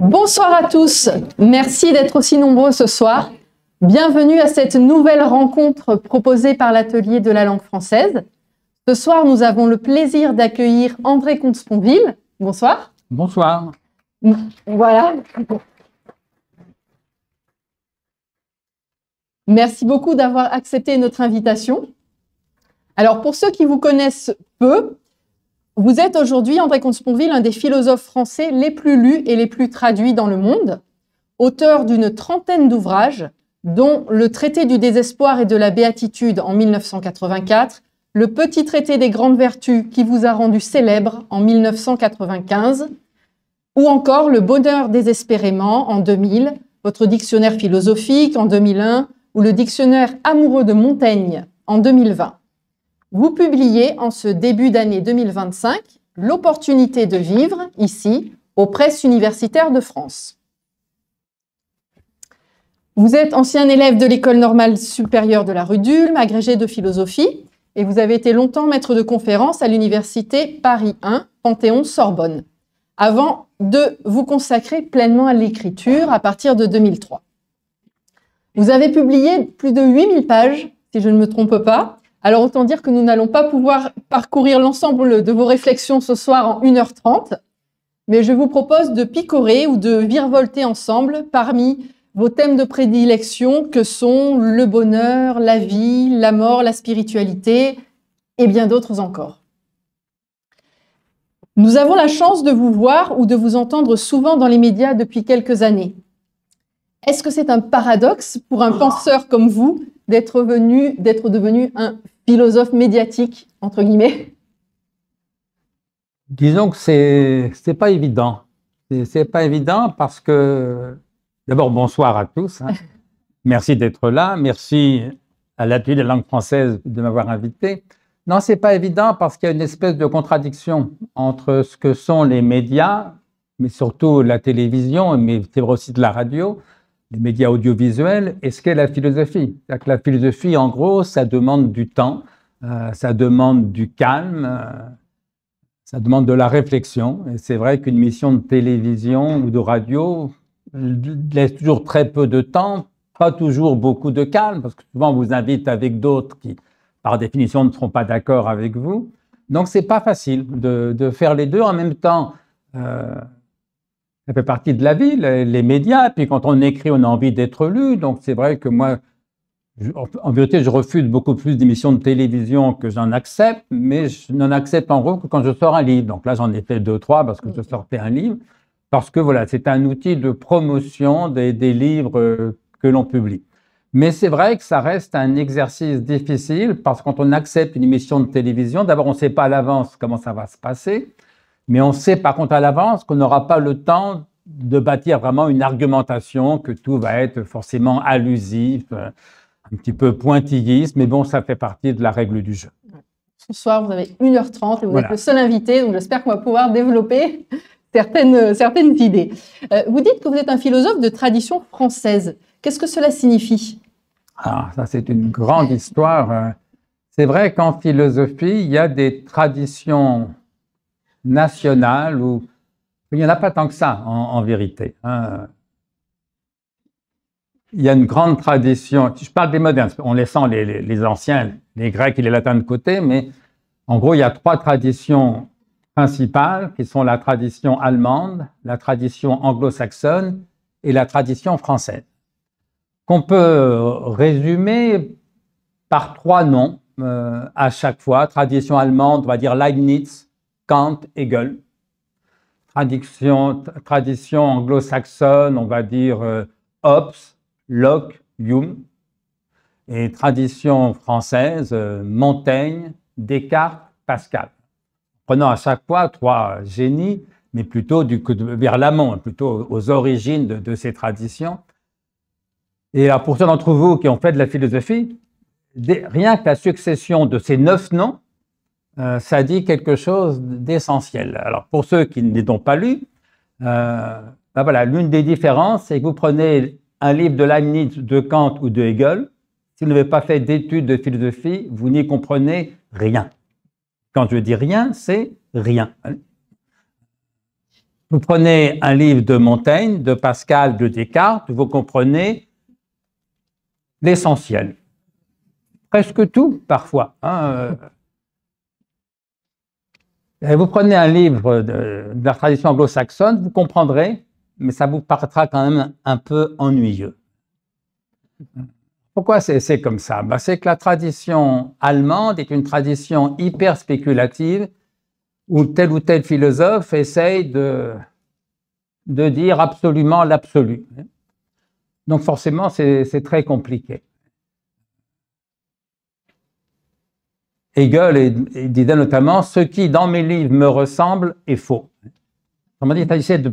Bonsoir à tous, merci d'être aussi nombreux ce soir. Bienvenue à cette nouvelle rencontre proposée par l'Atelier de la langue française. Ce soir, nous avons le plaisir d'accueillir André Comte-Sponville. Bonsoir. Bonsoir. Voilà. Merci beaucoup d'avoir accepté notre invitation. Alors, pour ceux qui vous connaissent peu, vous êtes aujourd'hui, André Comte-Sponville, un des philosophes français les plus lus et les plus traduits dans le monde, auteur d'une trentaine d'ouvrages, dont le Traité du désespoir et de la béatitude en 1984, le Petit traité des grandes vertus qui vous a rendu célèbre en 1995, ou encore Le bonheur désespérément en 2000, votre dictionnaire philosophique en 2001, ou le dictionnaire amoureux de Montaigne en 2020. Vous publiez en ce début d'année 2025 L'opportunité de vivre, ici, aux presses universitaires de France. Vous êtes ancien élève de l'École normale supérieure de la rue d'Ulm, agrégé de philosophie, et vous avez été longtemps maître de conférences à l'université Paris 1, Panthéon-Sorbonne, avant de vous consacrer pleinement à l'écriture à partir de 2003. Vous avez publié plus de 8000 pages, si je ne me trompe pas. Alors, autant dire que nous n'allons pas pouvoir parcourir l'ensemble de vos réflexions ce soir en 1h30, mais je vous propose de picorer ou de virevolter ensemble parmi vos thèmes de prédilection que sont le bonheur, la vie, la mort, la spiritualité et bien d'autres encore. Nous avons la chance de vous voir ou de vous entendre souvent dans les médias depuis quelques années. Est-ce que c'est un paradoxe pour un penseur comme vous d'être devenu un philosophe médiatique, entre guillemets? Disons que c'est pas évident. C'est pas évident parce que, d'abord, bonsoir à tous. Merci d'être là. Merci à l'Atelier de la langue française de m'avoir invité. Non, c'est pas évident parce qu'il y a une espèce de contradiction entre ce que sont les médias, mais surtout la télévision, mais c'est vrai aussi de la radio, les médias audiovisuels, et ce qu'est la philosophie. C'est-à-dire que la philosophie, en gros, ça demande du temps, ça demande du calme, ça demande de la réflexion. Et c'est vrai qu'une mission de télévision ou de radio laisse toujours très peu de temps, pas toujours beaucoup de calme, parce que souvent on vous invite avec d'autres qui, par définition, ne seront pas d'accord avec vous. Donc, c'est pas facile de faire les deux en même temps. Ça fait partie de la vie, les médias. Puis quand on écrit, on a envie d'être lu. Donc c'est vrai que moi, en vérité, je refuse beaucoup plus d'émissions de télévision que j'en accepte, mais je n'en accepte en gros que quand je sors un livre. Donc là, j'en ai fait 2, 3 parce que je sortais un livre. Parce que voilà, c'est un outil de promotion des livres que l'on publie. Mais c'est vrai que ça reste un exercice difficile parce que quand on accepte une émission de télévision, d'abord, on ne sait pas à l'avance comment ça va se passer. Mais on sait par contre à l'avance qu'on n'aura pas le temps de bâtir vraiment une argumentation, que tout va être forcément allusif, un petit peu pointilliste, mais bon, ça fait partie de la règle du jeu. Ce soir, vous avez 1h30 et vous êtes le seul invité, donc j'espère qu'on va pouvoir développer certaines idées. Vous dites que vous êtes un philosophe de tradition française. Qu'est-ce que cela signifie? Ah, ça c'est une grande histoire. C'est vrai qu'en philosophie, il y a des traditions nationale où il n'y en a pas tant que ça en vérité. Il y a une grande tradition, je parle des modernes, en laissant les anciens, les Grecs et les Latins de côté, mais en gros il y a 3 traditions principales qui sont la tradition allemande, la tradition anglo-saxonne et la tradition française, qu'on peut résumer par 3 noms à chaque fois. Tradition allemande, on va dire Leibniz, Kant, Hegel. Tradition anglo-saxonne, on va dire Hobbes, Locke, Hume. Et tradition française, Montaigne, Descartes, Pascal. Prenant à chaque fois 3 génies, mais plutôt vers l'amont, plutôt aux origines de ces traditions. Et alors pour ceux d'entre vous qui ont fait de la philosophie, rien que la succession de ces 9 noms, ça dit quelque chose d'essentiel. Alors, pour ceux qui ne les ont pas lus, voilà, l'une des différences, c'est que vous prenez un livre de Leibniz, de Kant ou de Hegel. Si vous n'avez pas fait d'études de philosophie, vous n'y comprenez rien. Quand je dis rien, c'est rien. Vous prenez un livre de Montaigne, de Pascal, de Descartes, vous comprenez l'essentiel. Presque tout, parfois. Vous prenez un livre de la tradition anglo-saxonne, vous comprendrez, mais ça vous paraîtra quand même un peu ennuyeux. Pourquoi c'est comme ça? C'est que la tradition allemande est une tradition hyper spéculative où tel ou tel philosophe essaye de dire absolument l'absolu. Donc forcément, c'est très compliqué. Hegel disait notamment « Ce qui, dans mes livres, me ressemble est faux ». Autrement dit, il s'agissait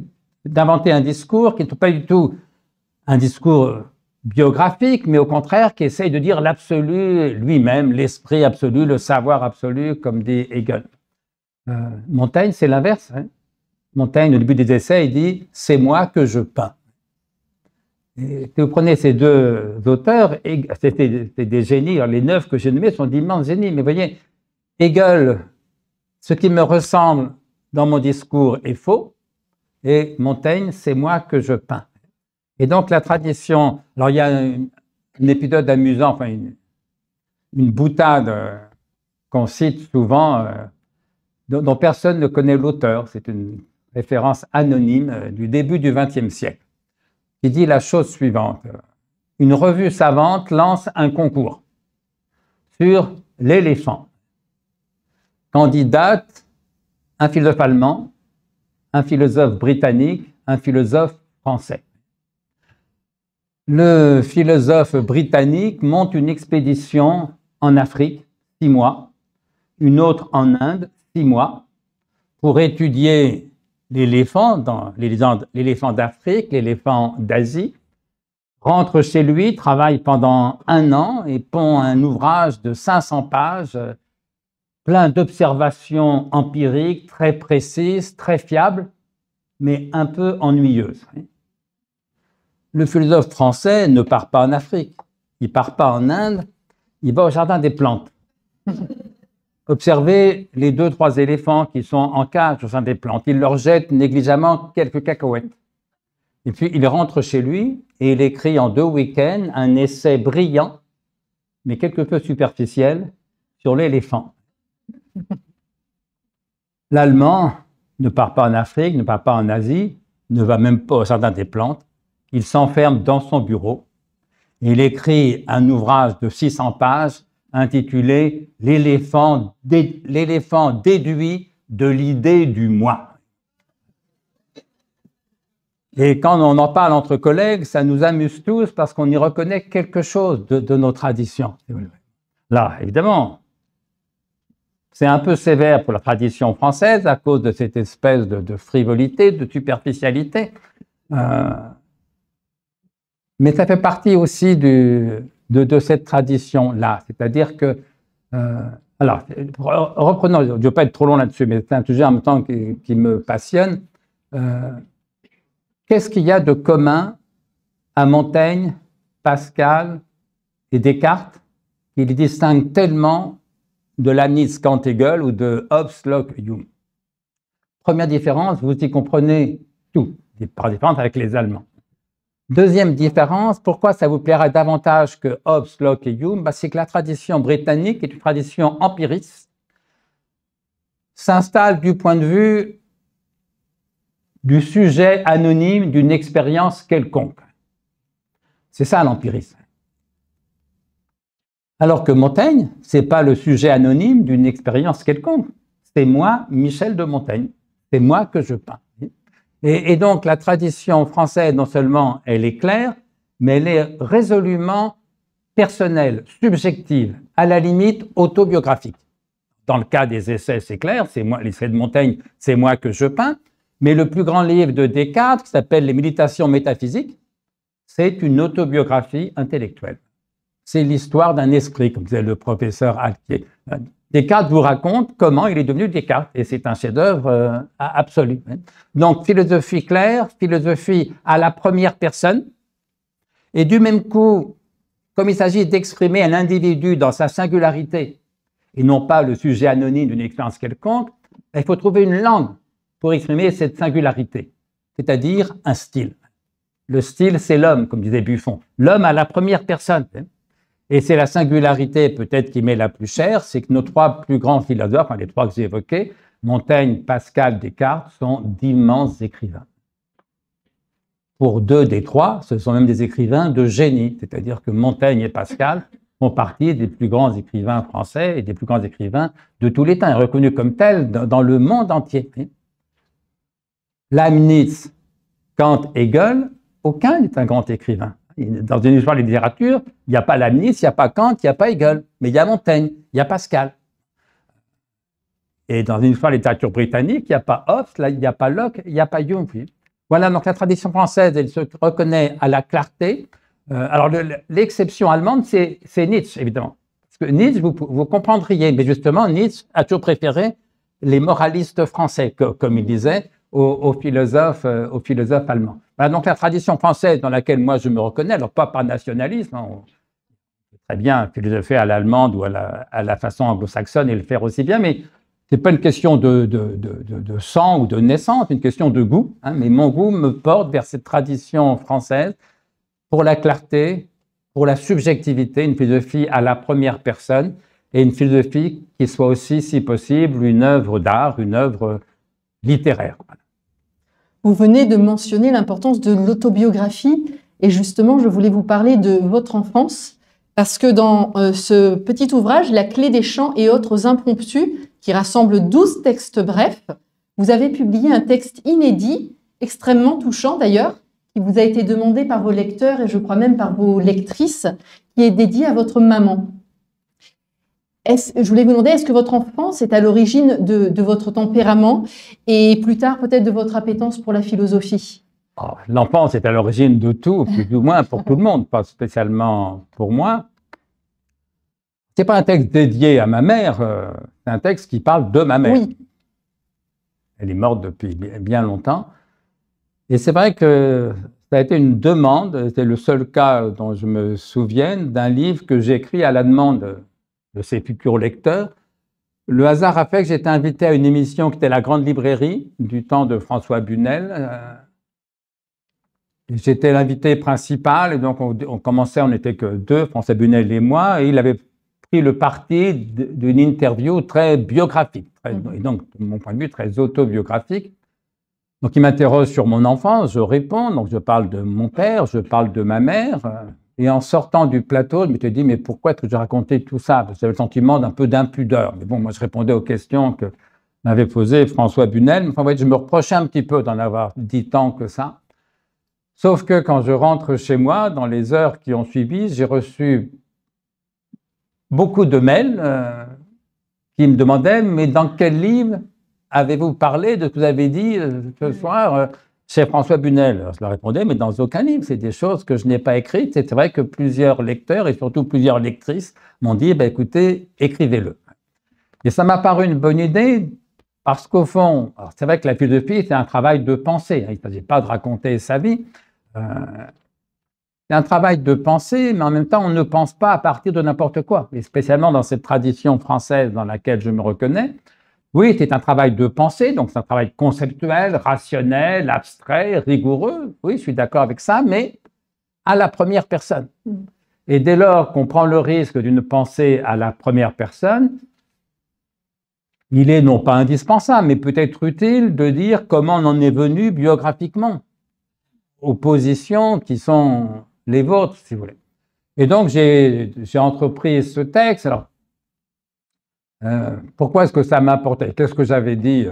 d'inventer un discours qui n'est pas du tout un discours biographique, mais au contraire qui essaye de dire l'absolu lui-même, l'esprit absolu, le savoir absolu, comme dit Hegel. Montaigne, c'est l'inverse. Montaigne, au début des essais, il dit « c'est moi que je peins ». Et si vous prenez ces deux auteurs, c'était des génies, les 9 que j'ai nommés sont d'immenses génies, mais vous voyez, Hegel, ce qui me ressemble dans mon discours est faux, et Montaigne, c'est moi que je peins. Et donc la tradition, alors il y a un épisode amusant, enfin une boutade qu'on cite souvent, dont personne ne connaît l'auteur, c'est une référence anonyme du début du XXe siècle, qui dit la chose suivante. Une revue savante lance un concours sur l'éléphant. Candidate un philosophe allemand, un philosophe britannique, un philosophe français. Le philosophe britannique monte une expédition en Afrique, 6 mois, une autre en Inde, 6 mois, pour étudier l'éléphant, l'éléphant d'Afrique, l'éléphant d'Asie, rentre chez lui, travaille pendant 1 an et pond un ouvrage de 500 pages, plein d'observations empiriques, très précises, très fiables, mais un peu ennuyeuses. Le philosophe français ne part pas en Afrique, il ne part pas en Inde, il va au jardin des plantes. Observez les 2-3 éléphants qui sont en cage au sein des plantes. Il leur jette négligemment quelques cacahuètes. Et puis, il rentre chez lui et il écrit en 2 week-ends un essai brillant, mais quelque peu superficiel, sur l'éléphant. L'Allemand ne part pas en Afrique, ne part pas en Asie, ne va même pas au jardin des plantes. Il s'enferme dans son bureau et il écrit un ouvrage de 600 pages intitulé « L'éléphant déduit de l'idée du moi ». Et quand on en parle entre collègues, ça nous amuse tous parce qu'on y reconnaît quelque chose de nos traditions. Là, évidemment, c'est un peu sévère pour la tradition française à cause de cette espèce de frivolité, de superficialité. Mais ça fait partie aussi de cette tradition-là. C'est-à-dire que... alors, reprenons, je ne veux pas être trop long là-dessus, mais c'est un sujet en même temps qui me passionne. Qu'est-ce qu'il y a de commun à Montaigne, Pascal et Descartes qui les distinguent tellement de Leibniz, Kant, Hegel ou de Hobbes, Locke, Hume? Première différence, vous y comprenez tout, par différence avec les Allemands. Deuxième différence, pourquoi ça vous plaira davantage que Hobbes, Locke et Hume? C'est que la tradition britannique est une tradition empiriste, s'installe du point de vue du sujet anonyme d'une expérience quelconque. C'est ça l'empirisme. Alors que Montaigne, ce n'est pas le sujet anonyme d'une expérience quelconque. C'est moi, Michel de Montaigne. C'est moi que je peins. Et donc la tradition française, non seulement elle est claire, mais elle est résolument personnelle, subjective, à la limite autobiographique. Dans le cas des essais, c'est clair, c'est moi, l'essai de Montaigne, c'est moi que je peins. Mais le plus grand livre de Descartes, qui s'appelle Les Méditations métaphysiques, c'est une autobiographie intellectuelle. C'est l'histoire d'un esprit, comme disait le professeur Alquier. Descartes vous raconte comment il est devenu Descartes, et c'est un chef-d'œuvre absolu. Donc, philosophie claire, philosophie à la première personne, et du même coup, comme il s'agit d'exprimer un individu dans sa singularité, et non pas le sujet anonyme d'une expérience quelconque, il faut trouver une langue pour exprimer cette singularité. c'est-à-dire un style. Le style, c'est l'homme, comme disait Buffon. L'homme à la première personne. Et c'est la singularité peut-être qui m'est la plus chère, c'est que nos trois plus grands philosophes, les trois que j'ai évoqués, Montaigne, Pascal, Descartes, sont d'immenses écrivains. Pour deux des trois, ce sont même des écrivains de génie, c'est-à-dire que Montaigne et Pascal font partie des plus grands écrivains français et des plus grands écrivains de tous les temps, et reconnus comme tels dans le monde entier. Leibniz, Kant, Hegel, aucun n'est un grand écrivain. Dans une histoire de la littérature, il n'y a pas Leibniz, il n'y a pas Kant, il n'y a pas Hegel, mais il y a Montaigne, il y a Pascal. Et dans une histoire de la littérature britannique, il n'y a pas Hobbes, il n'y a pas Locke, il n'y a pas Hume. Voilà, donc la tradition française, elle se reconnaît à la clarté. Alors l'exception allemande, c'est Nietzsche, évidemment. Parce que Nietzsche, vous comprendriez, mais justement, Nietzsche a toujours préféré les moralistes français, comme il disait, aux philosophes allemands. Voilà donc la tradition française dans laquelle moi je me reconnais, alors pas par nationalisme, on peut très bien philosopher à l'allemande ou à la façon anglo-saxonne et le faire aussi bien, mais ce n'est pas une question de sang ou de naissance, c'est une question de goût, hein, mais mon goût me porte vers cette tradition française pour la clarté, pour la subjectivité, une philosophie à la première personne et une philosophie qui soit aussi, si possible, une œuvre d'art, une œuvre littéraire. Vous venez de mentionner l'importance de l'autobiographie et justement, je voulais vous parler de votre enfance parce que dans ce petit ouvrage, La clé des chants et autres impromptus, qui rassemble 12 textes brefs, vous avez publié un texte inédit, extrêmement touchant d'ailleurs, qui vous a été demandé par vos lecteurs et je crois même par vos lectrices, qui est dédié à votre maman. Je voulais vous demander, est-ce que votre enfance est à l'origine de votre tempérament et plus tard peut-être de votre appétence pour la philosophie? Oh, l'enfance est à l'origine de tout, plus ou moins pour tout le monde, pas spécialement pour moi. Ce n'est pas un texte dédié à ma mère, c'est un texte qui parle de ma mère. Oui. Elle est morte depuis bien longtemps. Et c'est vrai que ça a été une demande, c'est le seul cas dont je me souvienne, d'un livre que j'ai écrit à la demande de ses futurs lecteurs. Le hasard a fait que j'étais invité à une émission qui était La Grande Librairie, du temps de François Bunel. J'étais l'invité principal, et donc on commençait, on n'était que deux, François Bunel et moi, et il avait pris le parti d'une interview très biographique, et donc, de mon point de vue, très autobiographique. Donc il m'interroge sur mon enfance, je réponds, donc je parle de mon père, je parle de ma mère, et en sortant du plateau, je me suis dit, mais pourquoi est-ce que je racontais tout ça? Parce que j'avais le sentiment d'un peu d'impudeur. Mais bon, moi je répondais aux questions que m'avait posées François Bunel. Enfin, ouais, je me reprochais un petit peu d'en avoir dit tant que ça. Sauf que quand je rentre chez moi, dans les heures qui ont suivi, j'ai reçu beaucoup de mails qui me demandaient, mais dans quel livre avez-vous parlé de ce que vous avez dit ce soir chez François Bunel? Alors, je leur répondais, mais dans aucun livre, c'est des choses que je n'ai pas écrites. C'est vrai que plusieurs lecteurs et surtout plusieurs lectrices m'ont dit, écoutez, écrivez-le. Et ça m'a paru une bonne idée parce qu'au fond, c'est vrai que la philosophie, c'est un travail de pensée. Il ne s'agit pas de raconter sa vie. C'est un travail de pensée, mais en même temps, on ne pense pas à partir de n'importe quoi. Et spécialement dans cette tradition française dans laquelle je me reconnais, oui, c'est un travail de pensée, donc c'est un travail conceptuel, rationnel, abstrait, rigoureux. Oui, je suis d'accord avec ça, mais à la première personne. Et dès lors qu'on prend le risque d'une pensée à la première personne, il est non pas indispensable, mais peut-être utile de dire comment on en est venu biographiquement aux positions qui sont les vôtres, si vous voulez. Et donc, j'ai entrepris ce texte. Alors, pourquoi est-ce que ça m'importait? Qu'est-ce que j'avais dit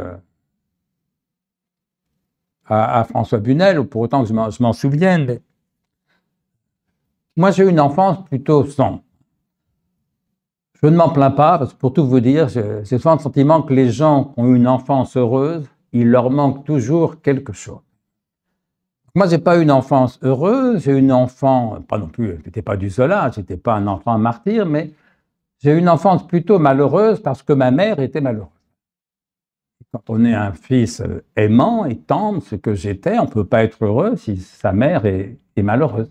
à François Bunel, ou pour autant que je m'en souvienne, mais moi, j'ai eu une enfance plutôt sombre. Je ne m'en plains pas, parce que pour tout vous dire, j'ai souvent le sentiment que les gens qui ont eu une enfance heureuse, il leur manque toujours quelque chose. Moi, j'ai pas eu une enfance heureuse, j'ai eu une enfance, pas non plus, c'était pas du Zola, j'étais pas un enfant martyr, mais j'ai eu une enfance plutôt malheureuse parce que ma mère était malheureuse. Quand on est un fils aimant et tendre, ce que j'étais, on ne peut pas être heureux si sa mère est malheureuse.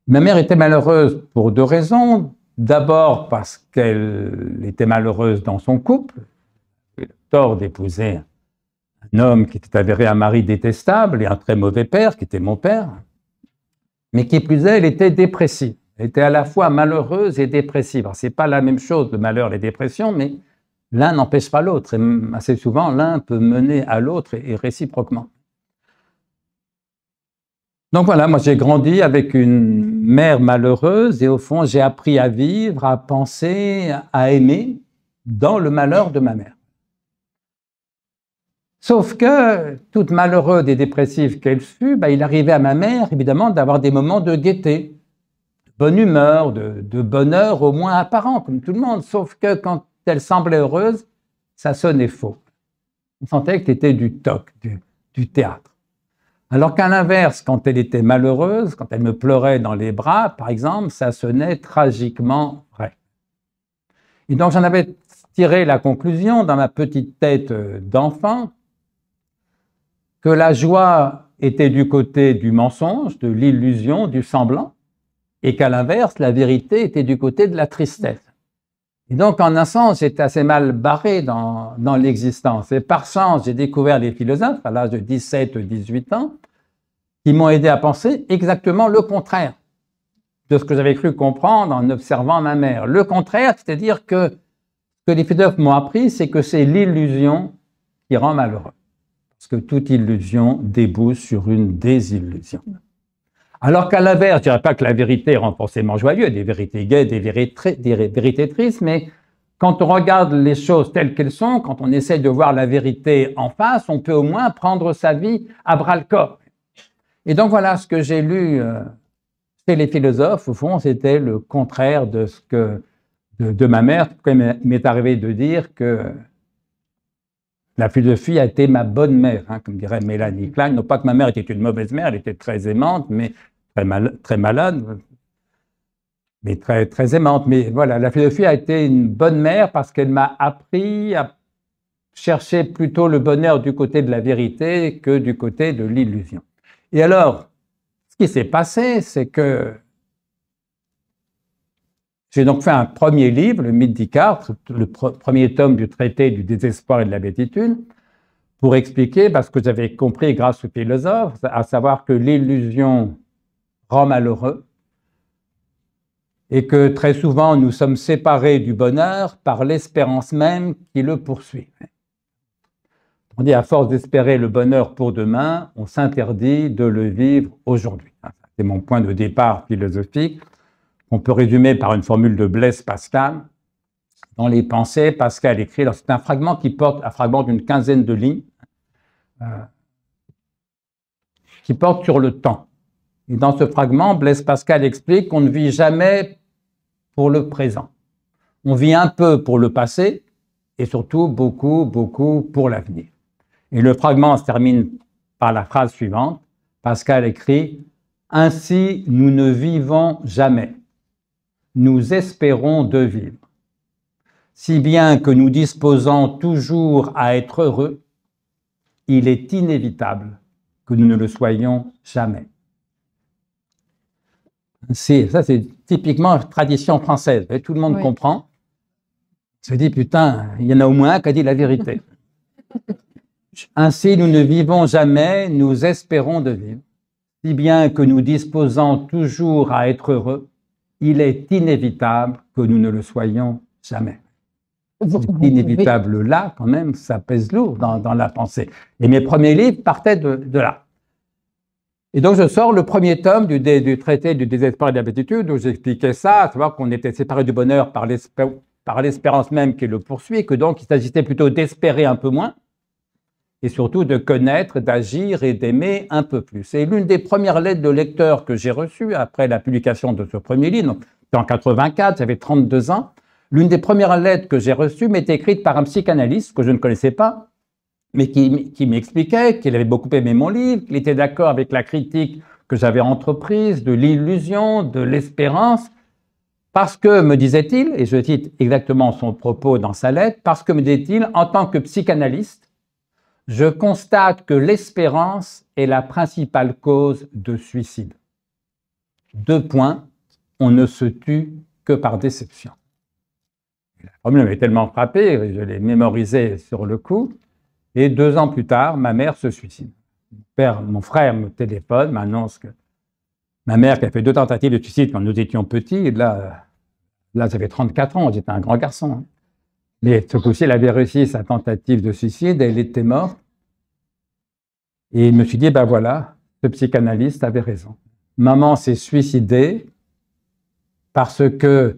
Ma mère était malheureuse pour deux raisons. D'abord parce qu'elle était malheureuse dans son couple, elle avait le tort d'épouser un homme qui était avéré un mari détestable et un très mauvais père, qui était mon père, mais qui plus est, elle était dépressive. Elle était à la fois malheureuse et dépressive. Ce n'est pas la même chose, le malheur et la dépression, mais l'un n'empêche pas l'autre. Et assez souvent, l'un peut mener à l'autre et réciproquement. Donc voilà, moi j'ai grandi avec une mère malheureuse et au fond, j'ai appris à vivre, à penser, à aimer dans le malheur de ma mère. Sauf que, toute malheureuse et dépressive qu'elle fut, il arrivait à ma mère, évidemment, d'avoir des moments de gaieté, de bonne humeur, de bonheur au moins apparent, comme tout le monde. Sauf que quand elle semblait heureuse, ça sonnait faux. On sentait que c'était du toc, du théâtre. Alors qu'à l'inverse, quand elle était malheureuse, quand elle me pleurait dans les bras, par exemple, ça sonnait tragiquement vrai. Et donc j'en avais tiré la conclusion dans ma petite tête d'enfant que la joie était du côté du mensonge, de l'illusion, du semblant, et qu'à l'inverse, la vérité était du côté de la tristesse. Et donc, en un sens, j'étais assez mal barré dans l'existence. Et par chance, j'ai découvert les philosophes à l'âge de 17-18 ans qui m'ont aidé à penser exactement le contraire de ce que j'avais cru comprendre en observant ma mère. Le contraire, c'est-à-dire que ce que les philosophes m'ont appris, c'est que c'est l'illusion qui rend malheureux. Parce que toute illusion débouche sur une désillusion. Alors qu'à l'inverse, je ne dirais pas que la vérité rend forcément joyeux, des vérités gaies, des vérités tristes, mais quand on regarde les choses telles qu'elles sont, quand on essaie de voir la vérité en face, on peut au moins prendre sa vie à bras-le-corps. Et donc voilà, ce que j'ai lu chez les philosophes, au fond, c'était le contraire de ce que de ma mère. Il m'est arrivé de dire que la philosophie a été ma bonne mère, comme dirait Mélanie Klein. Non pas que ma mère était une mauvaise mère, elle était très aimante, mais très malade, mais très aimante. Mais voilà, la philosophie a été une bonne mère parce qu'elle m'a appris à chercher plutôt le bonheur du côté de la vérité que du côté de l'illusion. Et alors, ce qui s'est passé, c'est que j'ai donc fait un premier livre, le Mythe d'Icare, le premier tome du traité du désespoir et de la béatitude, pour expliquer ce que j'avais compris grâce aux philosophes, à savoir que l'illusion rend malheureux et que très souvent nous sommes séparés du bonheur par l'espérance même qui le poursuit. On dit à force d'espérer le bonheur pour demain, on s'interdit de le vivre aujourd'hui. C'est mon point de départ philosophique. On peut résumer par une formule de Blaise Pascal. Dans les pensées, Pascal écrit, c'est un fragment qui porte un fragment d'une quinzaine de lignes, qui porte sur le temps. Et dans ce fragment, Blaise Pascal explique qu'on ne vit jamais pour le présent. On vit un peu pour le passé et surtout beaucoup, beaucoup pour l'avenir. Et le fragment se termine par la phrase suivante. Pascal écrit « Ainsi, nous ne vivons jamais. Nous espérons de vivre. Si bien que nous disposons toujours à être heureux, il est inévitable que nous ne le soyons jamais. » Ça, c'est typiquement tradition française. Tout le monde comprend. On se dit, putain, il y en a au moins un qui a dit la vérité. Ainsi, nous ne vivons jamais, nous espérons de vivre. Si bien que nous disposons toujours à être heureux, il est inévitable que nous ne le soyons jamais. C'est inévitable là, quand même, ça pèse lourd dans la pensée. Et mes premiers livres partaient de là. Et donc, je sors le premier tome du traité du désespoir et de la béatitude, où j'expliquais ça, à savoir qu'on était séparés du bonheur par l'espérance même qui le poursuit, et que donc il s'agissait plutôt d'espérer un peu moins, et surtout de connaître, d'agir et d'aimer un peu plus. Et l'une des premières lettres de lecteurs que j'ai reçues après la publication de ce premier livre, donc en 1984, j'avais 32 ans, l'une des premières lettres que j'ai reçues m'était écrite par un psychanalyste que je ne connaissais pas, mais qui m'expliquait qu'il avait beaucoup aimé mon livre, qu'il était d'accord avec la critique que j'avais entreprise de l'illusion, de l'espérance, parce que, me disait-il, et je cite exactement son propos dans sa lettre, parce que, me disait-il, en tant que psychanalyste, je constate que l'espérance est la principale cause de suicide. 2 points, on ne se tue que par déception. La formule m'avait tellement frappé, je l'ai mémorisée sur le coup. Et 2 ans plus tard, ma mère se suicide. Mon frère me téléphone, m'annonce que ma mère, qui a fait 2 tentatives de suicide quand nous étions petits, et là j'avais 34 ans, j'étais un grand garçon. Hein. Mais ce coup-ci, elle avait réussi sa tentative de suicide, elle était morte. Et je me suis dit, ben voilà, ce psychanalyste avait raison. Maman s'est suicidée parce que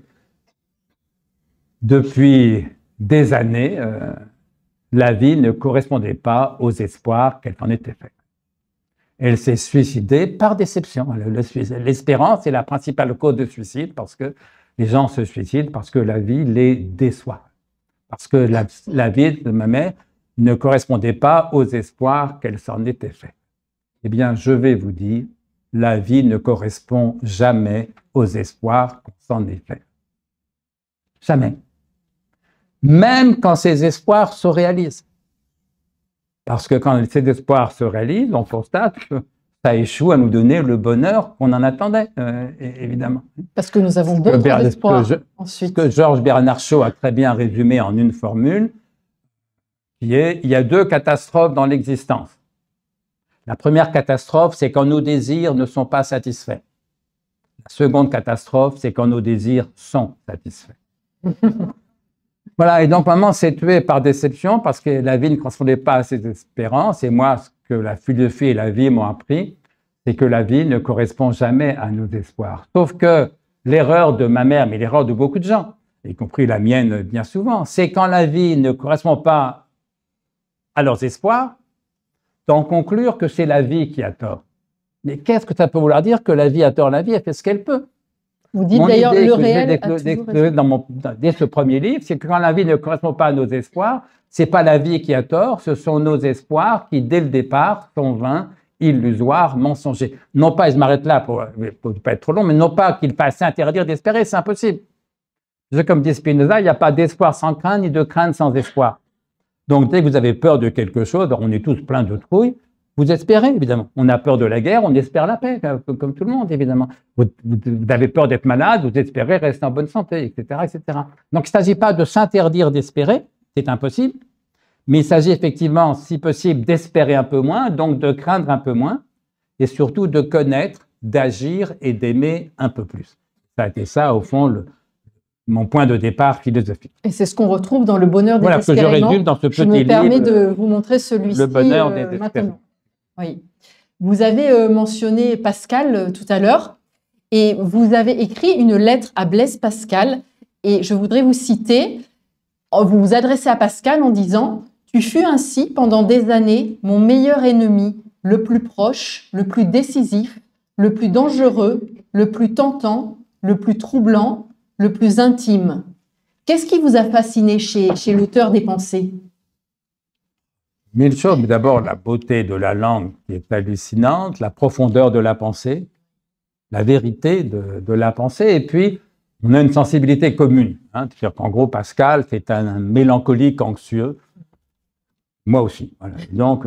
depuis des années, la vie ne correspondait pas aux espoirs qu'elle en était faite. Elle s'est suicidée par déception. L'espérance est la principale cause de suicide parce que les gens se suicident parce que la vie les déçoit. Parce que la vie de ma mère ne correspondait pas aux espoirs qu'elle s'en était faite. Eh bien, je vais vous dire, la vie ne correspond jamais aux espoirs qu'on s'en est fait. Jamais. Même quand ces espoirs se réalisent. Parce que quand ces espoirs se réalisent, on constate que ça échoue à nous donner le bonheur qu'on en attendait, évidemment. Parce que nous avons d'autres espoirs ensuite. Ce que Georges Bernard Shaw a très bien résumé en une formule, qui est: il y a 2 catastrophes dans l'existence. La première catastrophe, c'est quand nos désirs ne sont pas satisfaits. La seconde catastrophe, c'est quand nos désirs sont satisfaits. Voilà, et donc maman s'est tuée par déception parce que la vie ne correspondait pas à ses espérances. Et moi, ce que la philosophie et la vie m'ont appris, c'est que la vie ne correspond jamais à nos espoirs. Sauf que l'erreur de ma mère, mais l'erreur de beaucoup de gens, y compris la mienne bien souvent, c'est quand la vie ne correspond pas à leurs espoirs, d'en conclure que c'est la vie qui a tort. Mais qu'est-ce que ça peut vouloir dire que la vie a tort? La vie, elle fait ce qu'elle peut. Vous dites d'ailleurs le réel dès ce premier livre, c'est que quand la vie ne correspond pas à nos espoirs, c'est pas la vie qui a tort, ce sont nos espoirs qui, dès le départ, sont vains, illusoires, mensongers. Non pas, et je m'arrête là pour ne pas être trop long, mais non pas qu'il faille s'interdire d'espérer, c'est impossible. Comme dit Spinoza, il n'y a pas d'espoir sans crainte, ni de crainte sans espoir. Donc, dès que vous avez peur de quelque chose, on est tous pleins de trouille, vous espérez, évidemment. On a peur de la guerre, on espère la paix, comme tout le monde, évidemment. Vous avez peur d'être malade, vous espérez rester en bonne santé, etc., etc. Donc, il ne s'agit pas de s'interdire d'espérer, c'est impossible, mais il s'agit effectivement, si possible, d'espérer un peu moins, donc de craindre un peu moins, et surtout de connaître, d'agir et d'aimer un peu plus. Ça a été ça, au fond, mon point de départ philosophique. Et c'est ce qu'on retrouve dans Le bonheur des expériments. Voilà, que je résume dans ce petit livre. Je me permets de vous montrer celui-ci maintenant. Oui. Vous avez mentionné Pascal tout à l'heure, et vous avez écrit une lettre à Blaise Pascal, et je voudrais vous citer, vous vous adressez à Pascal en disant « Tu fus ainsi pendant des années mon meilleur ennemi, le plus proche, le plus décisif, le plus dangereux, le plus tentant, le plus troublant, le plus intime. » Qu'est-ce qui vous a fasciné chez l'auteur des Pensées? 1000 choses, mais d'abord la beauté de la langue qui est hallucinante, la profondeur de la pensée, la vérité de la pensée, et puis on a une sensibilité commune. C'est-à-dire qu'en gros, Pascal, c'est un mélancolique anxieux, moi aussi. Voilà. Donc,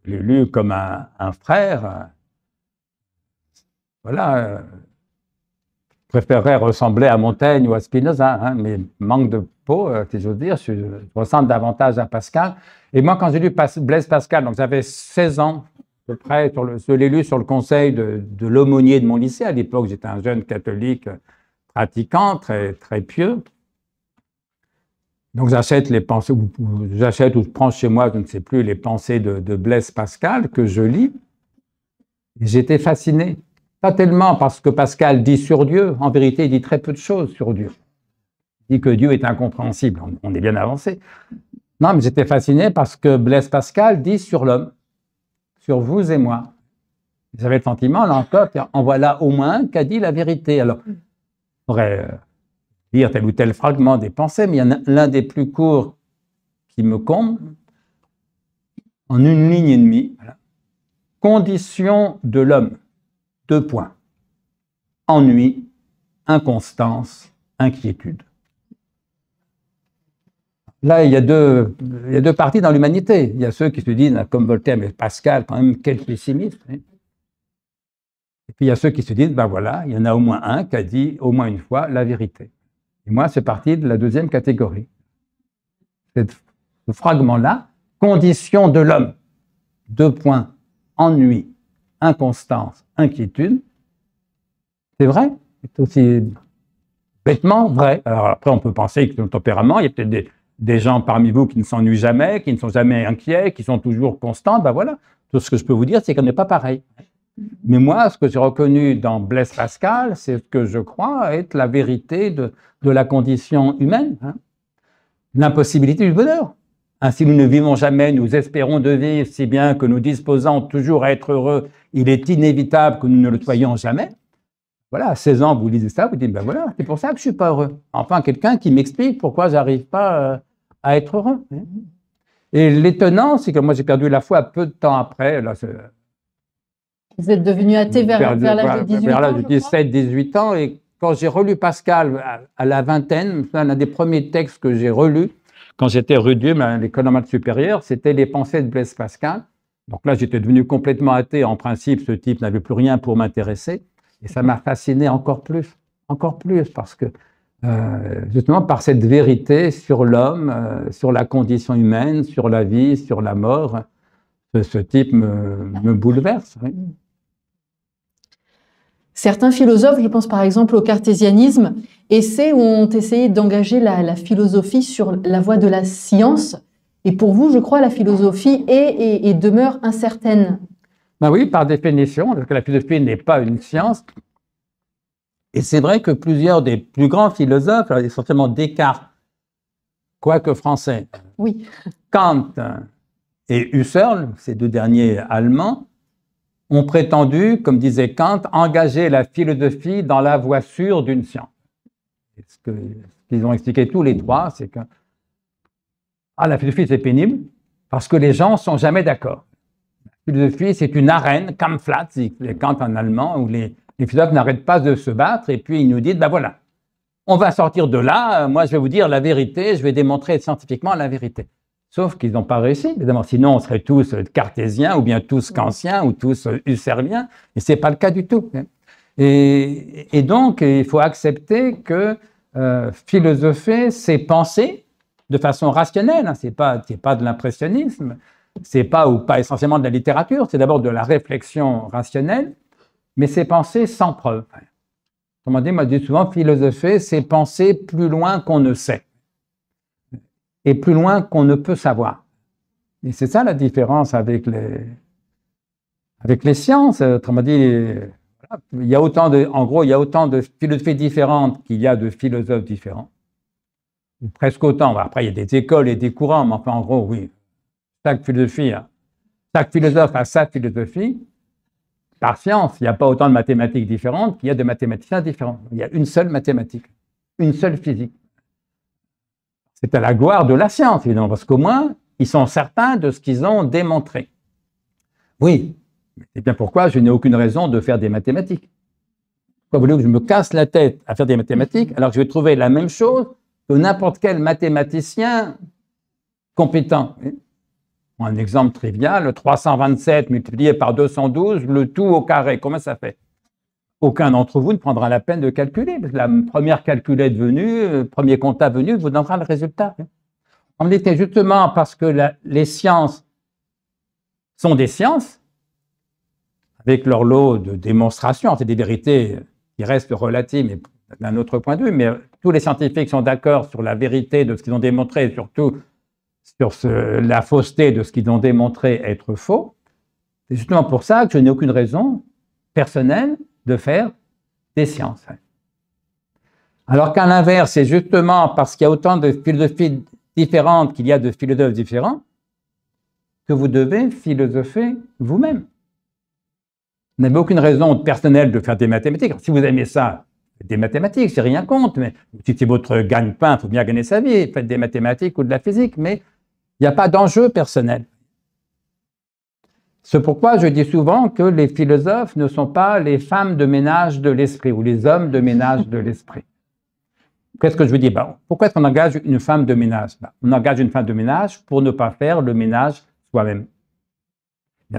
je l'ai lu comme un frère. Voilà. Je préférerais ressembler à Montaigne ou à Spinoza, mais manque de peau, si j'ose dire, je ressemble davantage à Pascal. Et moi, quand j'ai lu Blaise Pascal, donc j'avais 16 ans, à peu près, je l'ai lu sur le conseil de l'aumônier de mon lycée. À l'époque, j'étais un jeune catholique pratiquant, très, très pieux. Donc j'achète les pensées, ou je prends chez moi, je ne sais plus, les pensées de Blaise Pascal que je lis. Et j'étais fasciné. Pas tellement parce que Pascal dit sur Dieu, en vérité, il dit très peu de choses sur Dieu. Il dit que Dieu est incompréhensible, on est bien avancé. Non, mais j'étais fasciné parce que Blaise Pascal dit sur l'homme, sur vous et moi. J'avais le sentiment, là encore, en voilà au moins un qui a dit la vérité. Alors, on pourrait lire tel ou tel fragment des pensées, mais il y en a l'un des plus courts qui me comble, en 1 ligne et demie. Voilà. Condition de l'homme. 2 points. Ennui, inconstance, inquiétude. Là, il y a deux parties dans l'humanité. Il y a ceux qui se disent, comme Voltaire, mais Pascal, quand même, quel pessimiste. Et puis il y a ceux qui se disent, ben voilà, il y en a au moins un qui a dit au moins une fois la vérité. Et moi, c'est parti de la 2e catégorie. Ce fragment-là, condition de l'homme. 2 points. Ennui, inconstance, inquiétude. C'est vrai, c'est aussi bêtement vrai. Alors après, on peut penser que c'est le tempérament. Il y a peut-être des gens parmi vous qui ne s'ennuient jamais, qui ne sont jamais inquiets, qui sont toujours constants. Ben voilà, tout ce que je peux vous dire, c'est qu'on n'est pas pareil. Mais moi, ce que j'ai reconnu dans Blaise Pascal, c'est ce que je crois être la vérité de la condition humaine, hein. L'impossibilité du bonheur. Ainsi, nous ne vivons jamais, nous espérons de vivre, si bien que nous disposons toujours à être heureux. Il est inévitable que nous ne le soyons jamais. Voilà, à 16 ans, vous lisez ça, vous dites, ben voilà, c'est pour ça que je ne suis pas heureux. Enfin, quelqu'un qui m'explique pourquoi je n'arrive pas à être heureux. Et l'étonnant, c'est que moi, j'ai perdu la foi peu de temps après. Là, vous êtes devenu athée vers l'âge de 18 ans, vers l'âge de 17, 18 ans. Et quand j'ai relu Pascal à la vingtaine, l'un des premiers textes que j'ai relus, quand j'étais rue Dieu, à l'école normale supérieure, c'était les pensées de Blaise Pascal. Donc là, j'étais devenu complètement athée. En principe, ce type n'avait plus rien pour m'intéresser. Et ça m'a fasciné encore plus, parce que justement par cette vérité sur l'homme, sur la condition humaine, sur la vie, sur la mort, ce type me bouleverse. Oui. Certains philosophes, je pense par exemple au cartésianisme, ont essayé d'engager la philosophie sur la voie de la science. Et pour vous, je crois, la philosophie est et demeure incertaine. Ben oui, par définition, parce que la philosophie n'est pas une science. Et c'est vrai que plusieurs des plus grands philosophes, essentiellement Descartes, quoique français, oui. Kant et Husserl, ces 2 derniers allemands, ont prétendu, comme disait Kant, engager la philosophie dans la voie sûre d'une science. Et ce qu'ils ont expliqué tous les 3, c'est que la philosophie, c'est pénible, parce que les gens ne sont jamais d'accord. La philosophie, c'est une arène, Kampfplatz, dit Kant en allemand, où les philosophes n'arrêtent pas de se battre, et puis ils nous disent, ben voilà, on va sortir de là, moi je vais vous dire la vérité, je vais démontrer scientifiquement la vérité. Sauf qu'ils n'ont pas réussi, évidemment, sinon on serait tous cartésiens, ou bien tous kantiens, ou tous husserliens, et ce n'est pas le cas du tout. Et donc, il faut accepter que philosopher, c'est penser de façon rationnelle, hein, c'est pas de l'impressionnisme, c'est pas essentiellement de la littérature, c'est d'abord de la réflexion rationnelle, mais c'est penser sans preuve. Autrement dit, moi je dis souvent, philosopher, c'est penser plus loin qu'on ne sait, et plus loin qu'on ne peut savoir. Et c'est ça la différence avec les sciences. Autrement dit, il y a autant de philosophies différentes qu'il y a de philosophes différents, ou presque autant. Après, il y a des écoles et des courants, mais enfin, en gros, oui, chaque philosophe a sa philosophie. Par science, il n'y a pas autant de mathématiques différentes qu'il y a de mathématiciens différents. Il y a une seule mathématique, une seule physique. C'est à la gloire de la science, évidemment, parce qu'au moins, ils sont certains de ce qu'ils ont démontré. Oui, c'est bien pourquoi je n'ai aucune raison de faire des mathématiques. Pourquoi voulez-vous que je me casse la tête à faire des mathématiques alors que je vais trouver la même chose que n'importe quel mathématicien compétent? Un exemple trivial, 327 multiplié par 212, le tout au carré, comment ça fait? Aucun d'entre vous ne prendra la peine de calculer, parce que la première calculette venue, le premier comptable venu vous donnera le résultat. En réalité, justement parce que les sciences sont des sciences, avec leur lot de démonstrations, c'est des vérités qui restent relatives, mais d'un autre point de vue, mais tous les scientifiques sont d'accord sur la vérité de ce qu'ils ont démontré, et surtout sur la fausseté de ce qu'ils ont démontré être faux. C'est justement pour ça que je n'ai aucune raison personnelle de faire des sciences. Alors qu'à l'inverse, c'est justement parce qu'il y a autant de philosophies différentes qu'il y a de philosophes différents que vous devez philosopher vous-même. Vous n'avez aucune raison personnelle de faire des mathématiques. Alors, si vous aimez ça, des mathématiques, c'est rien contre, mais si c'est votre gagne-pain, il faut bien gagner sa vie, faites des mathématiques ou de la physique, mais il n'y a pas d'enjeu personnel. C'est pourquoi je dis souvent que les philosophes ne sont pas les femmes de ménage de l'esprit ou les hommes de ménage de l'esprit. Qu'est-ce que je veux dire? Pourquoi est-ce qu'on engage une femme de ménage? On engage une femme de ménage pour ne pas faire le ménage soi-même.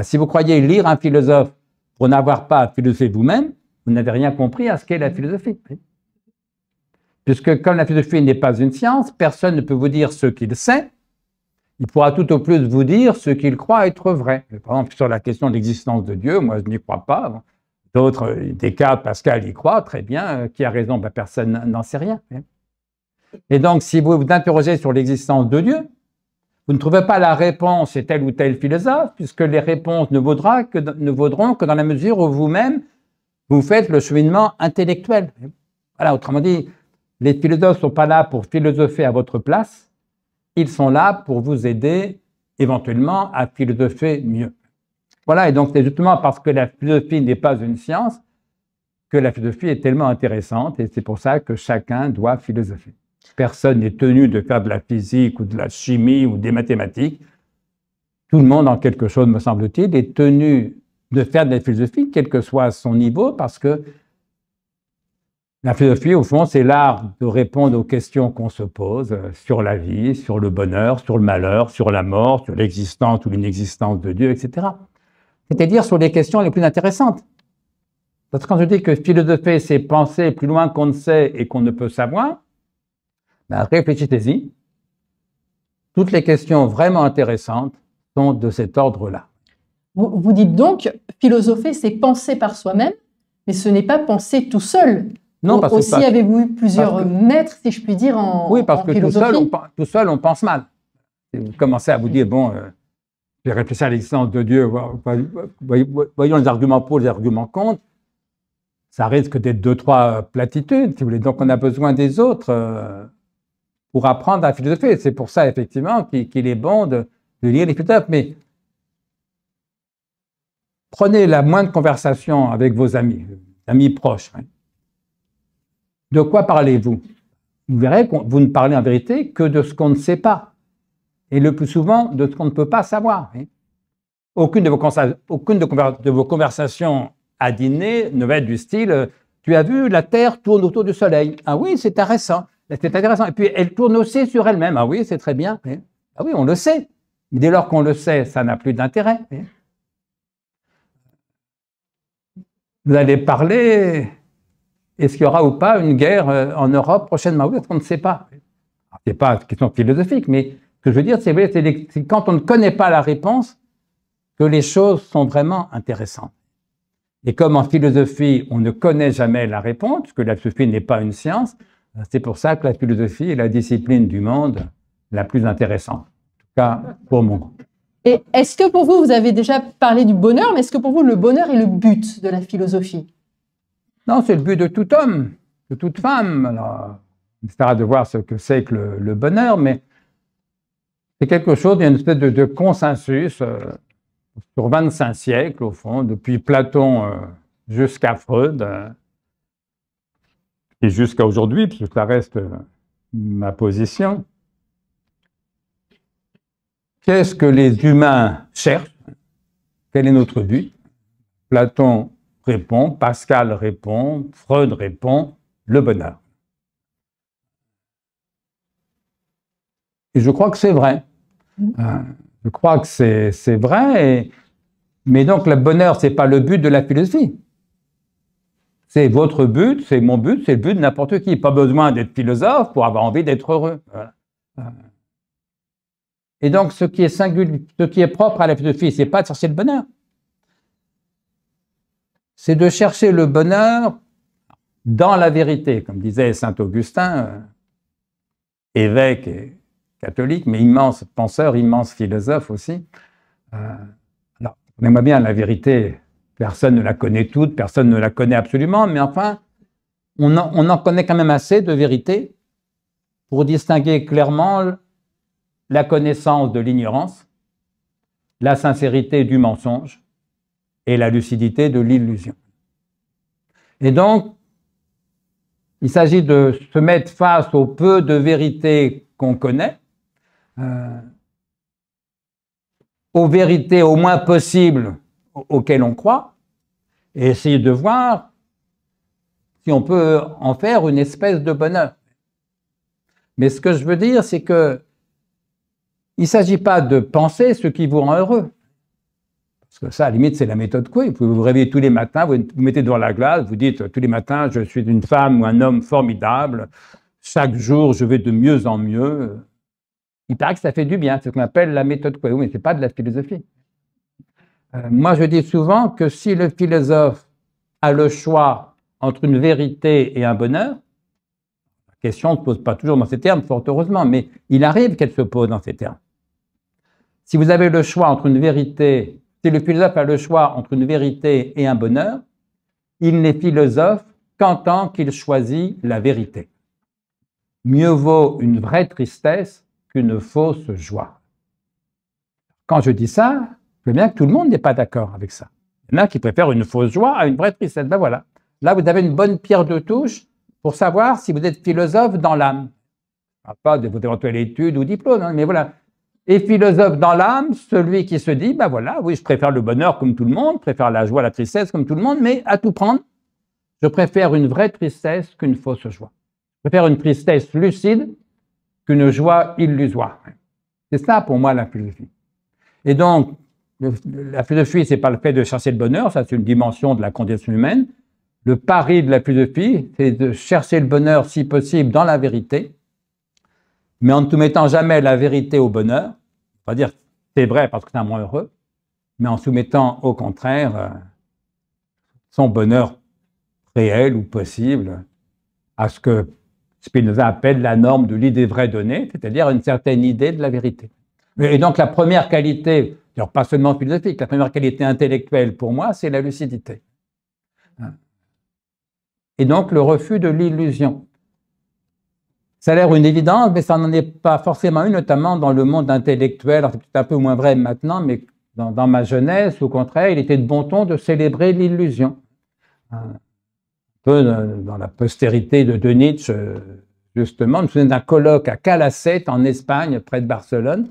Si vous croyez lire un philosophe pour n'avoir pas à philosopher vous-même, vous n'avez rien compris à ce qu'est la philosophie. Puisque comme la philosophie n'est pas une science, personne ne peut vous dire ce qu'il sait, il pourra tout au plus vous dire ce qu'il croit être vrai. Par exemple, sur la question de l'existence de Dieu, moi je n'y crois pas. D'autres, Descartes, Pascal y croient, très bien. Qui a raison? Ben, personne n'en sait rien. Et donc, si vous vous interrogez sur l'existence de Dieu, vous ne trouvez pas la réponse chez tel ou tel philosophe, puisque les réponses ne vaudront que dans la mesure où vous-même, vous faites le cheminement intellectuel. Voilà, autrement dit, les philosophes ne sont pas là pour philosopher à votre place, ils sont là pour vous aider éventuellement à philosopher mieux. Voilà, et donc c'est justement parce que la philosophie n'est pas une science que la philosophie est tellement intéressante, et c'est pour ça que chacun doit philosopher. Personne n'est tenu de faire de la physique ou de la chimie ou des mathématiques. Tout le monde, en quelque chose, me semble-t-il, est tenu de faire de la philosophie, quel que soit son niveau, parce que la philosophie, au fond, c'est l'art de répondre aux questions qu'on se pose sur la vie, sur le bonheur, sur le malheur, sur la mort, sur l'existence ou l'inexistence de Dieu, etc. C'est-à-dire sur les questions les plus intéressantes. Parce que quand je dis que philosopher, c'est penser plus loin qu'on ne sait et qu'on ne peut savoir, ben réfléchissez-y. Toutes les questions vraiment intéressantes sont de cet ordre-là. Vous dites donc, philosopher, c'est penser par soi-même, mais ce n'est pas penser tout seul. Non, parce aussi, avez-vous eu plusieurs maîtres, si je puis dire, oui, parce que philosophie. tout seul, on pense mal. Et vous commencez à vous dire, bon, je vais réfléchir à l'existence de Dieu, voyons les arguments pour, les arguments contre. Ça risque d'être 2-3 platitudes, si vous voulez. Donc, on a besoin des autres pour apprendre à philosopher. C'est pour ça, effectivement, qu'il est bon de lire les philosophes. Mais prenez la moindre conversation avec vos amis proches. Hein. De quoi parlez-vous? Vous verrez que vous ne parlez en vérité que de ce qu'on ne sait pas. Et le plus souvent, de ce qu'on ne peut pas savoir. Hein. Aucune de vos conversations à dîner ne va être du style « Tu as vu, la Terre tourne autour du Soleil. » Ah oui, c'est intéressant. C'est intéressant. Et puis, elle tourne aussi sur elle-même. Ah oui, c'est très bien. Ah oui, on le sait. Mais dès lors qu'on le sait, ça n'a plus d'intérêt. Vous allez parler, est-ce qu'il y aura ou pas une guerre en Europe prochainement? Oui, parce qu'on ne sait pas. Ce n'est pas une question philosophique, mais ce que je veux dire, c'est quand on ne connaît pas la réponse que les choses sont vraiment intéressantes. Et comme en philosophie, on ne connaît jamais la réponse, puisque la philosophie n'est pas une science, c'est pour ça que la philosophie est la discipline du monde la plus intéressante. En tout cas, pour mon groupe. Et est-ce que pour vous, vous avez déjà parlé du bonheur, mais est-ce que pour vous, le bonheur est le but de la philosophie? Non, c'est le but de tout homme, de toute femme. Alors, on essaiera de voir ce que c'est que le bonheur, mais c'est quelque chose, il y a une espèce de consensus sur 25 siècles, au fond, depuis Platon jusqu'à Freud, et jusqu'à aujourd'hui, puisque ça reste ma position. Qu'est-ce que les humains cherchent? Quel est notre but? Platon répond, Pascal répond, Freud répond, le bonheur. Et je crois que c'est vrai. Je crois que c'est vrai. Mais donc, le bonheur, ce n'est pas le but de la philosophie. C'est votre but, c'est mon but, c'est le but de n'importe qui. Pas besoin d'être philosophe pour avoir envie d'être heureux. Voilà. Et donc, ce qui est singulier, ce qui est propre à la philosophie, ce n'est pas de chercher le bonheur. C'est de chercher le bonheur dans la vérité, comme disait saint Augustin, évêque et catholique, mais immense penseur, immense philosophe aussi. Alors, on aimerait bien la vérité. Personne ne la connaît toute, personne ne la connaît absolument, mais enfin, on en connaît quand même assez de vérité pour distinguer clairement la connaissance de l'ignorance, la sincérité du mensonge et la lucidité de l'illusion. Et donc, il s'agit de se mettre face au peu de vérité qu'on connaît, aux vérités au moins possibles auxquelles on croit, et essayer de voir si on peut en faire une espèce de bonheur. Mais ce que je veux dire, c'est que il ne s'agit pas de penser ce qui vous rend heureux. Parce que ça, à la limite, c'est la méthode Coué. Vous pouvez vous réveiller tous les matins, vous vous mettez devant la glace, vous dites tous les matins, je suis une femme ou un homme formidable, chaque jour, je vais de mieux en mieux. Il paraît que ça fait du bien, c'est ce qu'on appelle la méthode Coué. Oui, mais ce n'est pas de la philosophie. Moi, je dis souvent que si le philosophe a le choix entre une vérité et un bonheur, la question ne se pose pas toujours dans ces termes, fort heureusement, mais il arrive qu'elle se pose dans ces termes. Si vous avez le choix entre une vérité, si le philosophe a le choix entre une vérité et un bonheur, il n'est philosophe qu'en tant qu'il choisit la vérité. Mieux vaut une vraie tristesse qu'une fausse joie. Quand je dis ça, je veux bien que tout le monde n'est pas d'accord avec ça. Il y en a qui préfèrent une fausse joie à une vraie tristesse. Ben voilà. Là, vous avez une bonne pierre de touche pour savoir si vous êtes philosophe dans l'âme. Pas de votre éventuelle étude ou diplôme, hein, mais voilà. Et philosophe dans l'âme, celui qui se dit, ben voilà, oui, je préfère le bonheur comme tout le monde, je préfère la joie, la tristesse comme tout le monde, mais à tout prendre, je préfère une vraie tristesse qu'une fausse joie. Je préfère une tristesse lucide qu'une joie illusoire. C'est ça pour moi la philosophie. Et donc, la philosophie, ce n'est pas le fait de chercher le bonheur, ça c'est une dimension de la condition humaine. Le pari de la philosophie, c'est de chercher le bonheur, si possible, dans la vérité, mais en ne soumettant jamais la vérité au bonheur. On va dire c'est vrai parce que c'est un moins heureux, mais en soumettant au contraire son bonheur réel ou possible à ce que Spinoza appelle la norme de l'idée vraie donnée, c'est-à-dire une certaine idée de la vérité. Et donc la première qualité, alors pas seulement philosophique, la première qualité intellectuelle pour moi, c'est la lucidité. Et donc le refus de l'illusion. Ça a l'air une évidence, mais ça n'en est pas forcément une, notamment dans le monde intellectuel. Alors c'est peut-être un peu moins vrai maintenant, mais dans ma jeunesse, au contraire, il était de bon ton de célébrer l'illusion. Un peu dans la postérité de Nietzsche, justement, je me souviens d'un colloque à Calacet, en Espagne, près de Barcelone,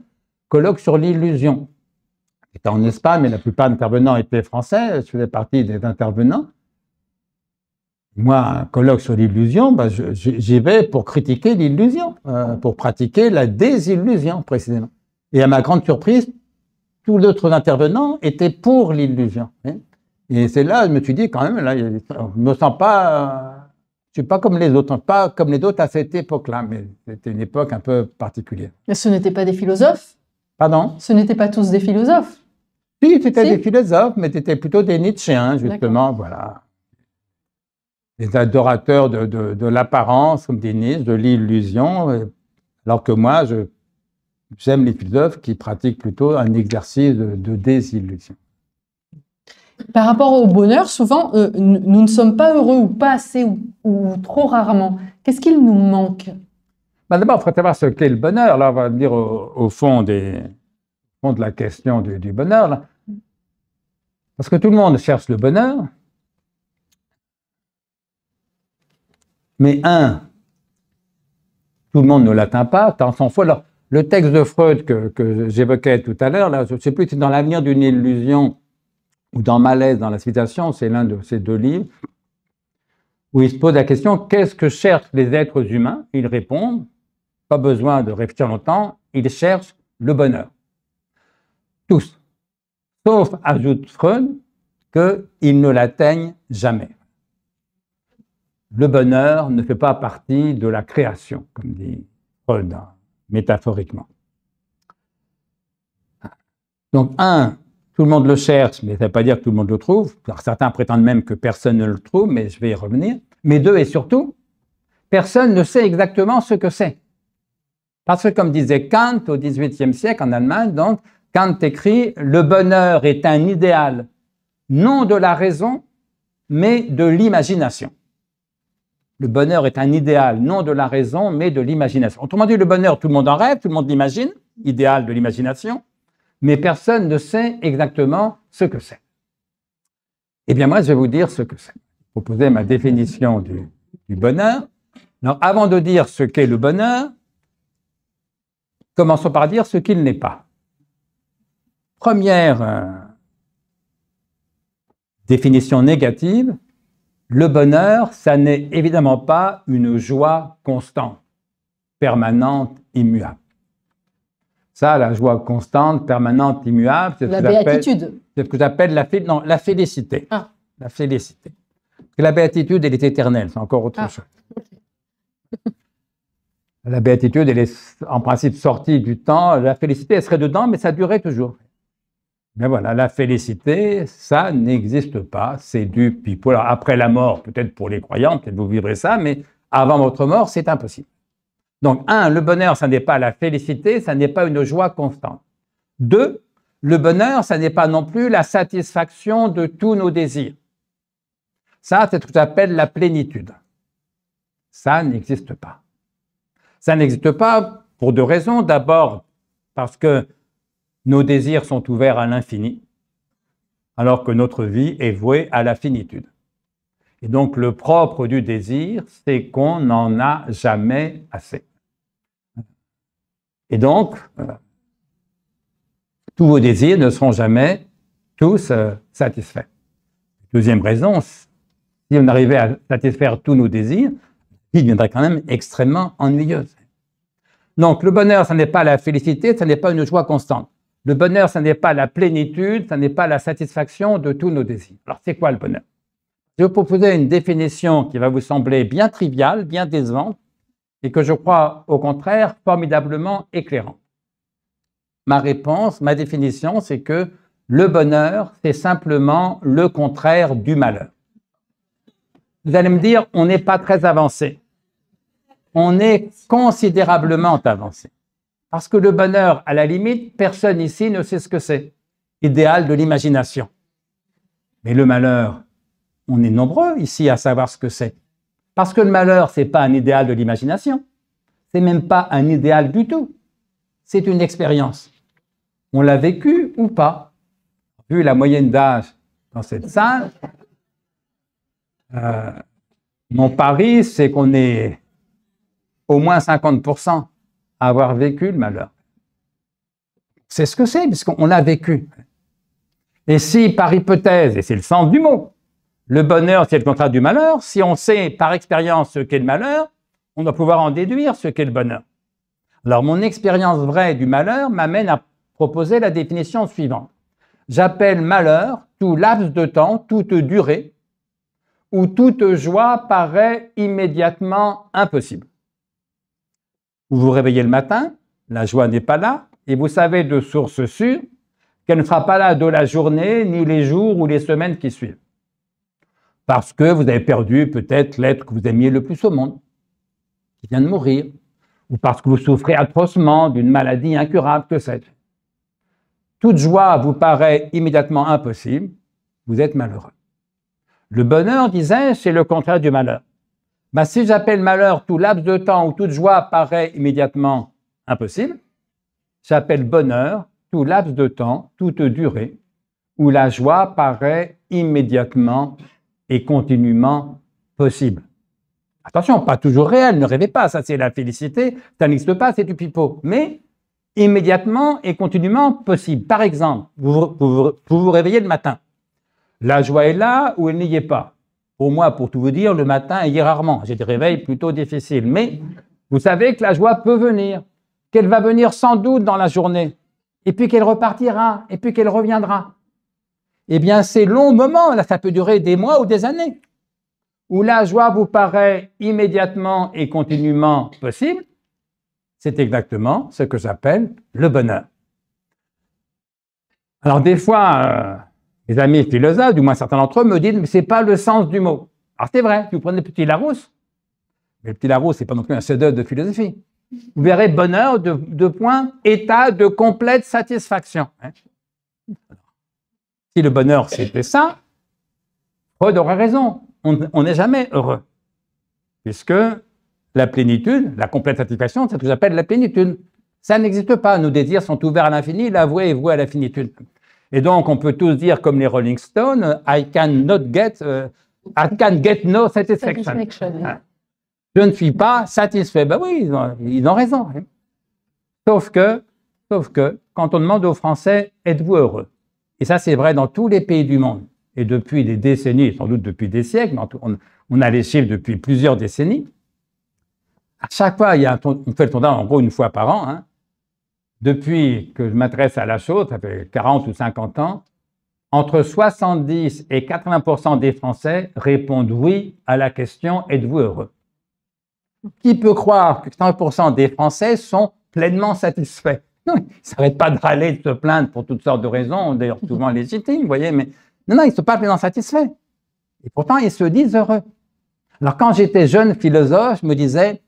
colloque sur l'illusion. C'était en Espagne, mais la plupart des intervenants étaient français, je faisais partie des intervenants. Moi, un colloque sur l'illusion, ben, j'y vais pour critiquer l'illusion, pour pratiquer la désillusion, précisément. Et à ma grande surprise, tous les autres intervenants étaient pour l'illusion. Hein. Et c'est là, je me suis dit, quand même, là, je ne me sens pas, je ne suis pas comme les autres, pas comme les autres à cette époque-là, mais c'était une époque un peu particulière. Mais ce n'étaient pas des philosophes? Pardon? Ce n'étaient pas tous des philosophes? Si, c'était des philosophes, mais c'était plutôt des Nietzschéens, justement, voilà. Des adorateurs de l'apparence, comme des Nietzsche, de l'illusion, alors que moi, j'aime les philosophes qui pratiquent plutôt un exercice de désillusion. Par rapport au bonheur, souvent, nous ne sommes pas heureux ou pas assez ou trop rarement. Qu'est-ce qu'il nous manque? Ben d'abord, il faut savoir ce qu'est le bonheur. Là, on va dire au fond de la question du bonheur. Là. Parce que tout le monde cherche le bonheur. Mais tout le monde ne l'atteint pas, tant s'en faut. Alors, le texte de Freud que j'évoquais tout à l'heure, là, je ne sais plus si c'est dans l'avenir d'une illusion ou dans Malaise dans la civilisation, c'est l'un de ces deux livres, où il se pose la question, qu'est-ce que cherchent les êtres humains? Ils répondent, pas besoin de réfléchir longtemps, ils cherchent le bonheur. Tous. Sauf, ajoute Freud, qu'ils ne l'atteignent jamais. Le bonheur ne fait pas partie de la création, comme dit Freud, métaphoriquement. Donc, tout le monde le cherche, mais ça ne veut pas dire que tout le monde le trouve. Alors, certains prétendent même que personne ne le trouve, mais je vais y revenir. Mais deux, et surtout, personne ne sait exactement ce que c'est. Parce que, comme disait Kant au XVIIIe siècle en Allemagne, donc, Kant écrit « Le bonheur est un idéal, non de la raison, mais de l'imagination ». Le bonheur est un idéal, non de la raison, mais de l'imagination. Autrement dit, le bonheur, tout le monde en rêve, tout le monde l'imagine, idéal de l'imagination, mais personne ne sait exactement ce que c'est. Eh bien, moi, je vais vous dire ce que c'est. Proposer ma définition du bonheur. Alors, avant de dire ce qu'est le bonheur, commençons par dire ce qu'il n'est pas. Première définition négative, le bonheur, ça n'est évidemment pas une joie constante, permanente, immuable. Ça, la joie constante, permanente, immuable, c'est ce que j'appelle la félicité. Ah. La félicité. Parce que la béatitude, elle est éternelle, c'est encore autre chose. La béatitude, elle est en principe sortie du temps. La félicité, elle serait dedans, mais ça durait toujours. Mais voilà, la félicité, ça n'existe pas. C'est du pipeau. Alors, après la mort, peut-être pour les croyants, peut-être vous vivrez ça, mais avant votre mort, c'est impossible. Donc, un, le bonheur, ça n'est pas la félicité, ça n'est pas une joie constante. Deux, le bonheur, ça n'est pas non plus la satisfaction de tous nos désirs. Ça, c'est ce qu'on appelle la plénitude. Ça n'existe pas. Ça n'existe pas pour deux raisons. D'abord, parce que nos désirs sont ouverts à l'infini, alors que notre vie est vouée à la finitude. Et donc, le propre du désir, c'est qu'on n'en a jamais assez. Et donc, tous vos désirs ne seront jamais tous satisfaits. Deuxième raison, si on arrivait à satisfaire tous nos désirs, la vie deviendrait quand même extrêmement ennuyeuse. Donc, le bonheur, ce n'est pas la félicité, ce n'est pas une joie constante. Le bonheur, ce n'est pas la plénitude, ce n'est pas la satisfaction de tous nos désirs. Alors, c'est quoi le bonheur? Je vais vous proposer une définition qui va vous sembler bien triviale, bien décevante, et que je crois, au contraire, formidablement éclairante. Ma réponse, ma définition, c'est que le bonheur, c'est simplement le contraire du malheur. Vous allez me dire, on n'est pas très avancé. On est considérablement avancé. Parce que le bonheur, à la limite, personne ici ne sait ce que c'est. Idéal de l'imagination. Mais le malheur, on est nombreux ici à savoir ce que c'est. Parce que le malheur, ce n'est pas un idéal de l'imagination. Ce n'est même pas un idéal du tout. C'est une expérience. On l'a vécu ou pas. Vu la moyenne d'âge dans cette salle, mon pari, c'est qu'on est au moins 50% à avoir vécu le malheur. C'est ce que c'est, puisqu'on l'a vécu. Et si, par hypothèse, et c'est le sens du mot, le bonheur, c'est le contraire du malheur, si on sait par expérience ce qu'est le malheur, on doit pouvoir en déduire ce qu'est le bonheur. Alors, mon expérience vraie du malheur m'amène à proposer la définition suivante. J'appelle malheur tout laps de temps, toute durée, où toute joie paraît immédiatement impossible. Vous vous réveillez le matin, la joie n'est pas là, et vous savez de source sûre qu'elle ne sera pas là de la journée, ni les jours ou les semaines qui suivent. Parce que vous avez perdu peut-être l'être que vous aimiez le plus au monde, qui vient de mourir, ou parce que vous souffrez atrocement d'une maladie incurable, que sais-je. Toute joie vous paraît immédiatement impossible, vous êtes malheureux. Le bonheur, disais-je, c'est le contraire du malheur. Ben, si j'appelle malheur tout laps de temps où toute joie paraît immédiatement impossible, j'appelle bonheur tout laps de temps, toute durée, où la joie paraît immédiatement et continuellement possible. Attention, pas toujours réel, ne rêvez pas, ça c'est la félicité, ça n'existe pas, c'est du pipeau. Mais immédiatement et continuellement possible. Par exemple, vous vous réveillez le matin. La joie est là ou elle n'y est pas. Pour moi, pour tout vous dire, le matin, il y est rarement. J'ai des réveils plutôt difficiles. Mais vous savez que la joie peut venir, qu'elle va venir sans doute dans la journée, et puis qu'elle repartira, et puis qu'elle reviendra. Eh bien, ces longs moments, là, ça peut durer des mois ou des années, où la joie vous paraît immédiatement et continuellement possible, c'est exactement ce que j'appelle le bonheur. Alors, des fois, les amis philosophes, du moins certains d'entre eux, me disent « mais ce n'est pas le sens du mot ». Alors, c'est vrai, si vous prenez le petit Larousse, mais le petit Larousse, ce n'est pas non plus un chef-d'œuvre de philosophie. Vous verrez bonheur, deux points, état de complète satisfaction. Si le bonheur, c'était ça, Freud aurait raison. On n'est jamais heureux. Puisque la plénitude, la complète satisfaction, c'est ce que j'appelle la plénitude. Ça n'existe pas. Nos désirs sont ouverts à l'infini, l'avoué est voué à la finitude. Et donc, on peut tous dire, comme les Rolling Stones, I can get no satisfaction. Je ne suis pas satisfait. Ben oui, ils ont raison. Sauf que, quand on demande aux Français, êtes-vous heureux? Et ça, c'est vrai dans tous les pays du monde. Et depuis des décennies, sans doute depuis des siècles, mais on a les chiffres depuis plusieurs décennies. À chaque fois, on fait le sondage en gros une fois par an. Hein. Depuis que je m'intéresse à la chose, ça fait 40 ou 50 ans, entre 70 et 80% des Français répondent oui à la question « Êtes-vous heureux ?» Qui peut croire que 100% des Français sont pleinement satisfaits? Non, ils ne s'arrêtent pas de râler, de se plaindre pour toutes sortes de raisons, d'ailleurs souvent légitimes, vous voyez, mais non, ils ne sont pas pleinement satisfaits. Et pourtant, ils se disent heureux. Alors, quand j'étais jeune philosophe, je me disais,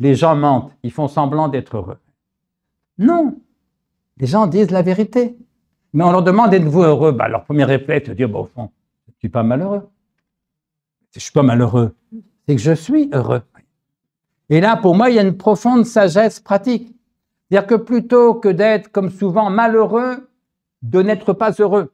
les gens mentent, ils font semblant d'être heureux. Non, les gens disent la vérité. Mais on leur demande, êtes-vous heureux? Bah, leur premier réflexe, c'est de dire, bah, au fond, je ne suis pas malheureux. Je ne suis pas malheureux, c'est que je suis heureux. Et là, pour moi, il y a une profonde sagesse pratique. C'est-à-dire que plutôt que d'être, comme souvent, malheureux, de n'être pas heureux.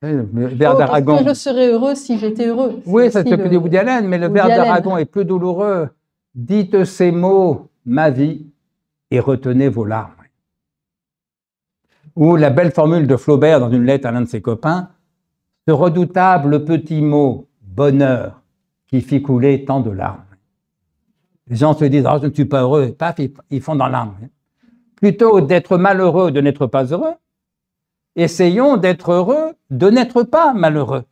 Le vers d'Aragon. Parce que je serais heureux si j'étais heureux. Oui, c'est ce que dit Woody Allen, mais le vers d'Aragon est plus douloureux. Dites ces mots, ma vie, et retenez vos larmes. Ou la belle formule de Flaubert dans une lettre à l'un de ses copains, ce redoutable petit mot, bonheur, qui fit couler tant de larmes. Les gens se disent, oh, je ne suis pas heureux, paf, ils font dans l'arme. Plutôt d'être malheureux, de n'être pas heureux, essayons d'être heureux, de n'être pas malheureux.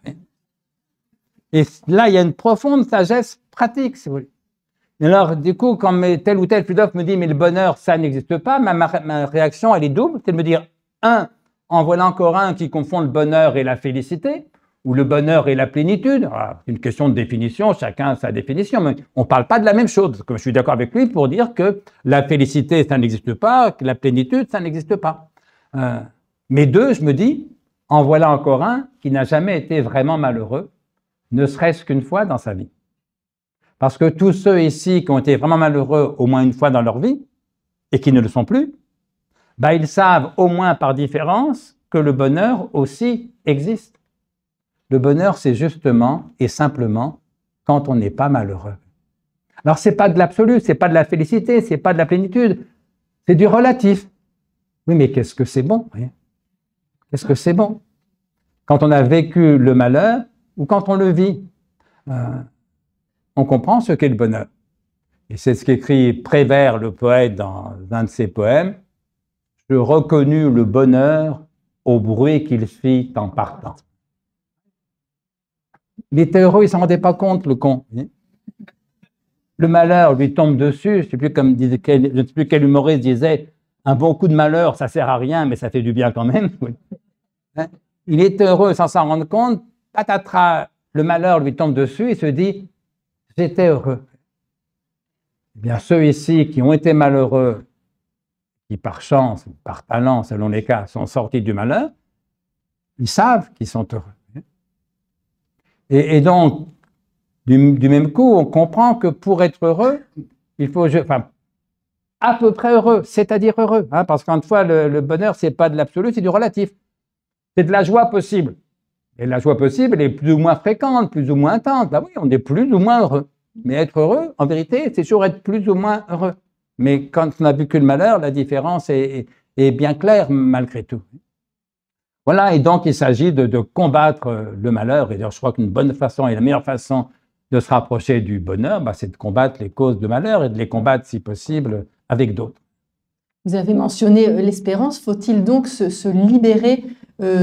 Et là, il y a une profonde sagesse pratique, si vous voulez. Et alors, du coup, quand tel ou tel philosophe me dit, mais le bonheur, ça n'existe pas, ma réaction, elle est double. C'est de me dire, en voilà encore un qui confond le bonheur et la félicité, ou le bonheur et la plénitude. C'est une question de définition, chacun a sa définition, mais on ne parle pas de la même chose. Comme je suis d'accord avec lui pour dire que la félicité, ça n'existe pas, que la plénitude, ça n'existe pas. Mais deux, je me dis, en voilà encore un qui n'a jamais été vraiment malheureux, ne serait-ce qu'une fois dans sa vie. Parce que tous ceux ici qui ont été vraiment malheureux au moins une fois dans leur vie, et qui ne le sont plus, bah, ils savent au moins par différence que le bonheur aussi existe. Le bonheur, c'est justement et simplement quand on n'est pas malheureux. Alors, ce n'est pas de l'absolu, ce n'est pas de la félicité, ce n'est pas de la plénitude, c'est du relatif. Oui, mais qu'est-ce que c'est bon? Qu'est-ce que c'est bon? Quand on a vécu le malheur ou quand on le vit, on comprend ce qu'est le bonheur. Et c'est ce qu'écrit Prévert, le poète, dans un de ses poèmes. « Je reconnus le bonheur au bruit qu'il fit en partant. » Il était heureux, il ne s'en rendait pas compte, le con. Le malheur lui tombe dessus. Je ne sais plus, comme disait, je ne sais plus quel humoriste disait, un bon coup de malheur, ça ne sert à rien, mais ça fait du bien quand même. Il était heureux sans s'en rendre compte. Patatras, le malheur lui tombe dessus, il se dit, j'étais heureux. Eh bien, ceux ici qui ont été malheureux, qui par chance, par talent, selon les cas, sont sortis du malheur, ils savent qu'ils sont heureux. Et donc, du même coup, on comprend que pour être heureux, il faut, à peu près heureux, c'est-à-dire heureux, parce qu'une fois, le bonheur, ce n'est pas de l'absolu, c'est du relatif. C'est de la joie possible. Et la joie possible, elle est plus ou moins fréquente, plus ou moins intense. Là, oui, on est plus ou moins heureux. Mais être heureux, en vérité, c'est toujours être plus ou moins heureux. Mais quand on a vécu le malheur, la différence est bien claire malgré tout. Voilà, et donc il s'agit de combattre le malheur. Et d'ailleurs, je crois qu'une bonne façon et la meilleure façon de se rapprocher du bonheur, c'est de combattre les causes de malheur et de les combattre, si possible, avec d'autres. Vous avez mentionné l'espérance. Faut-il donc se libérer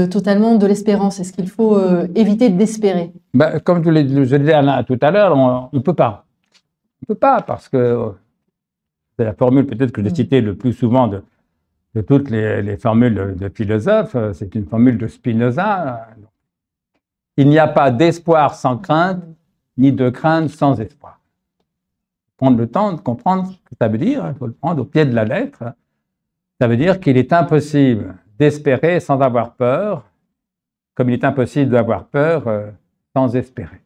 totalement de l'espérance? Est-ce qu'il faut éviter d'espérer? Comme je le disais tout à l'heure, on ne peut pas. On ne peut pas parce que c'est la formule peut-être que j'ai citée le plus souvent de toutes les formules de philosophes. C'est une formule de Spinoza. Il n'y a pas d'espoir sans crainte, ni de crainte sans espoir. Prendre le temps de comprendre ce que ça veut dire, il faut le prendre au pied de la lettre. Ça veut dire qu'il est impossible d'espérer sans avoir peur, comme il est impossible d'avoir peur sans espérer.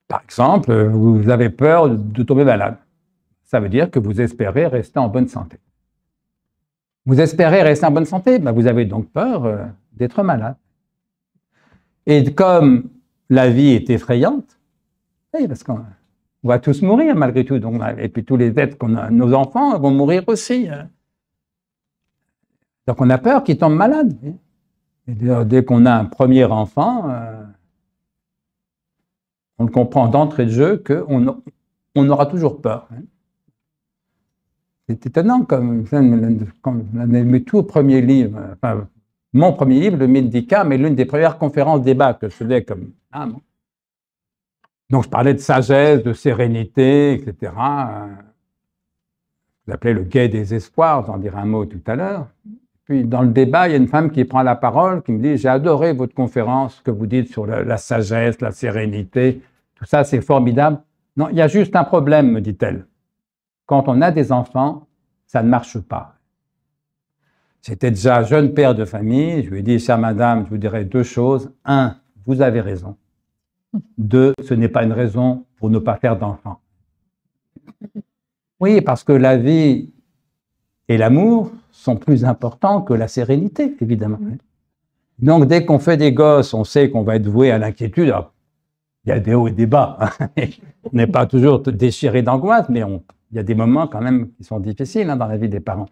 Par exemple, vous avez peur de tomber malade. Ça veut dire que vous espérez rester en bonne santé. Vous espérez rester en bonne santé, vous avez donc peur d'être malade. Et comme la vie est effrayante, parce qu'on va tous mourir malgré tout, donc, et puis tous les êtres qu'on a, nos enfants vont mourir aussi. Donc on a peur qu'ils tombent malades. Et dès qu'on a un premier enfant, on le comprend d'entrée de jeu qu'on aura toujours peur. C'est étonnant, comme mes tout premiers livres, mon premier livre, Le Mythe d'Icare, mais l'une des premières conférences débat que je faisais comme Donc, je parlais de sagesse, de sérénité, etc. Je l'appelais le guet des espoirs, j'en dirai un mot tout à l'heure. Puis, dans le débat, il y a une femme qui prend la parole, qui me dit « J'ai adoré votre conférence, ce que vous dites sur la sagesse, la sérénité, tout ça, c'est formidable. Non, il y a juste un problème, me dit-elle. Quand on a des enfants, ça ne marche pas. » J'étais déjà jeune père de famille, je lui ai dit « Chère madame, je vous dirais deux choses. Un, vous avez raison. Deux, ce n'est pas une raison pour ne pas faire d'enfants. » Oui, parce que la vie et l'amour sont plus importants que la sérénité, évidemment. Donc, dès qu'on fait des gosses, on sait qu'on va être voué à l'inquiétude. Alors, il y a des hauts et des bas. On n'est pas toujours déchiré d'angoisse, mais il y a des moments quand même qui sont difficiles dans la vie des parents.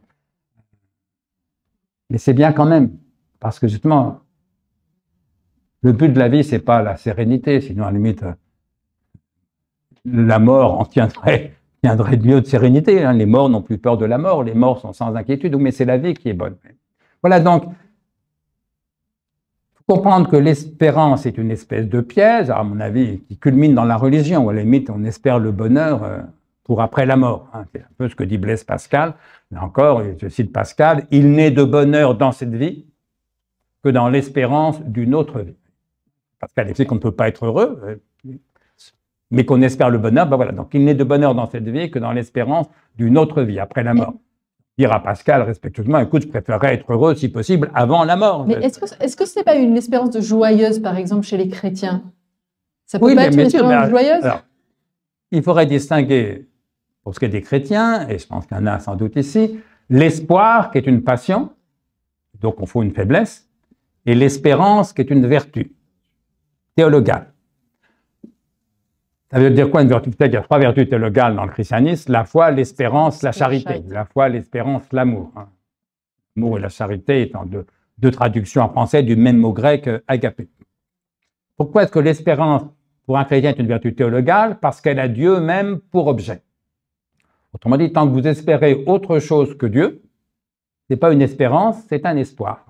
Mais c'est bien quand même, parce que justement, le but de la vie, c'est pas la sérénité, sinon à la limite, la mort en tiendrait de mieux de sérénité. Hein. Les morts n'ont plus peur de la mort, les morts sont sans inquiétude, mais c'est la vie qui est bonne. Voilà, donc, il faut comprendre que l'espérance est une espèce de piège, à mon avis, qui culmine dans la religion, où à la limite, on espère le bonheur pour après la mort. Hein. C'est un peu ce que dit Blaise Pascal. Là encore, je cite Pascal, « Il n'est de bonheur dans cette vie que dans l'espérance d'une autre vie. » Pascal sait qu'on ne peut pas être heureux, mais qu'on espère le bonheur, ben voilà. Donc, il n'est de bonheur dans cette vie que dans l'espérance d'une autre vie, après la mort. Dire à Pascal respectueusement, écoute, je préférerais être heureux, si possible, avant la mort. Mais est-ce que ce n'est pas une espérance de joyeuse, par exemple, chez les chrétiens? Ça peut Oui, pas être une espérance joyeuse? Alors, il faudrait distinguer, pour ce qui est des chrétiens, et je pense qu'il y en a sans doute ici, l'espoir, qui est une passion, donc on faut une faiblesse, et l'espérance, qui est une vertu théologale. Ça veut dire quoi une vertu? Il y a trois vertus théologales dans le christianisme, la foi, l'espérance, la charité. La foi, l'espérance, l'amour. L'amour et la charité étant deux traductions en français du même mot grec agapé. Pourquoi est-ce que l'espérance pour un chrétien est une vertu théologale? Parce qu'elle a Dieu même pour objet. Autrement dit, tant que vous espérez autre chose que Dieu, ce n'est pas une espérance, c'est un espoir.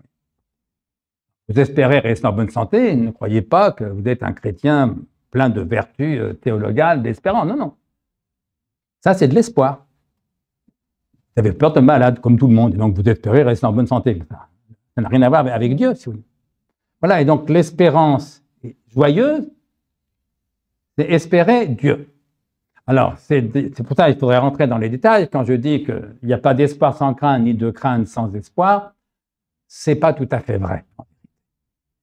Vous espérez rester en bonne santé, ne croyez pas que vous êtes un chrétien plein de vertus théologales, d'espérance. Non, non. Ça, c'est de l'espoir. Vous avez peur de malade, comme tout le monde, et donc vous espérez rester en bonne santé. Ça n'a rien à voir avec Dieu, si vous voulez. Voilà, et donc l'espérance joyeuse, c'est espérer Dieu. Alors, c'est pour ça qu'il faudrait rentrer dans les détails. Quand je dis qu'il n'y a pas d'espoir sans crainte, ni de crainte sans espoir, c'est pas tout à fait vrai.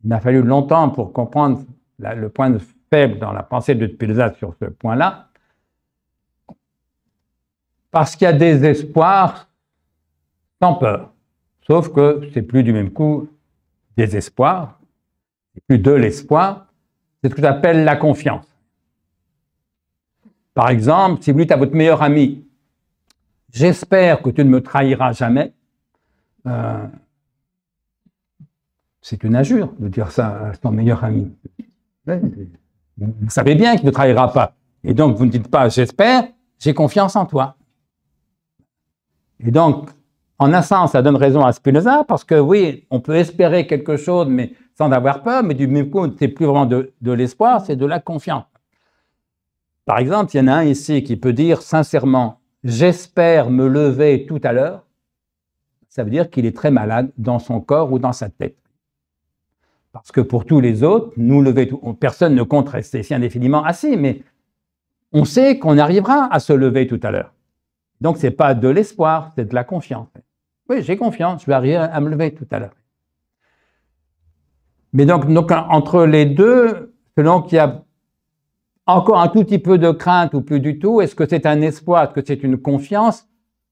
Il m'a fallu longtemps pour comprendre le point faible dans la pensée de Spinoza sur ce point-là, parce qu'il y a des espoirs sans peur, sauf que c'est plus du même coup des espoirs, c'est plus de l'espoir, c'est ce que j'appelle la confiance. Par exemple, si vous dites à votre meilleur ami, « J'espère que tu ne me trahiras jamais », c'est une injure de dire ça à son meilleur ami. Vous savez bien qu'il ne trahira pas. Et donc, vous ne dites pas « j'espère, j'ai confiance en toi ». Et donc, en un sens, ça donne raison à Spinoza, parce que oui, on peut espérer quelque chose, mais sans avoir peur, mais du même coup, c'est plus vraiment de l'espoir, c'est de la confiance. Par exemple, il y en a un ici qui peut dire sincèrement « j'espère me lever tout à l'heure », ça veut dire qu'il est très malade dans son corps ou dans sa tête. Parce que pour tous les autres, nous lever, personne ne compte rester si indéfiniment assis, mais on sait qu'on arrivera à se lever tout à l'heure. Donc, ce n'est pas de l'espoir, c'est de la confiance. Oui, j'ai confiance, je vais arriver à me lever tout à l'heure. Mais donc, entre les deux, selon qu'il y a encore un tout petit peu de crainte ou plus du tout, est-ce que c'est un espoir, est-ce que c'est une confiance?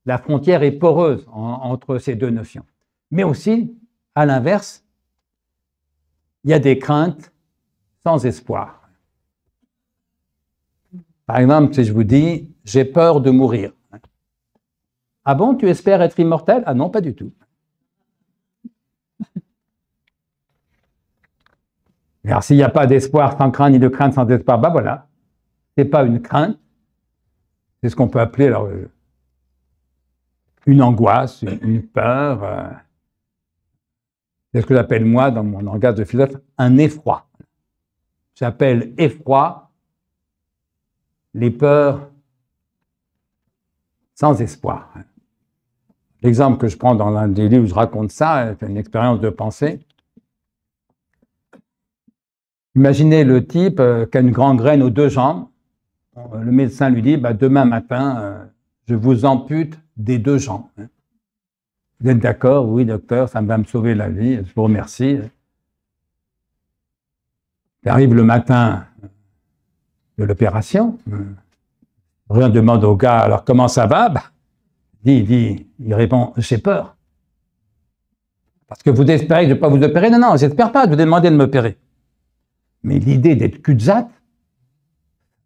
La frontière est poreuse entre ces deux notions. Mais aussi, à l'inverse, il y a des craintes sans espoir. Par exemple, si je vous dis « j'ai peur de mourir ». Ah bon, tu espères être immortel? Ah non, pas du tout. Alors, s'il n'y a pas d'espoir sans crainte, ni de crainte sans espoir, ben voilà. Ce n'est pas une crainte. C'est ce qu'on peut appeler alors, une angoisse, une peur. C'est ce que j'appelle, moi, dans mon langage de philosophe, un effroi. J'appelle effroi les peurs sans espoir. L'exemple que je prends dans l'un des livres où je raconte ça, c'est une expérience de pensée. Imaginez le type qui a une gangrène aux 2 jambes. Le médecin lui dit, demain matin, je vous ampute des 2 jambes. Vous êtes d'accord? Oui, docteur, ça va me sauver la vie, je vous remercie. Il arrive le matin de l'opération. Rien demande au gars, alors comment ça va? Il répond, j'ai peur. Parce que vous espérez que je ne vais pas vous opérer? Non, j'espère pas, je vous ai demandé de m'opérer. Mais l'idée d'être cul-de-sac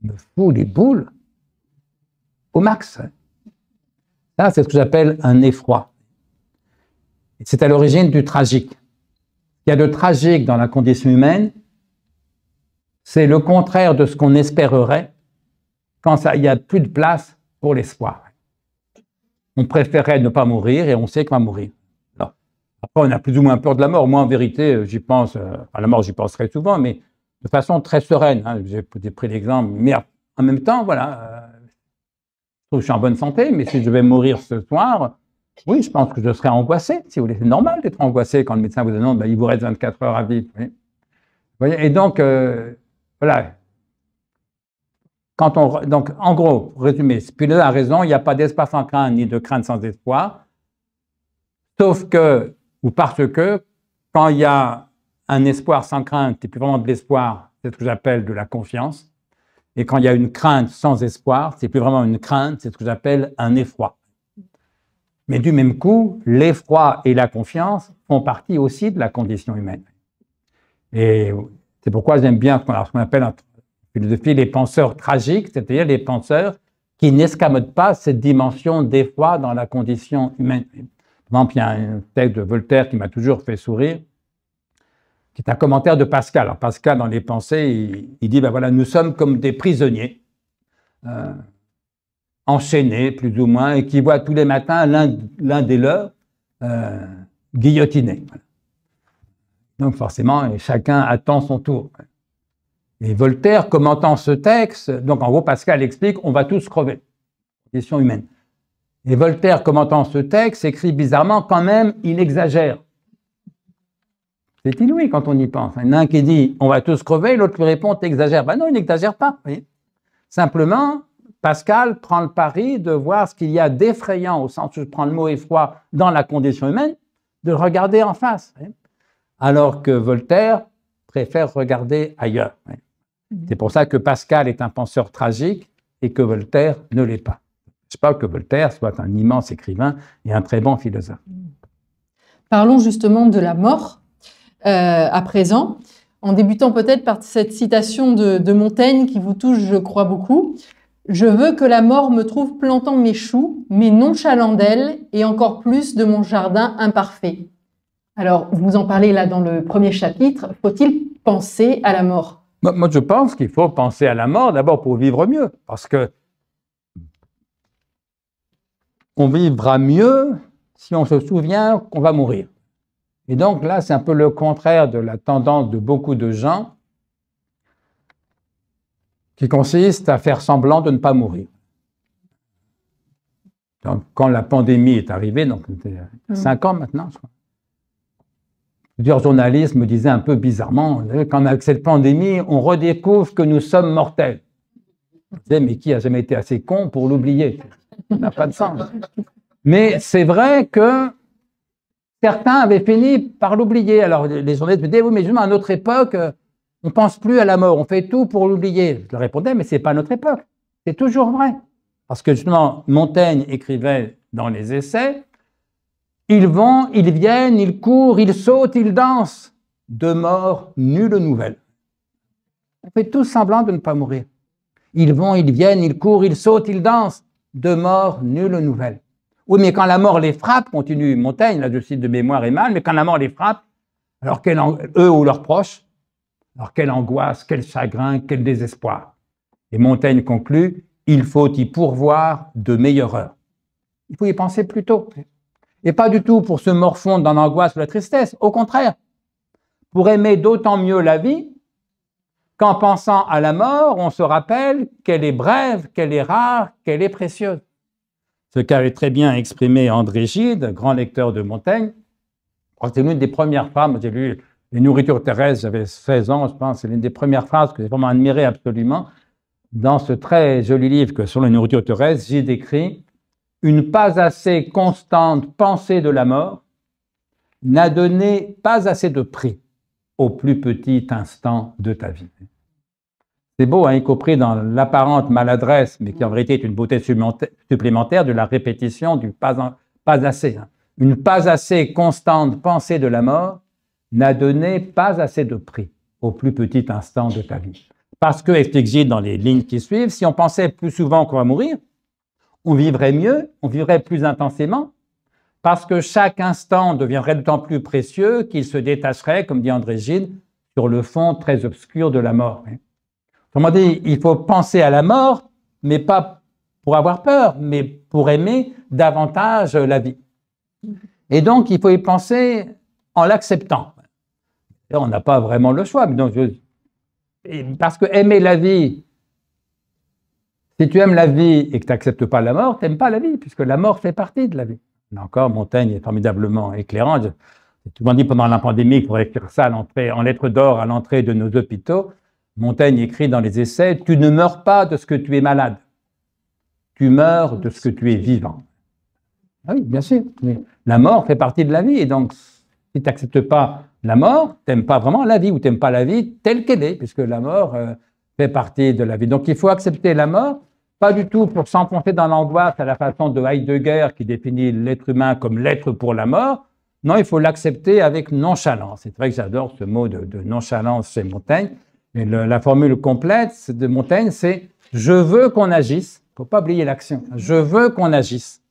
me fout les boules au max. Ça, c'est ce que j'appelle un effroi. C'est à l'origine du tragique. Il y a de tragique dans la condition humaine, c'est le contraire de ce qu'on espérerait quand il n'y a plus de place pour l'espoir. On préférait ne pas mourir et on sait qu'on va mourir. Alors, après, on a plus ou moins peur de la mort. Moi, en vérité, j'y pense, à la mort, j'y pense très souvent, mais de façon très sereine. J'ai pris l'exemple, mais en même temps, voilà, je trouve que je suis en bonne santé, mais si je vais mourir ce soir, oui, je pense que je serai angoissé. Si vous voulez, c'est normal d'être angoissé quand le médecin vous annonce, il vous reste 24 heures à vivre. Vous voyez, et donc, voilà. Donc, en gros, pour résumer, Spinoza a raison, il n'y a pas d'espoir sans crainte, ni de crainte sans espoir, sauf que, ou parce que, quand il y a un espoir sans crainte, et puis vraiment de l'espoir, c'est ce que j'appelle de la confiance, et quand il y a une crainte sans espoir, c'est plus vraiment une crainte, c'est ce que j'appelle un effroi. Mais du même coup, l'effroi et la confiance font partie aussi de la condition humaine. Et c'est pourquoi j'aime bien ce qu'on appelle en philosophie les penseurs tragiques, c'est-à-dire les penseurs qui n'escamotent pas cette dimension d'effroi dans la condition humaine. Par exemple, il y a un texte de Voltaire qui m'a toujours fait sourire, qui est un commentaire de Pascal. Alors Pascal, dans les pensées, il dit, voilà, nous sommes comme des prisonniers, enchaînés plus ou moins, et qui voient tous les matins l'un des leurs guillotiné. Donc forcément, chacun attend son tour. Et Voltaire, commentant ce texte, donc en gros, Pascal explique, on va tous crever, condition humaine. Et Voltaire, commentant ce texte, écrit bizarrement, quand même, il exagère. C'est inouï quand on y pense. Il y en a un qui dit, on va tous crever, l'autre lui répond, t'exagères. Non, il n'exagère pas. Voyez. Simplement, Pascal prend le pari de voir ce qu'il y a d'effrayant, au sens où je prends le mot effroi, dans la condition humaine, de le regarder en face. Voyez. Alors que Voltaire préfère regarder ailleurs. Voyez. C'est pour ça que Pascal est un penseur tragique et que Voltaire ne l'est pas. Je ne sais pas que Voltaire soit un immense écrivain et un très bon philosophe. Parlons justement de la mort à présent, en débutant peut-être par cette citation de Montaigne qui vous touche, je crois, beaucoup. « Je veux que la mort me trouve plantant mes choux, mais nonchalant d'elle, et encore plus de mon jardin imparfait. » Alors, vous en parlez là dans le premier chapitre. Faut-il penser à la mort ? Moi, je pense qu'il faut penser à la mort d'abord pour vivre mieux, parce que on vivra mieux si on se souvient qu'on va mourir. Et donc là, c'est un peu le contraire de la tendance de beaucoup de gens qui consiste à faire semblant de ne pas mourir. Donc, quand la pandémie est arrivée, donc c'était 5 ans maintenant, je crois, plusieurs journalistes me disaient un peu bizarrement, quand avec cette pandémie, on redécouvre que nous sommes mortels. Je disais, mais qui a jamais été assez con pour l'oublier? Ça n'a pas de sens. Mais c'est vrai que certains avaient fini par l'oublier. Alors les journalistes me disaient, oui, mais justement, à notre époque, on ne pense plus à la mort, on fait tout pour l'oublier. Je leur répondais, mais ce n'est pas notre époque. C'est toujours vrai. Parce que justement, Montaigne écrivait dans les essais, ils vont, ils viennent, ils courent, ils sautent, ils dansent. De mort, nulle nouvelle. On fait tous semblant de ne pas mourir. Ils vont, ils viennent, ils courent, ils sautent, ils dansent. De mort, nulle nouvelle. Oui, mais quand la mort les frappe, continue Montaigne, là je cite de mémoire et mal, mais quand la mort les frappe, alors eux ou leurs proches, alors quelle angoisse, quel chagrin, quel désespoir. Et Montaigne conclut, il faut y pourvoir de meilleures heures. Il faut y penser plus tôt. Et pas du tout pour se morfondre dans l'angoisse ou la tristesse, au contraire, pour aimer d'autant mieux la vie qu'en pensant à la mort, on se rappelle qu'elle est brève, qu'elle est rare, qu'elle est précieuse. Ce qu'avait très bien exprimé André Gide, grand lecteur de Montaigne. C'est l'une des premières phrases, j'ai lu Les nourritures terrestres, j'avais 16 ans, je pense, c'est l'une des premières phrases que j'ai vraiment admirées absolument. Dans ce très joli livre que sur les nourritures terrestres, Gide écrit « Une pas assez constante pensée de la mort n'a donné pas assez de prix au plus petit instant de ta vie. » C'est beau, hein, y compris dans l'apparente maladresse, mais qui en vérité est une beauté supplémentaire de la répétition du pas assez. Hein. Une pas assez constante pensée de la mort n'a donné pas assez de prix au plus petit instant de ta vie. Parce que, explique Gide dans les lignes qui suivent, si on pensait plus souvent qu'on va mourir, on vivrait mieux, on vivrait plus intensément, parce que chaque instant deviendrait d'autant plus précieux qu'il se détacherait, comme dit André Gide, sur le fond très obscur de la mort. Autrement dit, il faut penser à la mort, mais pas pour avoir peur, mais pour aimer davantage la vie. Et donc, il faut y penser en l'acceptant. On n'a pas vraiment le choix. Donc, parce que aimer la vie, si tu aimes la vie et que tu n'acceptes pas la mort, tu n'aimes pas la vie, puisque la mort fait partie de la vie. Là encore, Montaigne est formidablement éclairant. Tout le monde dit pendant la pandémie qu'il faudrait écrire ça en lettres d'or à l'entrée de nos hôpitaux. Montaigne écrit dans les essais « Tu ne meurs pas de ce que tu es malade, tu meurs de ce que tu es vivant. » Ah oui, bien sûr. La mort fait partie de la vie, et donc si tu n'acceptes pas la mort, tu n'aimes pas vraiment la vie, ou tu n'aimes pas la vie telle qu'elle est, puisque la mort fait partie de la vie. Donc il faut accepter la mort, pas du tout pour s'enfoncer dans l'angoisse à la façon de Heidegger qui définit l'être humain comme l'être pour la mort. Non, il faut l'accepter avec nonchalance. C'est vrai que j'adore ce mot de nonchalance chez Montaigne. Et la formule complète de Montaigne, c'est « Je veux qu'on agisse », il ne faut pas oublier l'action, « Je veux qu'on agisse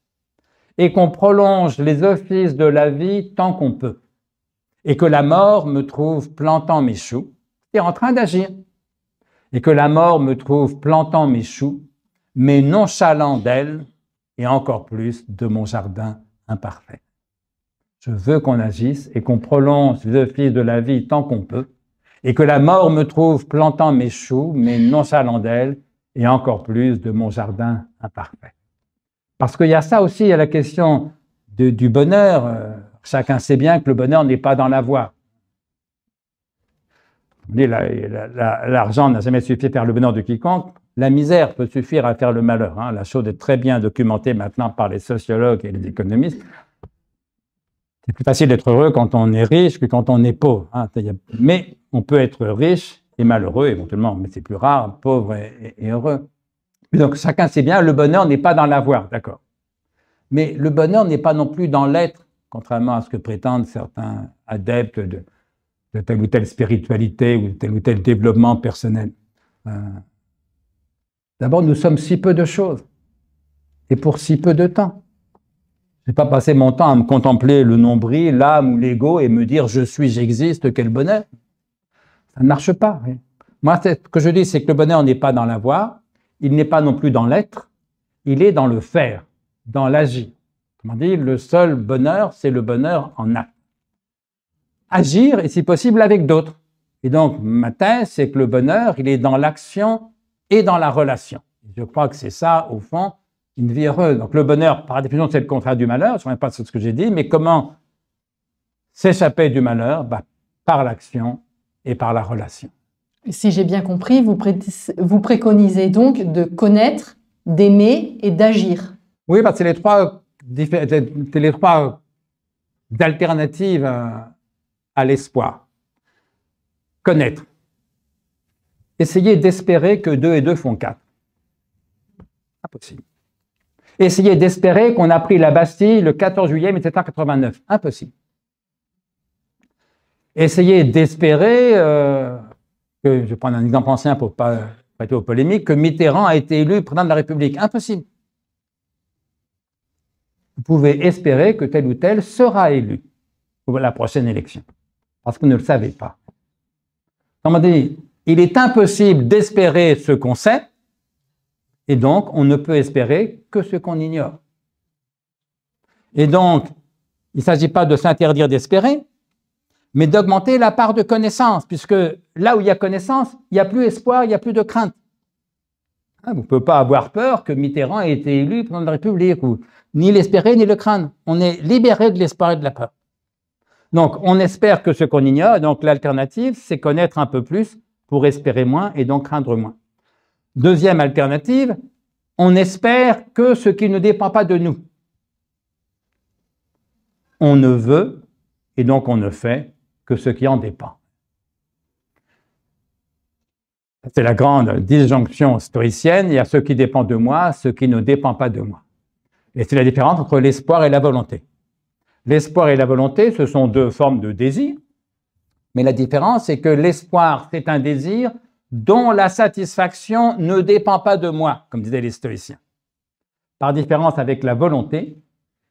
et qu'on prolonge les offices de la vie tant qu'on peut et que la mort me trouve plantant mes choux et en train d'agir et que la mort me trouve plantant mes choux mais nonchalant d'elle et encore plus de mon jardin imparfait. Je veux qu'on agisse et qu'on prolonge les offices de la vie tant qu'on peut et que la mort me trouve plantant mes choux, mais nonchalant d'elle, et encore plus de mon jardin imparfait. Parce qu'il y a ça aussi, il y a la question du bonheur. Chacun sait bien que le bonheur n'est pas dans l'avoir. L'argent n'a jamais suffi à faire le bonheur de quiconque. La misère peut suffire à faire le malheur. Hein. La chose est très bien documentée maintenant par les sociologues et les économistes. C'est plus facile d'être heureux quand on est riche que quand on est pauvre. Hein. Mais on peut être riche et malheureux éventuellement, mais c'est plus rare, pauvre et heureux. Et donc chacun sait bien, le bonheur n'est pas dans l'avoir, d'accord. Mais le bonheur n'est pas non plus dans l'être, contrairement à ce que prétendent certains adeptes de telle ou telle spiritualité ou tel ou tel développement personnel. D'abord, nous sommes si peu de choses, et pour si peu de temps. Je n'ai pas passé mon temps à me contempler le nombril, l'âme ou l'ego et me dire « je suis, j'existe, quel bonheur ». Ça ne marche pas. Oui. Moi, ce que je dis, c'est que le bonheur n'est pas dans l'avoir, il n'est pas non plus dans l'être, il est dans le faire, dans l'agir. Comment dire, le seul bonheur, c'est le bonheur en acte. Agir, et si possible, avec d'autres. Et donc, ma thèse, c'est que le bonheur, il est dans l'action et dans la relation. Je crois que c'est ça, au fond, une vie heureuse. Donc le bonheur, par définition, c'est le contraire du malheur. Je ne reviens pas sur ce que j'ai dit, mais comment s'échapper du malheur? Par l'action et par la relation. Si j'ai bien compris, vous préconisez donc de connaître, d'aimer et d'agir. Oui, parce que c'est les trois alternatives à l'espoir. Connaître. Essayer d'espérer que 2 et 2 font 4. Impossible. Essayer d'espérer qu'on a pris la Bastille le 14 juillet 1789. Impossible. Essayer d'espérer, que je vais prendre un exemple ancien pour ne pas être aux polémiques, que Mitterrand a été élu président de la République. Impossible. Vous pouvez espérer que tel ou tel sera élu pour la prochaine élection, parce que vous ne le savez pas. Autrement dit, il est impossible d'espérer ce qu'on sait, et donc on ne peut espérer que ce qu'on ignore. Et donc, il ne s'agit pas de s'interdire d'espérer, mais d'augmenter la part de connaissance, puisque là où il y a connaissance, il n'y a plus espoir, il n'y a plus de crainte. Vous ne pouvez pas avoir peur que Mitterrand ait été élu président de la République, ou ni l'espérer ni le craindre. On est libéré de l'espoir et de la peur. Donc, on espère que ce qu'on ignore, donc l'alternative, c'est connaître un peu plus pour espérer moins et donc craindre moins. Deuxième alternative, on espère que ce qui ne dépend pas de nous. On ne veut, et donc on ne fait, que ce qui en dépend. C'est la grande disjonction stoïcienne, il y a ce qui dépend de moi, ce qui ne dépend pas de moi. Et c'est la différence entre l'espoir et la volonté. L'espoir et la volonté, ce sont deux formes de désir, mais la différence, c'est que l'espoir, c'est un désir dont la satisfaction ne dépend pas de moi, comme disaient les stoïciens. Par différence avec la volonté,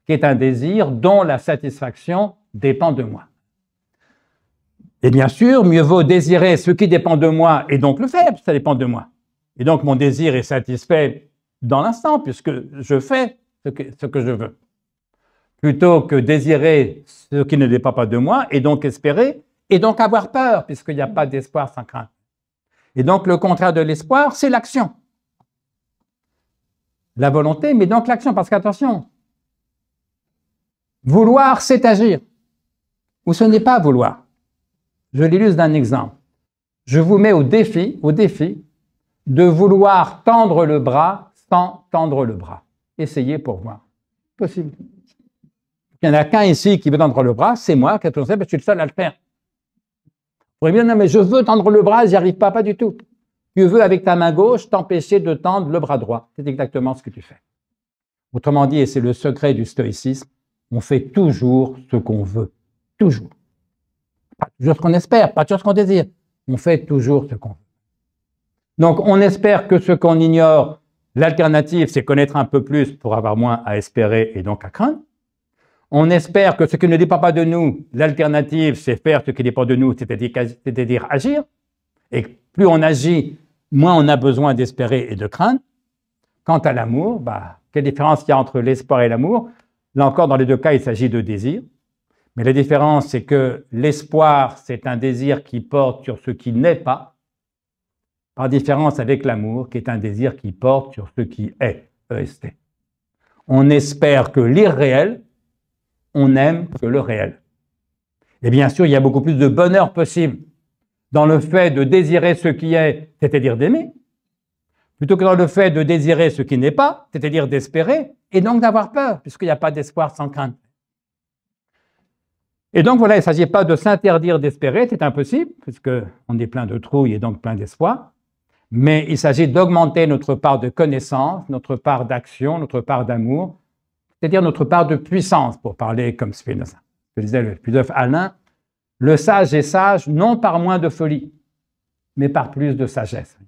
qui est un désir dont la satisfaction dépend de moi. Et bien sûr, mieux vaut désirer ce qui dépend de moi et donc le faire, puisque ça dépend de moi. Et donc mon désir est satisfait dans l'instant, puisque je fais ce que je veux. Plutôt que désirer ce qui ne dépend pas de moi et donc espérer, et donc avoir peur, puisqu'il n'y a pas d'espoir sans crainte. Et donc le contraire de l'espoir, c'est l'action. La volonté, mais donc l'action, parce qu'attention, vouloir, c'est agir, ou ce n'est pas vouloir. Je l'illustre d'un exemple. Je vous mets au défi de vouloir tendre le bras sans tendre le bras. Essayez pour voir. Possible. Il n'y en a qu'un ici qui veut tendre le bras, c'est moi, je suis le seul à le faire. Vous pourriez dire, non, mais je veux tendre le bras, j'y arrive pas du tout. Tu veux, avec ta main gauche, t'empêcher de tendre le bras droit. C'est exactement ce que tu fais. Autrement dit, et c'est le secret du stoïcisme, on fait toujours ce qu'on veut. Toujours. Pas toujours ce qu'on espère, pas toujours ce qu'on désire. On fait toujours ce qu'on veut. Donc, on espère que ce qu'on ignore, l'alternative, c'est connaître un peu plus pour avoir moins à espérer et donc à craindre. On espère que ce qui ne dépend pas de nous, l'alternative, c'est faire ce qui dépend de nous, c'est-à-dire agir. Et plus on agit, moins on a besoin d'espérer et de craindre. Quant à l'amour, quelle différence il y a entre l'espoir et l'amour? Là encore, dans les deux cas, il s'agit de désir. Mais la différence, c'est que l'espoir, c'est un désir qui porte sur ce qui n'est pas, par différence avec l'amour, qui est un désir qui porte sur ce qui est, EST. On espère que l'irréel, on n'aime que le réel. Et bien sûr, il y a beaucoup plus de bonheur possible dans le fait de désirer ce qui est, c'est-à-dire d'aimer, plutôt que dans le fait de désirer ce qui n'est pas, c'est-à-dire d'espérer, et donc d'avoir peur, puisqu'il n'y a pas d'espoir sans crainte. Et donc voilà, il ne s'agit pas de s'interdire d'espérer, c'est impossible, puisqu'on est plein de trouille et donc plein d'espoir, mais il s'agit d'augmenter notre part de connaissance, notre part d'action, notre part d'amour, c'est-à-dire notre part de puissance, pour parler comme Spinoza. Ce que disait le philosophe Alain, le sage est sage non par moins de folie, mais par plus de sagesse.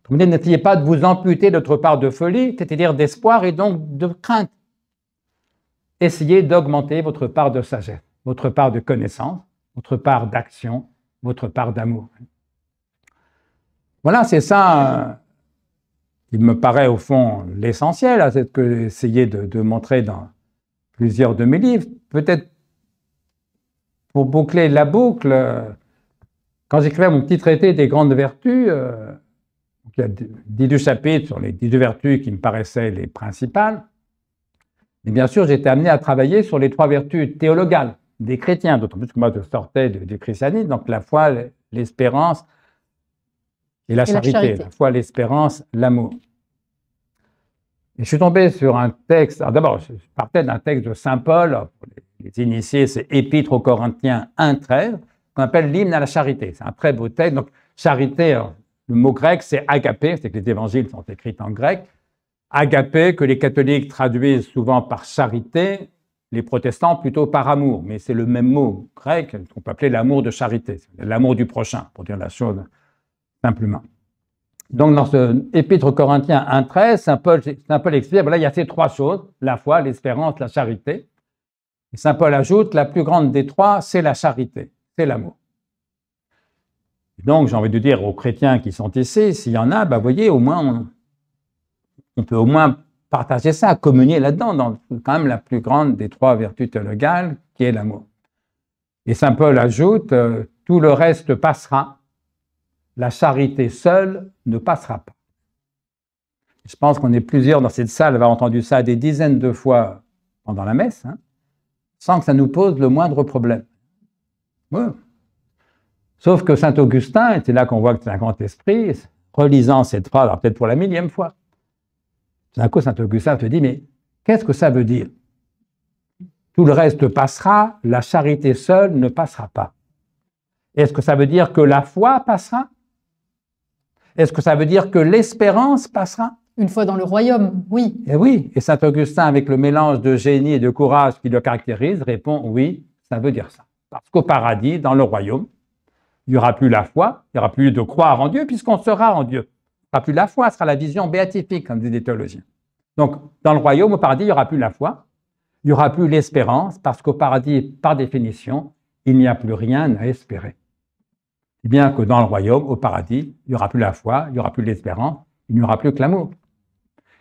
N'essayez pas de vous amputer de votre part de folie, c'est-à-dire d'espoir et donc de crainte. Essayez d'augmenter votre part de sagesse, votre part de connaissance, votre part d'action, votre part d'amour. Voilà, c'est ça, il me paraît au fond l'essentiel, c'est ce que j'ai essayé de montrer dans plusieurs de mes livres. Peut-être pour boucler la boucle, quand j'écrivais mon petit traité des grandes vertus, il y a 18 chapitres sur les 18 vertus qui me paraissaient les principales. Et bien sûr, j'étais amené à travailler sur les 3 vertus théologales des chrétiens, d'autant plus que moi je sortais du christianisme, donc la foi, l'espérance et la charité. La foi, l'espérance, l'amour. Et je suis tombé sur un texte, alors d'abord, je partais d'un texte de Saint Paul, pour les initiés, c'est Épître aux Corinthiens 1,13, qu'on appelle l'hymne à la charité. C'est un très beau texte. Donc, charité, alors, le mot grec, c'est agapé, c'est que les évangiles sont écrits en grec. Agapé, que les catholiques traduisent souvent par charité, les protestants plutôt par amour. Mais c'est le même mot grec qu'on peut appeler l'amour de charité, l'amour du prochain, pour dire la chose simplement. Donc, dans ce Épître aux Corinthiens 1,13, Saint Paul explique, voilà, il y a ces 3 choses, la foi, l'espérance, la charité. Et Saint Paul ajoute, la plus grande des 3, c'est la charité, c'est l'amour. Donc, j'ai envie de dire aux chrétiens qui sont ici, s'il y en a, vous voyez, au moins, on peut au moins partager ça, communier là-dedans, dans quand même la plus grande des 3 vertus théologales, qui est l'amour. Et saint Paul ajoute, tout le reste passera, la charité seule ne passera pas. Je pense qu'on est plusieurs dans cette salle à avoir entendu ça des dizaines de fois pendant la messe, hein, sans que ça nous pose le moindre problème. Ouais. Sauf que saint Augustin, et c'est là qu'on voit que c'est un grand esprit, relisant cette phrase, alors peut-être pour la 1000e fois, d'un coup saint Augustin te dit, mais qu'est-ce que ça veut dire? Tout le reste passera, la charité seule ne passera pas. Est-ce que ça veut dire que la foi passera? Est-ce que ça veut dire que l'espérance passera? Une fois dans le royaume, oui. Et oui, et saint Augustin, avec le mélange de génie et de courage qui le caractérise, répond oui, ça veut dire ça. Parce qu'au paradis, dans le royaume, il n'y aura plus la foi, il n'y aura plus de croire en Dieu, puisqu'on sera en Dieu. Il n'y aura plus la foi, ce sera la vision béatifique, comme disent les théologiens. Donc, dans le royaume, au paradis, il n'y aura plus la foi, il n'y aura plus l'espérance, parce qu'au paradis, par définition, il n'y a plus rien à espérer. Et bien que dans le royaume, au paradis, il n'y aura plus la foi, il n'y aura plus l'espérance, il n'y aura plus que l'amour.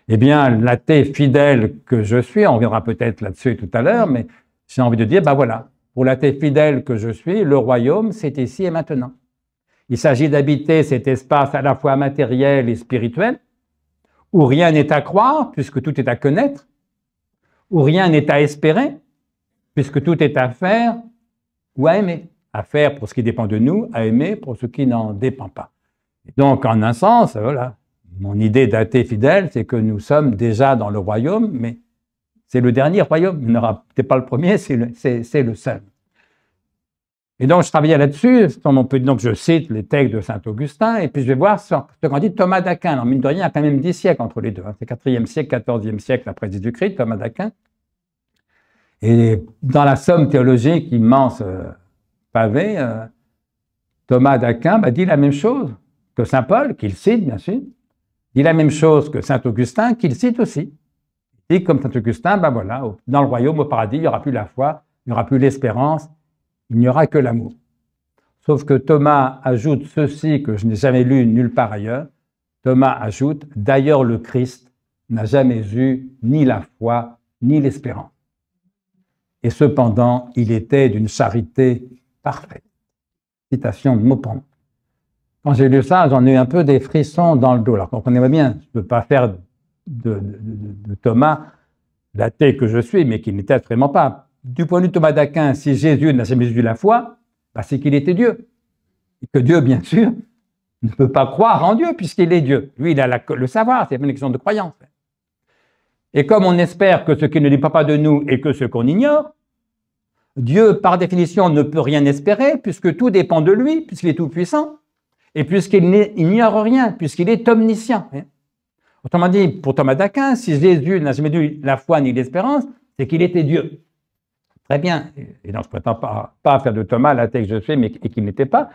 Eh bien, l'athée fidèle que je suis, on reviendra peut-être là-dessus tout à l'heure, mais j'ai envie de dire, ben voilà, pour l'athée fidèle que je suis, le royaume, c'est ici et maintenant. Il s'agit d'habiter cet espace à la fois matériel et spirituel, où rien n'est à croire, puisque tout est à connaître, où rien n'est à espérer, puisque tout est à faire ou à aimer. À faire pour ce qui dépend de nous, à aimer pour ce qui n'en dépend pas. Et donc, en un sens, voilà, mon idée d'athée fidèle, c'est que nous sommes déjà dans le royaume, mais c'est le dernier royaume. Il n'aura peut-être pas le premier, c'est le seul. Et donc, je travaillais là-dessus, donc je cite les textes de saint Augustin, et puis je vais voir ce qu'en dit Thomas d'Aquin. Alors, mine de rien, il y a quand même 10 siècles entre les deux. Hein. C'est 4e siècle, 14e siècle après Jésus-Christ, Thomas d'Aquin. Et dans la somme théologique immense pavé, Thomas d'Aquin dit la même chose que saint Paul, qu'il cite bien sûr, dit la même chose que saint Augustin, qu'il cite aussi. Il dit comme saint Augustin, ben voilà, dans le royaume, au paradis, il n'y aura plus la foi, il n'y aura plus l'espérance, il n'y aura que l'amour. Sauf que Thomas ajoute ceci que je n'ai jamais lu nulle part ailleurs. Thomas ajoute, d'ailleurs le Christ n'a jamais eu ni la foi, ni l'espérance. Et cependant, il était d'une charité parfaite. Citation mot pour mot. Quand j'ai lu ça, j'en ai eu un peu des frissons dans le dos. Alors comprenez-moi bien, je ne peux pas faire de Thomas l'athée que je suis, mais qui n'était absolument pas. Du point de vue de Thomas d'Aquin, si Jésus n'a jamais eu la foi, bah c'est qu'il était Dieu. Et que Dieu, bien sûr, ne peut pas croire en Dieu puisqu'il est Dieu. Lui, il a le savoir, c'est une question de croyance. Et comme on espère que ce qui ne dépend pas de nous est que ce qu'on ignore, Dieu, par définition, ne peut rien espérer puisque tout dépend de lui, puisqu'il est tout-puissant, et puisqu'il n'ignore rien, puisqu'il est omniscient. Autrement dit, pour Thomas d'Aquin, si Jésus n'a jamais eu la foi ni l'espérance, c'est qu'il était Dieu. Très bien. Et donc, je ne prétends pas faire de Thomas l'athée que je suis, mais qu'il n'était pas.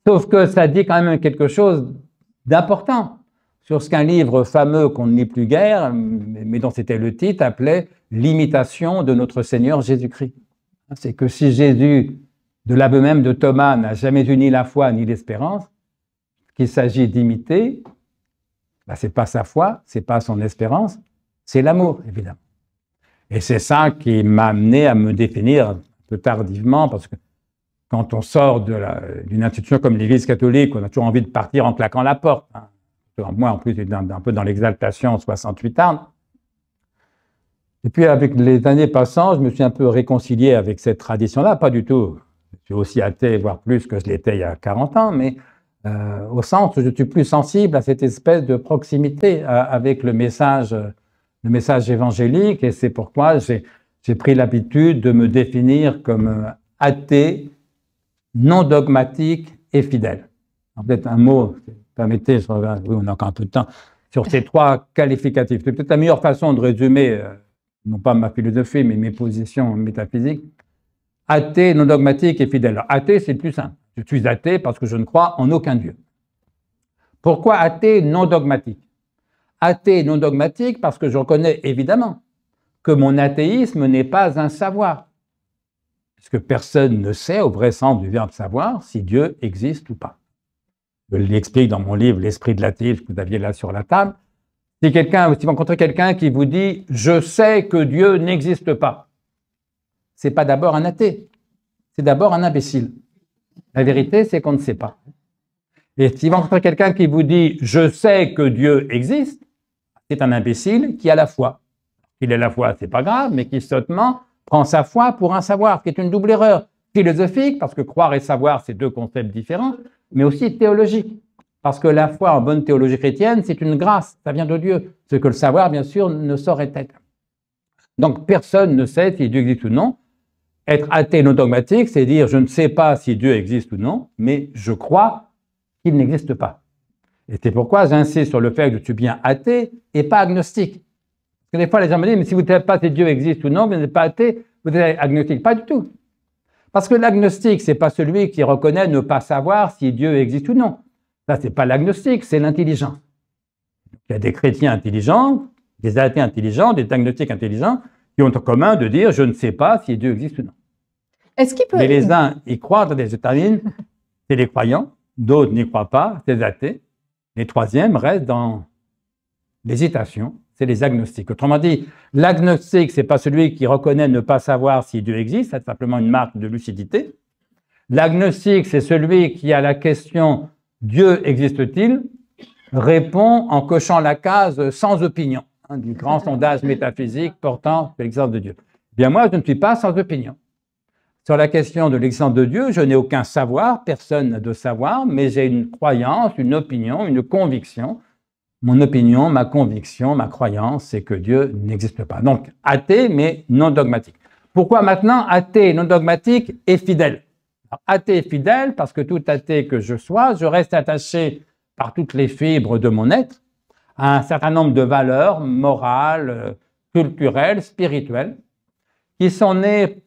Sauf que ça dit quand même quelque chose d'important sur ce qu'un livre fameux qu'on ne lit plus guère, mais dont c'était le titre, appelait « L'imitation de notre Seigneur Jésus-Christ ». C'est que si Jésus, de l'aveu même de Thomas, n'a jamais eu ni la foi ni l'espérance, qu'il s'agit d'imiter, ben, ce n'est pas sa foi, ce n'est pas son espérance, c'est l'amour, évidemment. Et c'est ça qui m'a amené à me définir un peu tardivement, parce que quand on sort d'une institution comme l'Église catholique, on a toujours envie de partir en claquant la porte. Hein. Moi, en plus, j'étais un peu dans l'exaltation 68 ans. Et puis, avec les années passant, je me suis un peu réconcilié avec cette tradition-là. Pas du tout. Je suis aussi athée, voire plus que je l'étais il y a 40 ans, mais au sens où je suis plus sensible à cette espèce de proximité avec le message évangélique. Et c'est pourquoi j'ai pris l'habitude de me définir comme athée, non dogmatique et fidèle. Peut-être un mot, permettez, oui, on a encore un peu de temps, sur ces 3 qualificatifs. C'est peut-être la meilleure façon de résumer, non pas ma philosophie, mais mes positions métaphysiques. Athée, non dogmatique et fidèle. Alors, athée, c'est le plus simple. Je suis athée parce que je ne crois en aucun Dieu. Pourquoi athée non dogmatique? Athée non dogmatique parce que je reconnais évidemment que mon athéisme n'est pas un savoir. Puisque personne ne sait, au vrai sens du verbe savoir, si Dieu existe ou pas. Je l'explique dans mon livre « L'esprit de l'athéisme » que vous aviez là sur la table. Si vous rencontrez quelqu'un qui vous dit « je sais que Dieu n'existe pas », ce n'est pas d'abord un athée. c'est d'abord un imbécile. La vérité, c'est qu'on ne sait pas. Et si vous rencontrez quelqu'un qui vous dit « je sais que Dieu existe », c'est un imbécile qui a la foi. Il a la foi, c'est pas grave, mais qui sottement prend sa foi pour un savoir, qui est une double erreur philosophique, parce que croire et savoir, c'est deux concepts différents, mais aussi théologique. Parce que la foi en bonne théologie chrétienne, c'est une grâce, ça vient de Dieu. Ce que le savoir, bien sûr, ne saurait être. Donc, personne ne sait si Dieu existe ou non. Être athée non dogmatique, c'est dire je ne sais pas si Dieu existe ou non, mais je crois qu'il n'existe pas. Et c'est pourquoi j'insiste sur le fait que je suis bien athée et pas agnostique. Parce que des fois, les gens me disent, mais si vous ne savez pas si Dieu existe ou non, vous n'êtes pas athée, vous êtes agnostique. Pas du tout. Parce que l'agnostique, ce n'est pas celui qui reconnaît ne pas savoir si Dieu existe ou non. Ça, ce n'est pas l'agnostique, c'est l'intelligent. Il y a des chrétiens intelligents, des athées intelligents, des agnostiques intelligents, qui ont en commun de dire je ne sais pas si Dieu existe ou non. Est-ce qu'il peut... Mais les uns y croient, attendez, je termine, c'est les croyants, d'autres n'y croient pas, c'est les athées. Les troisièmes restent dans l'hésitation, c'est les agnostiques. Autrement dit, l'agnostique, ce n'est pas celui qui reconnaît ne pas savoir si Dieu existe, c'est simplement une marque de lucidité. L'agnostique, c'est celui qui, à la question « Dieu existe-t-il » répond en cochant la case sans opinion, du grand sondage métaphysique portant sur l'existence de Dieu. Bien moi, je ne suis pas sans opinion. Sur la question de l'existence de Dieu, je n'ai aucun savoir, personne n'a de savoir, mais j'ai une croyance, une opinion, une conviction. Mon opinion, ma conviction, ma croyance, c'est que Dieu n'existe pas. Donc, athée, mais non dogmatique. Pourquoi maintenant athée, non dogmatique et fidèle? Alors, athée et fidèle, parce que tout athée que je sois, je reste attaché par toutes les fibres de mon être à un certain nombre de valeurs morales, culturelles, spirituelles, qui sont nées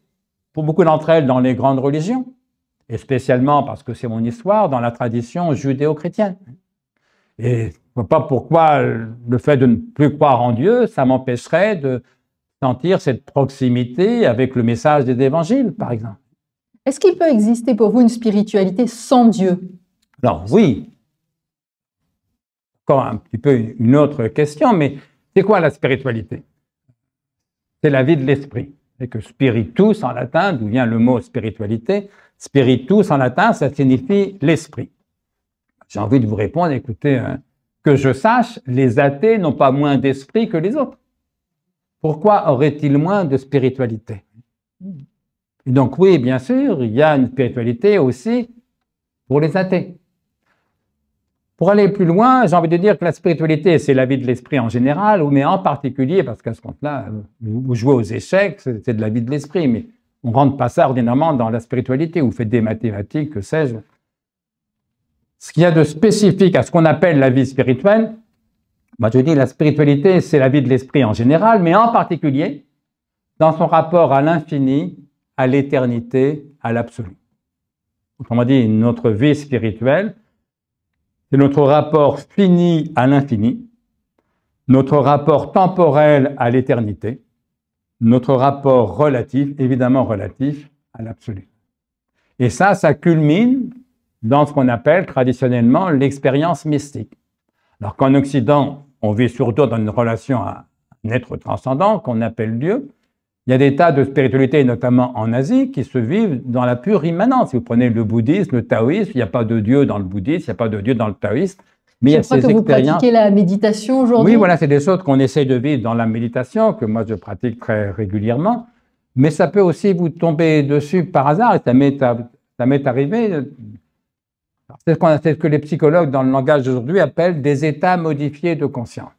pour beaucoup d'entre elles dans les grandes religions, et spécialement parce que c'est mon histoire, dans la tradition judéo-chrétienne. Et je ne vois pas pourquoi le fait de ne plus croire en Dieu, ça m'empêcherait de sentir cette proximité avec le message des évangiles, par exemple. Est-ce qu'il peut exister pour vous une spiritualité sans Dieu? Alors oui, encore un petit peu une autre question, mais c'est quoi la spiritualité? C'est la vie de l'esprit. Et que spiritus en latin, d'où vient le mot spiritualité, spiritus en latin, ça signifie l'esprit. J'ai envie de vous répondre, écoutez, que je sache, les athées n'ont pas moins d'esprit que les autres. Pourquoi auraient-ils moins de spiritualité? Et donc oui, bien sûr, il y a une spiritualité aussi pour les athées. Pour aller plus loin, j'ai envie de dire que la spiritualité, c'est la vie de l'esprit en général, mais en particulier, parce qu'à ce compte-là, vous jouez aux échecs, c'est de la vie de l'esprit, mais on ne rentre pas ça ordinairement dans la spiritualité, vous faites des mathématiques, que sais-je. Ce qu'il y a de spécifique à ce qu'on appelle la vie spirituelle, moi je dis la spiritualité, c'est la vie de l'esprit en général, mais en particulier dans son rapport à l'infini, à l'éternité, à l'absolu. Autrement dit, notre vie spirituelle, c'est notre rapport fini à l'infini, notre rapport temporel à l'éternité, notre rapport relatif, évidemment relatif, à l'absolu. Et ça culmine dans ce qu'on appelle traditionnellement l'expérience mystique. Alors qu'en Occident, on vit surtout dans une relation à un être transcendant qu'on appelle Dieu, il y a des tas de spiritualités, notamment en Asie, qui se vivent dans la pure immanence. Si vous prenez le bouddhisme, le taoïsme, il n'y a pas de Dieu dans le bouddhisme, il n'y a pas de Dieu dans le taoïsme. Mais il y a ces expériences. Je crois que vous pratiquez la méditation aujourd'hui. Oui, voilà, c'est des choses qu'on essaie de vivre dans la méditation, que moi je pratique très régulièrement. Mais ça peut aussi vous tomber dessus par hasard, et ça m'est arrivé. C'est ce que les psychologues, dans le langage d'aujourd'hui, appellent des états modifiés de conscience.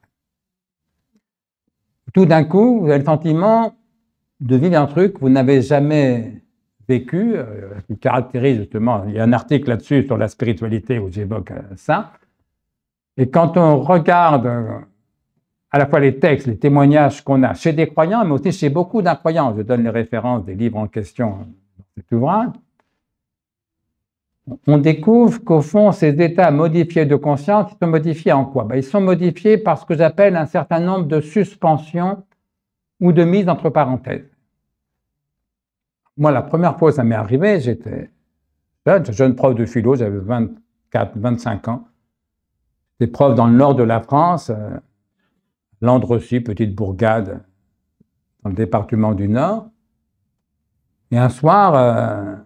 Tout d'un coup, vous avez le sentiment de vivre un truc que vous n'avez jamais vécu, qui caractérise justement, il y a un article là-dessus sur la spiritualité où j'évoque ça. Et quand on regarde à la fois les textes, les témoignages qu'on a chez des croyants, mais aussi chez beaucoup d'incroyants, je donne les références des livres en question dans cet ouvrage, on découvre qu'au fond, ces états modifiés de conscience, ils sont modifiés en quoi? Ils sont modifiés par ce que j'appelle un certain nombre de suspensions ou de mise entre parenthèses. Moi, la première fois que ça m'est arrivé, j'étais jeune prof de philo, j'avais 24, 25 ans. J'étais prof dans le nord de la France, Landrecy, petite bourgade dans le département du Nord. Et un soir,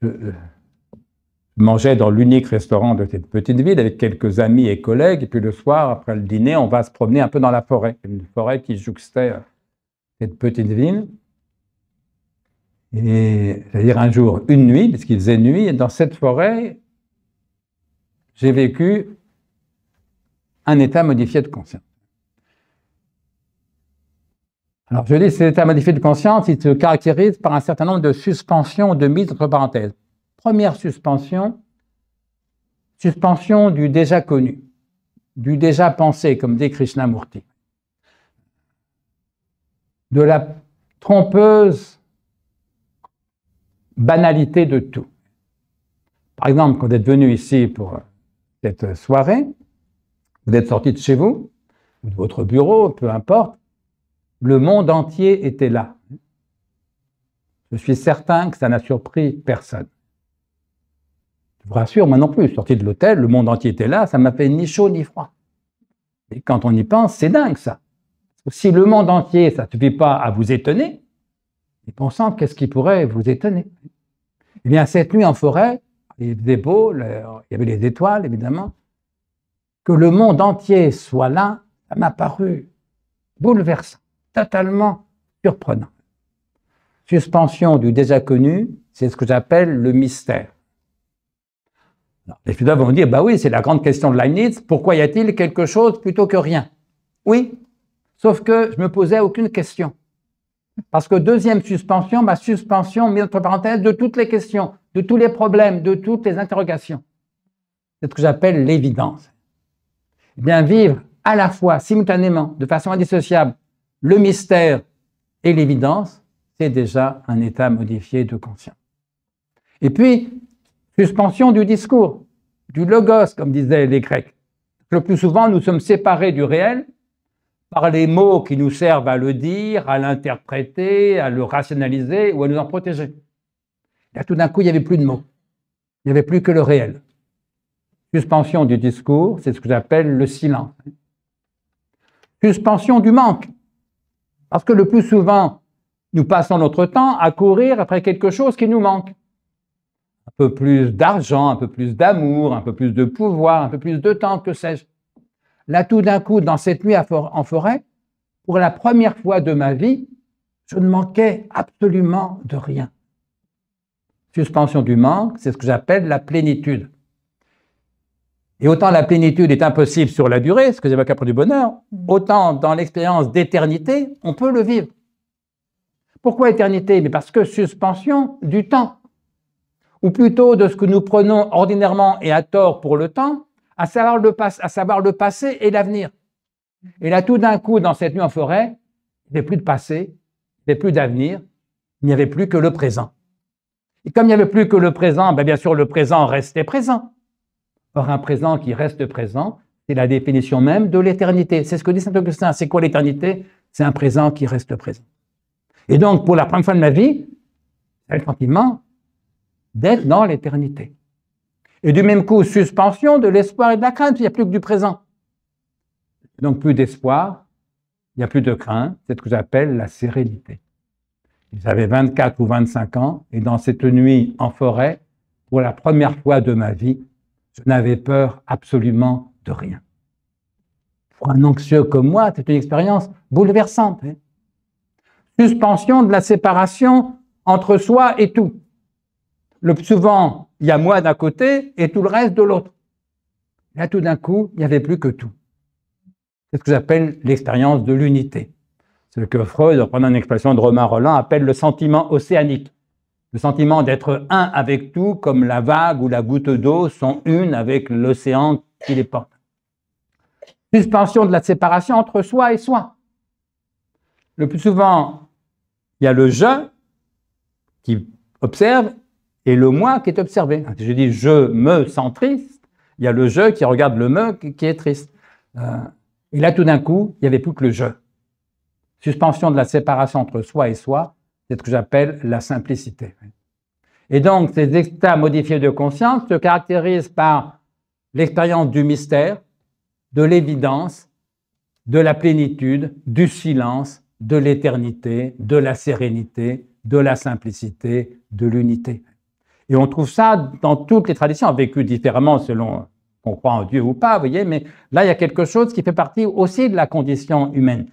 je mangeais dans l'unique restaurant de cette petite ville avec quelques amis et collègues. Et puis le soir, après le dîner, on va se promener un peu dans la forêt. Une forêt qui jouxtait cette petite ville. Et j'allais dire un jour, une nuit, puisqu'il faisait nuit, et dans cette forêt, j'ai vécu un état modifié de conscience. Alors je dis, cet état modifié de conscience, il se caractérise par un certain nombre de suspensions, de mises entre parenthèses. Première suspension, suspension du déjà connu, du déjà pensé, comme dit Krishnamurti, de la trompeuse banalité de tout. Par exemple, quand vous êtes venu ici pour cette soirée, vous êtes sorti de chez vous, ou de votre bureau, peu importe, le monde entier était là. Je suis certain que ça n'a surpris personne. Je vous rassure, moi non plus, je suis sorti de l'hôtel, le monde entier était là, ça m'a fait ni chaud ni froid. Et quand on y pense, c'est dingue ça. Si le monde entier, ça ne suffit pas à vous étonner, et pensant qu'est-ce qui pourrait vous étonner? Eh bien, cette nuit en forêt, il faisait beau, il y avait les étoiles, évidemment. Que le monde entier soit là, ça m'a paru bouleversant, totalement surprenant. Suspension du déjà connu, c'est ce que j'appelle le mystère. Alors, les philosophes vont dire, bah oui, c'est la grande question de Leibniz, pourquoi y a-t-il quelque chose plutôt que rien? Oui, sauf que je ne me posais aucune question. Parce que deuxième suspension, ma suspension, mise entre parenthèses, de toutes les questions, de tous les problèmes, de toutes les interrogations. C'est ce que j'appelle l'évidence. Eh bien, vivre à la fois, simultanément, de façon indissociable, le mystère et l'évidence, c'est déjà un état modifié de conscience. Et puis, suspension du discours, du logos, comme disaient les Grecs. Le plus souvent, nous sommes séparés du réel par les mots qui nous servent à le dire, à l'interpréter, à le rationaliser ou à nous en protéger. Là, tout d'un coup, il n'y avait plus de mots. Il n'y avait plus que le réel. Suspension du discours, c'est ce que j'appelle le silence. Suspension du manque. Parce que le plus souvent, nous passons notre temps à courir après quelque chose qui nous manque. Un peu plus d'argent, un peu plus d'amour, un peu plus de pouvoir, un peu plus de temps, que sais-je. Là, tout d'un coup, dans cette nuit en forêt, pour la première fois de ma vie, je ne manquais absolument de rien. Suspension du manque, c'est ce que j'appelle la plénitude. Et autant la plénitude est impossible sur la durée, ce que j'évoque après du bonheur, autant dans l'expérience d'éternité, on peut le vivre. Pourquoi éternité? Mais parce que suspension du temps, ou plutôt de ce que nous prenons ordinairement et à tort pour le temps, à savoir le passé et l'avenir. Et là, tout d'un coup, dans cette nuit en forêt, il n'y avait plus de passé, il n'y avait plus d'avenir, il n'y avait plus que le présent. Et comme il n'y avait plus que le présent, bien sûr, le présent restait présent. Or, un présent qui reste présent, c'est la définition même de l'éternité. C'est ce que dit saint Augustin. C'est quoi l'éternité? C'est un présent qui reste présent. Et donc, pour la première fois de ma vie, j'ai le sentiment d'être dans l'éternité. Et du même coup, suspension de l'espoir et de la crainte, il n'y a plus que du présent. Donc, plus d'espoir, il n'y a plus de crainte, c'est ce que j'appelle la sérénité. J'avais 24 ou 25 ans, et dans cette nuit en forêt, pour la première fois de ma vie, je n'avais peur absolument de rien. Pour un anxieux comme moi, c'est une expérience bouleversante. Suspension de la séparation entre soi et tout. Le plus souvent, il y a moi d'un côté et tout le reste de l'autre. Là, tout d'un coup, il n'y avait plus que tout. C'est ce que j'appelle l'expérience de l'unité. C'est ce que Freud, reprenant une expression de Romain Rolland, appelle le sentiment océanique. Le sentiment d'être un avec tout, comme la vague ou la goutte d'eau sont une avec l'océan qui les porte. Suspension de la séparation entre soi et soi. Le plus souvent, il y a le je qui observe et le moi qui est observé. Si je dis je me sens triste, il y a le je qui regarde le me qui est triste. Et là, tout d'un coup, il n'y avait plus que le je. Suspension de la séparation entre soi et soi, c'est ce que j'appelle la simplicité. Et donc, ces états modifiés de conscience se caractérisent par l'expérience du mystère, de l'évidence, de la plénitude, du silence, de l'éternité, de la sérénité, de la simplicité, de l'unité. Et on trouve ça dans toutes les traditions, vécues différemment selon qu'on croit en Dieu ou pas, vous voyez, mais là, il y a quelque chose qui fait partie aussi de la condition humaine.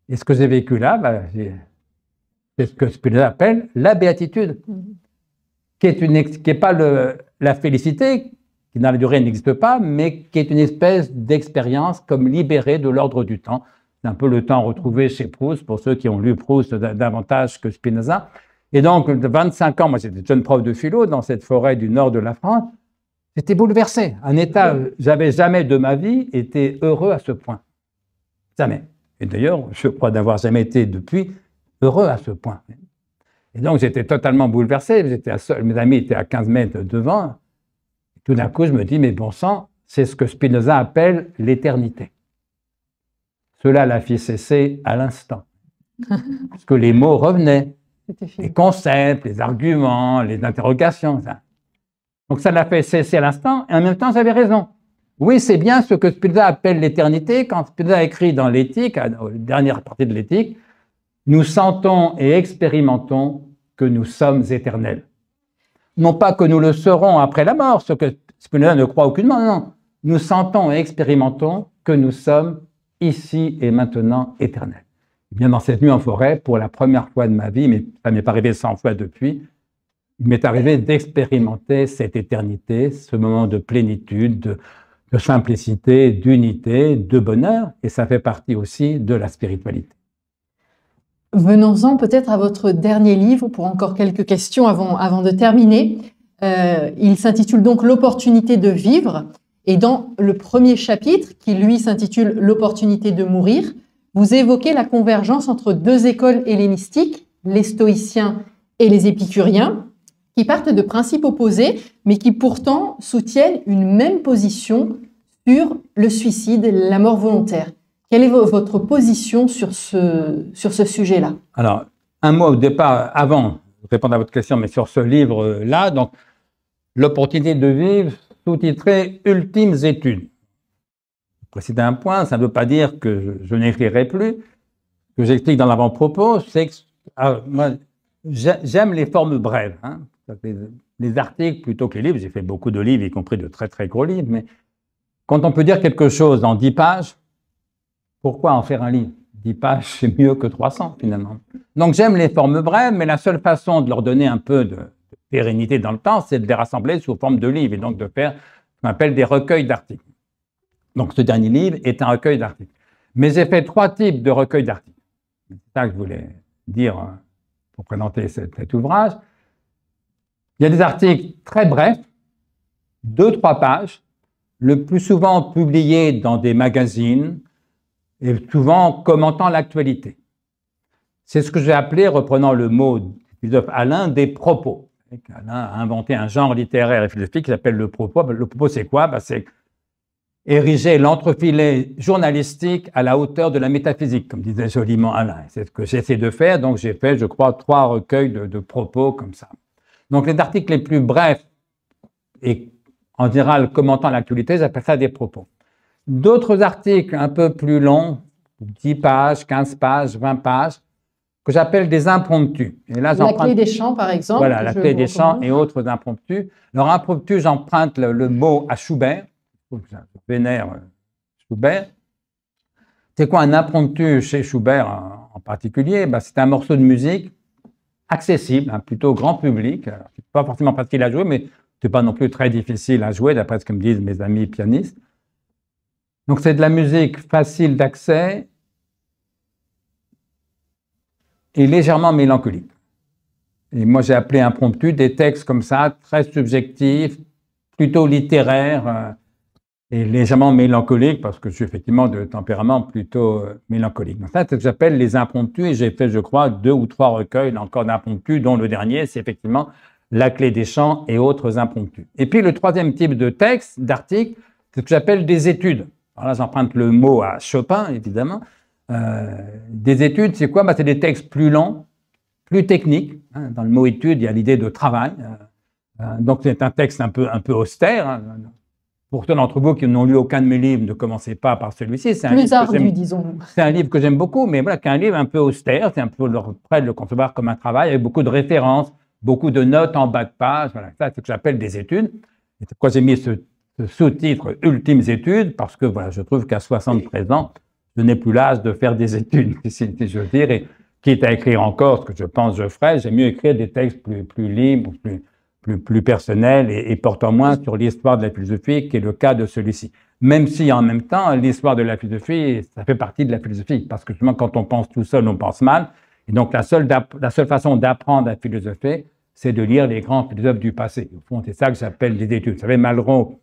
Et ce que j'ai vécu là, c'est ce que Spinoza appelle la béatitude, qui est pas la félicité, qui dans la durée n'existe pas, mais qui est une espèce d'expérience comme libérée de l'ordre du temps. C'est un peu le temps retrouvé chez Proust, pour ceux qui ont lu Proust davantage que Spinoza. Et donc, de 25 ans, moi j'étais jeune prof de philo dans cette forêt du nord de la France, j'étais bouleversé. Un état, j'avais jamais de ma vie été heureux à ce point. Jamais. Et d'ailleurs, je crois n'avoir jamais été depuis heureux à ce point. Et donc, j'étais totalement bouleversé. Mes amis étaient à 15 mètres devant. Tout d'un coup, je me dis, mais bon sang, c'est ce que Spinoza appelle l'éternité. Cela l'a fait cesser à l'instant. Parce que les mots revenaient, les concepts, les arguments, les interrogations. Ça. Donc, ça l'a fait cesser à l'instant, et en même temps, j'avais raison. Oui, c'est bien ce que Spinoza appelle l'éternité. Quand Spinoza écrit dans l'Éthique, à la dernière partie de l'Éthique, nous sentons et expérimentons que nous sommes éternels. Non pas que nous le serons après la mort, ce que Spinoza ne croit aucunement, non. Nous sentons et expérimentons que nous sommes ici et maintenant éternels. Et bien dans cette nuit en forêt, pour la première fois de ma vie, mais ça ne m'est pas arrivé 100 fois depuis, il m'est arrivé d'expérimenter cette éternité, ce moment de plénitude, de simplicité, d'unité, de bonheur, et ça fait partie aussi de la spiritualité. Venons-en peut-être à votre dernier livre pour encore quelques questions avant de terminer. Il s'intitule donc « L'opportunité de vivre ». Et dans le premier chapitre, qui lui s'intitule « L'opportunité de mourir », vous évoquez la convergence entre deux écoles hellénistiques, les stoïciens et les épicuriens, qui partent de principes opposés, mais qui pourtant soutiennent une même position sur le suicide, la mort volontaire. Quelle est votre position sur ce sujet-là? Alors, un mot au départ, avant de répondre à votre question, mais sur ce livre-là, donc, l'opportunité de vivre, sous-titré « Ultimes études ». Je précise un point, ça ne veut pas dire que je n'écrirai plus. Ce que j'explique dans l'avant-propos, c'est que moi, j'aime les formes brèves. Hein. Les articles plutôt que les livres, j'ai fait beaucoup de livres, y compris de très très gros livres, mais quand on peut dire quelque chose en 10 pages, pourquoi en faire un livre? 10 pages, c'est mieux que 300 finalement. Donc j'aime les formes brèves, mais la seule façon de leur donner un peu de pérennité dans le temps, c'est de les rassembler sous forme de livres et donc de faire ce qu'on appelle des recueils d'articles. Donc ce dernier livre est un recueil d'articles. Mais j'ai fait 3 types de recueils d'articles. C'est ça que je voulais dire pour présenter cet ouvrage. Il y a des articles très brefs, 2-3 pages, le plus souvent publiés dans des magazines, et souvent commentant l'actualité. C'est ce que j'ai appelé, reprenant le mot du philosophe Alain, des propos. Alain a inventé un genre littéraire et philosophique qui s'appelle le propos. Le propos, c'est quoi? C'est ériger l'entrefilet journalistique à la hauteur de la métaphysique, comme disait joliment Alain. C'est ce que j'essaie de faire, donc j'ai fait, je crois, 3 recueils de propos comme ça. Donc les articles les plus brefs et en général commentant l'actualité, j'appelle ça des propos. D'autres articles un peu plus longs, 10 pages, 15 pages, 20 pages, que j'appelle des impromptus. Et là, la clé des champs, par exemple. Voilà, la clé des champs et autres impromptus. Alors, impromptu, j'emprunte le mot à Schubert. Je vénère Schubert. C'est quoi un impromptu chez Schubert en particulier? C'est un morceau de musique accessible, plutôt grand public. C'est pas forcément facile à jouer, mais c'est pas non plus très difficile à jouer, d'après ce que me disent mes amis pianistes. Donc, c'est de la musique facile d'accès et légèrement mélancolique. Et moi, j'ai appelé impromptu des textes comme ça, très subjectifs, plutôt littéraires et légèrement mélancoliques, parce que je suis effectivement de tempérament plutôt mélancolique. Donc, ça, c'est ce que j'appelle les impromptus, et j'ai fait, je crois, 2 ou 3 recueils encore d'impromptus, dont le dernier, c'est effectivement La clé des champs et autres impromptus. Et puis, le troisième type de texte, d'article, c'est ce que j'appelle des études. Alors là, j'emprunte le mot à Chopin, évidemment. Des études, c'est quoi? C'est des textes plus longs, plus techniques. Hein. Dans le mot étude, il y a l'idée de travail. Donc, c'est un texte un peu austère. Hein. Pour ceux d'entre vous qui n'ont lu aucun de mes livres, ne commencez pas par celui-ci. Plus ardu, disons-nous. C'est un livre que j'aime beaucoup, mais voilà, c'est un livre un peu austère. C'est un peu près de le concevoir comme un travail, avec beaucoup de références, beaucoup de notes en bas de page. Voilà, ça, c'est ce que j'appelle des études. Et pourquoi j'ai mis ce sous-titre « Ultimes études » parce que voilà, je trouve qu'à 73 ans, je n'ai plus l'âge de faire des études, si je veux dire, et quitte à écrire encore ce que je pense que je ferais, j'aime mieux écrire des textes plus libres, plus personnels et portant moins sur l'histoire de la philosophie, qui est le cas de celui-ci. Même si, en même temps, l'histoire de la philosophie, ça fait partie de la philosophie, parce que justement, quand on pense tout seul, on pense mal. Et donc, la seule façon d'apprendre à philosopher, c'est de lire les grands philosophes du passé. Au fond, c'est ça que j'appelle les études. Vous savez, Malraux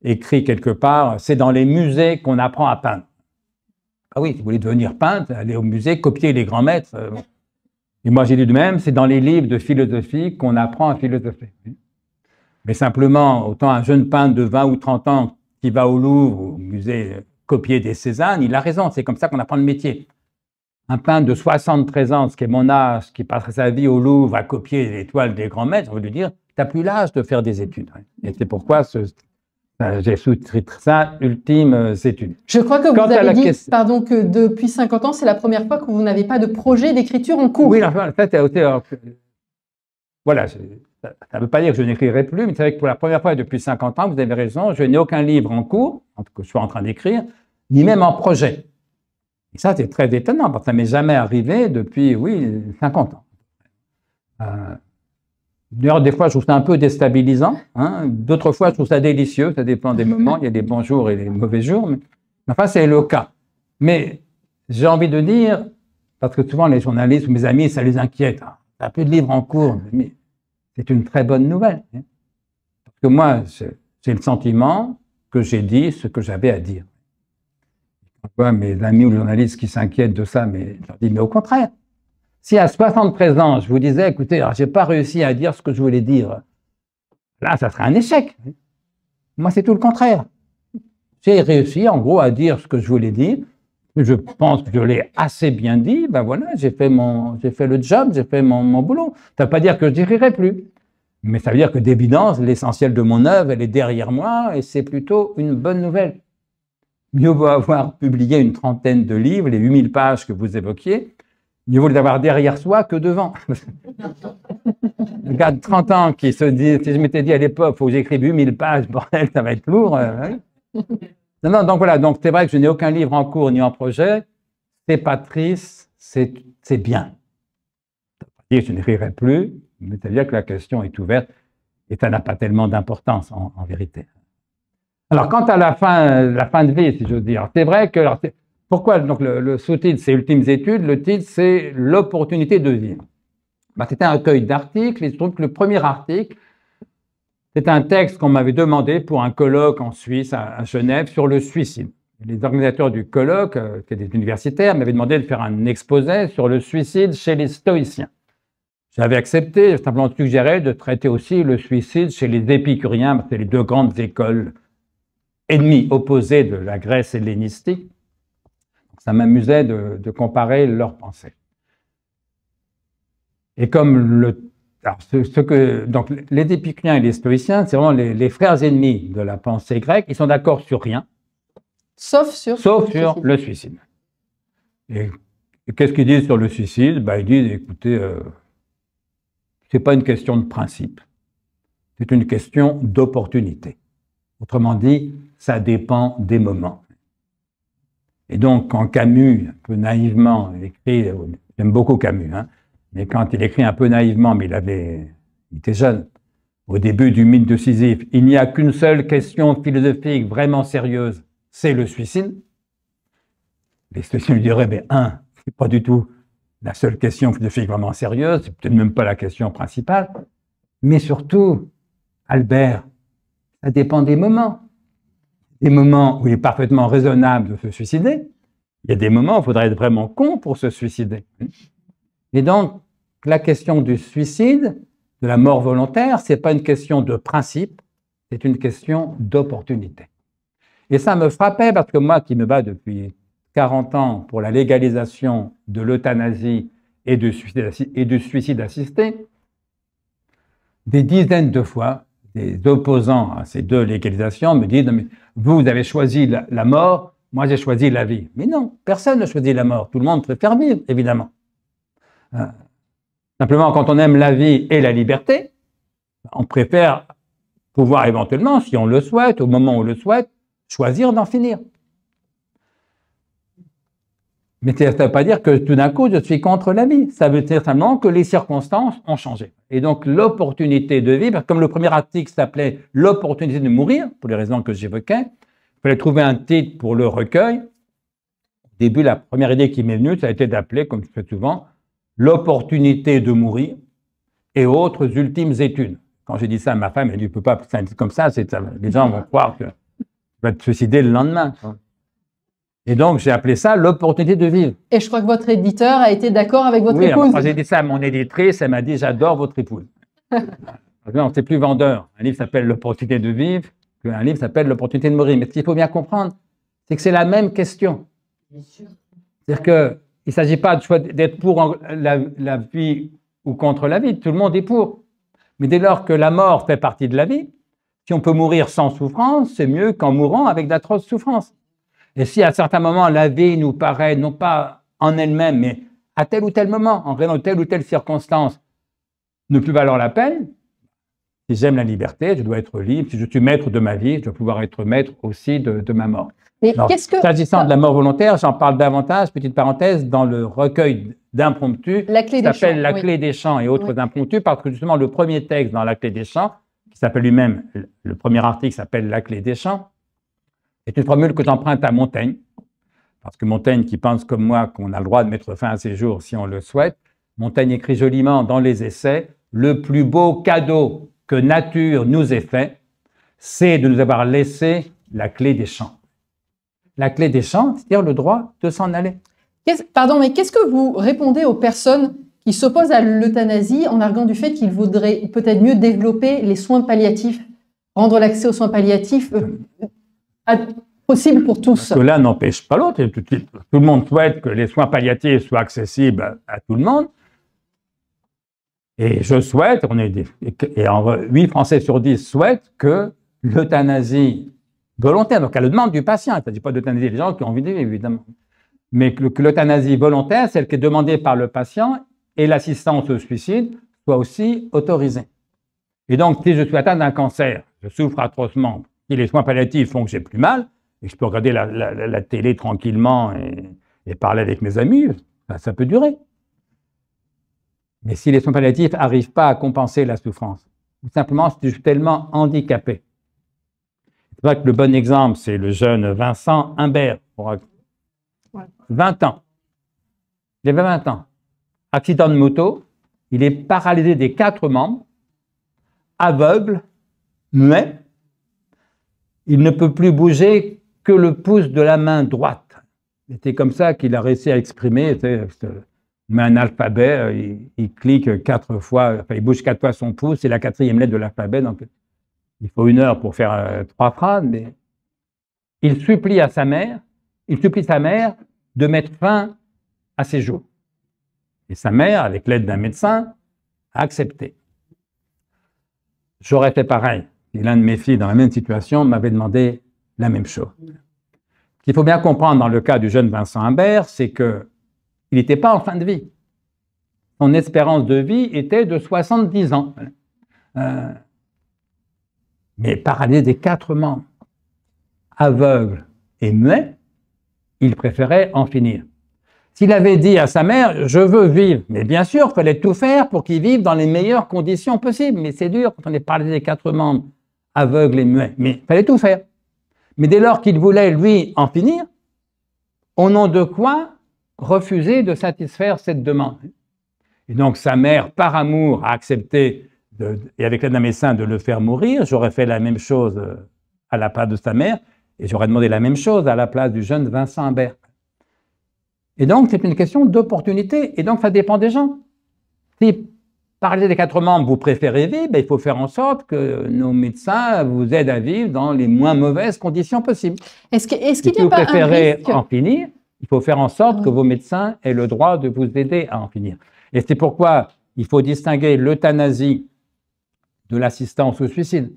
écrit quelque part, c'est dans les musées qu'on apprend à peindre. Ah oui, si vous voulez devenir peintre, allez au musée, copier les grands maîtres. Et moi, j'ai dit de même, c'est dans les livres de philosophie qu'on apprend à philosopher. Mais simplement, autant un jeune peintre de 20 ou 30 ans qui va au Louvre, au musée, copier des Cézanne, il a raison, c'est comme ça qu'on apprend le métier. Un peintre de 73 ans, ce qui est mon âge, qui passerait sa vie au Louvre à copier les toiles des grands maîtres, on va lui dire, tu n'as plus l'âge de faire des études. Et c'est pourquoi j'ai sous-titré ça, Ultimes études. Je crois que vous avez dit, pardon, que depuis 50 ans, c'est la première fois que vous n'avez pas de projet d'écriture en cours. Oui, enfin, voilà, ça ne veut pas dire que je n'écrirai plus, mais c'est vrai que pour la première fois depuis 50 ans, vous avez raison, je n'ai aucun livre en cours, que je sois en train d'écrire, ni même en projet. Et ça, c'est très étonnant, parce que ça ne m'est jamais arrivé depuis, oui, 50 ans. D'ailleurs, des fois, je trouve ça un peu déstabilisant. Hein. D'autres fois, je trouve ça délicieux. Ça dépend des moments. Il y a des bons jours et des mauvais jours. Mais enfin, c'est le cas. Mais j'ai envie de dire, parce que souvent, les journalistes ou mes amis, ça les inquiète. Hein. Il n'y a plus de livres en cours. Mais c'est une très bonne nouvelle. Hein. Parce que moi, j'ai le sentiment que j'ai dit ce que j'avais à dire. Quand je vois mes amis ou les journalistes qui s'inquiètent de ça, mais je leur dis, mais au contraire. Si à 73 ans, je vous disais, écoutez, je n'ai pas réussi à dire ce que je voulais dire, là, ça serait un échec. Moi, c'est tout le contraire. J'ai réussi, en gros, à dire ce que je voulais dire. Je pense que je l'ai assez bien dit. Ben voilà, j'ai fait le job, j'ai fait mon boulot. Ça ne veut pas dire que je n'écrirai plus. Mais ça veut dire que d'évidence, l'essentiel de mon œuvre, elle est derrière moi et c'est plutôt une bonne nouvelle. Mieux vaut avoir publié une trentaine de livres, les 8000 pages que vous évoquiez, mieux vaut les avoir derrière soi que devant. Un gars de 30 ans qui se dit, si je m'étais dit à l'époque, il faut que j'écrive 8000 pages, bordel, ça va être lourd. Non, donc voilà, donc c'est vrai que je n'ai aucun livre en cours ni en projet. C'est pas triste, c'est bien. Ça veut pas dire que je n'écrirai plus, mais ça veut dire que la question est ouverte et ça n'a pas tellement d'importance en vérité. Alors, quant à la fin de vie, si je veux dire, c'est vrai que... Alors, pourquoi donc le sous-titre, c'est Ultimes études, le titre, c'est L'opportunité de vivre. Ben, c'était un recueil d'articles, et je trouve que le premier article, c'est un texte qu'on m'avait demandé pour un colloque en Suisse, à Genève, sur le suicide. Les organisateurs du colloque, qui étaient des universitaires, m'avaient demandé de faire un exposé sur le suicide chez les stoïciens. J'avais accepté, j'ai simplement suggéré de traiter aussi le suicide chez les épicuriens, c'est les deux grandes écoles ennemies, opposées de la Grèce hellénistique. Ça m'amusait de comparer leurs pensées. Et comme donc les épicuriens et les stoïciens, c'est vraiment les frères ennemis de la pensée grecque, ils sont d'accord sur rien. Sauf sur le suicide. Et qu'est-ce qu'ils disent sur le suicide? Ben, ils disent, écoutez, c'est pas une question de principe, c'est une question d'opportunité. Autrement dit, ça dépend des moments. Et donc, quand Camus, un peu naïvement, écrit, j'aime beaucoup Camus, hein, mais quand il écrit un peu naïvement, mais il était jeune, au début du mythe de Sisyphe, il n'y a qu'une seule question philosophique vraiment sérieuse, c'est le suicide. Les stoïciens lui diraient, mais c'est pas du tout la seule question philosophique vraiment sérieuse, c'est peut-être même pas la question principale, mais surtout, Albert, ça dépend des moments. Des moments où il est parfaitement raisonnable de se suicider, il y a des moments où il faudrait être vraiment con pour se suicider. Et donc, la question du suicide, de la mort volontaire, ce n'est pas une question de principe, c'est une question d'opportunité. Et ça me frappait parce que moi qui me bats depuis 40 ans pour la légalisation de l'euthanasie et du suicide assisté, des dizaines de fois, des opposants à ces deux légalisations me disent « Vous avez choisi la mort, moi j'ai choisi la vie. » Mais non, personne n'a choisi la mort. Tout le monde préfère vivre, évidemment. Simplement, quand on aime la vie et la liberté, on préfère pouvoir éventuellement, si on le souhaite, au moment où on le souhaite, choisir d'en finir. Mais ça ne veut pas dire que tout d'un coup, je suis contre la vie. Ça veut dire simplement que les circonstances ont changé. Et donc, l'opportunité de vivre, comme le premier article s'appelait « L'opportunité de mourir », pour les raisons que j'évoquais, il fallait trouver un titre pour le recueil. Au début, la première idée qui m'est venue, ça a été d'appeler, comme je fais souvent, « L'opportunité de mourir et autres ultimes études ». Quand j'ai dit ça à ma femme, elle dit « Tu ne peux pas appeler ça un titre comme ça, les gens vont croire que tu vas te suicider le lendemain. » Et donc, j'ai appelé ça l'opportunité de vivre. Et je crois que votre éditeur a été d'accord avec votre épouse. Oui, quand j'ai dit ça à mon éditrice, elle m'a dit « J'adore votre épouse. » Non, c'est plus vendeur. Un livre s'appelle l'opportunité de vivre, qu'un livre s'appelle l'opportunité de mourir. Mais ce qu'il faut bien comprendre, c'est que c'est la même question. C'est-à-dire qu'il ne s'agit pas d'être pour la vie ou contre la vie. Tout le monde est pour. Mais dès lors que la mort fait partie de la vie, si on peut mourir sans souffrance, c'est mieux qu'en mourant avec d'atroces souffrances. Et si à certains moments, la vie nous paraît, non pas en elle-même, mais à tel ou tel moment, en raison de telle ou telle circonstance, ne plus valoir la peine, si j'aime la liberté, je dois être libre. Si je suis maître de ma vie, je dois pouvoir être maître aussi de ma mort. S'agissant de la mort volontaire, j'en parle davantage, petite parenthèse, dans le recueil d'impromptus qui s'appelle La clé des chants et autres impromptus, parce que justement, le premier texte dans La clé des chants, qui s'appelle lui-même, le premier article s'appelle La clé des chants, est une formule que j'emprunte à Montaigne, parce que Montaigne, qui pense comme moi qu'on a le droit de mettre fin à ses jours si on le souhaite, Montaigne écrit joliment dans les essais « Le plus beau cadeau que nature nous ait fait, c'est de nous avoir laissé la clé des champs. » La clé des champs, c'est-à-dire le droit de s'en aller. Pardon, mais qu'est-ce que vous répondez aux personnes qui s'opposent à l'euthanasie en arguant du fait qu'il vaudrait peut-être mieux développer les soins palliatifs, rendre l'accès aux soins palliatifs possible pour tous? Parce que l'un n'empêche pas l'autre. Tout le monde souhaite que les soins palliatifs soient accessibles à tout le monde. Et je souhaite, 8 Français sur 10 souhaitent que l'euthanasie volontaire, donc à la demande du patient, il ne s'agit pas d'euthanasier les gens qui ont envie de vivre, évidemment, mais que l'euthanasie volontaire, celle qui est demandée par le patient, et l'assistance au suicide soit aussi autorisée. Et donc, si je suis atteint d'un cancer, je souffre atrocement, si les soins palliatifs font que j'ai plus mal, et que je peux regarder la télé tranquillement et parler avec mes amis, ça peut durer. Mais si les soins palliatifs n'arrivent pas à compenser la souffrance, ou simplement si je suis tellement handicapé. C'est vrai que le bon exemple, c'est le jeune Vincent Humbert, 20 ans. Il avait 20 ans. Accident de moto, il est paralysé des 4 membres, aveugle, muet. Il ne peut plus bouger que le pouce de la main droite. C'était comme ça qu'il a réussi à exprimer. Il met un alphabet, il clique 4 fois, enfin, il bouge 4 fois son pouce, c'est la 4e lettre de l'alphabet, donc il faut 1 heure pour faire 3 phrases, mais il supplie sa mère de mettre fin à ses jours. Et sa mère, avec l'aide d'un médecin, a accepté. J'aurais fait pareil si l'un de mes filles, dans la même situation, m'avait demandé la même chose. Ce qu'il faut bien comprendre dans le cas du jeune Vincent Humbert, c'est que il n'était pas en fin de vie. Son espérance de vie était de 70 ans. Mais paralysé des 4 membres, aveugle et muet, il préférait en finir. S'il avait dit à sa mère « je veux vivre », mais bien sûr, il fallait tout faire pour qu'il vive dans les meilleures conditions possibles. Mais c'est dur quand on est paralysé des 4 membres, aveugle et muet. Mais il fallait tout faire. Mais dès lors qu'il voulait, lui, en finir, au nom de quoi refuser de satisfaire cette demande. Et donc sa mère, par amour, a accepté, et avec l'aide d'un médecin, de le faire mourir. J'aurais fait la même chose à la place de sa mère, et j'aurais demandé la même chose à la place du jeune Vincent Humbert. Et donc c'est une question d'opportunité, et donc ça dépend des gens. Si, parler des 4 membres, vous préférez vivre, il faut faire en sorte que nos médecins vous aident à vivre dans les moins mauvaises conditions possibles. Est-ce qu'il n'y a si pas vous préférez un risque en finir, il faut faire en sorte que vos médecins aient le droit de vous aider à en finir. Et c'est pourquoi il faut distinguer l'euthanasie de l'assistance au suicide.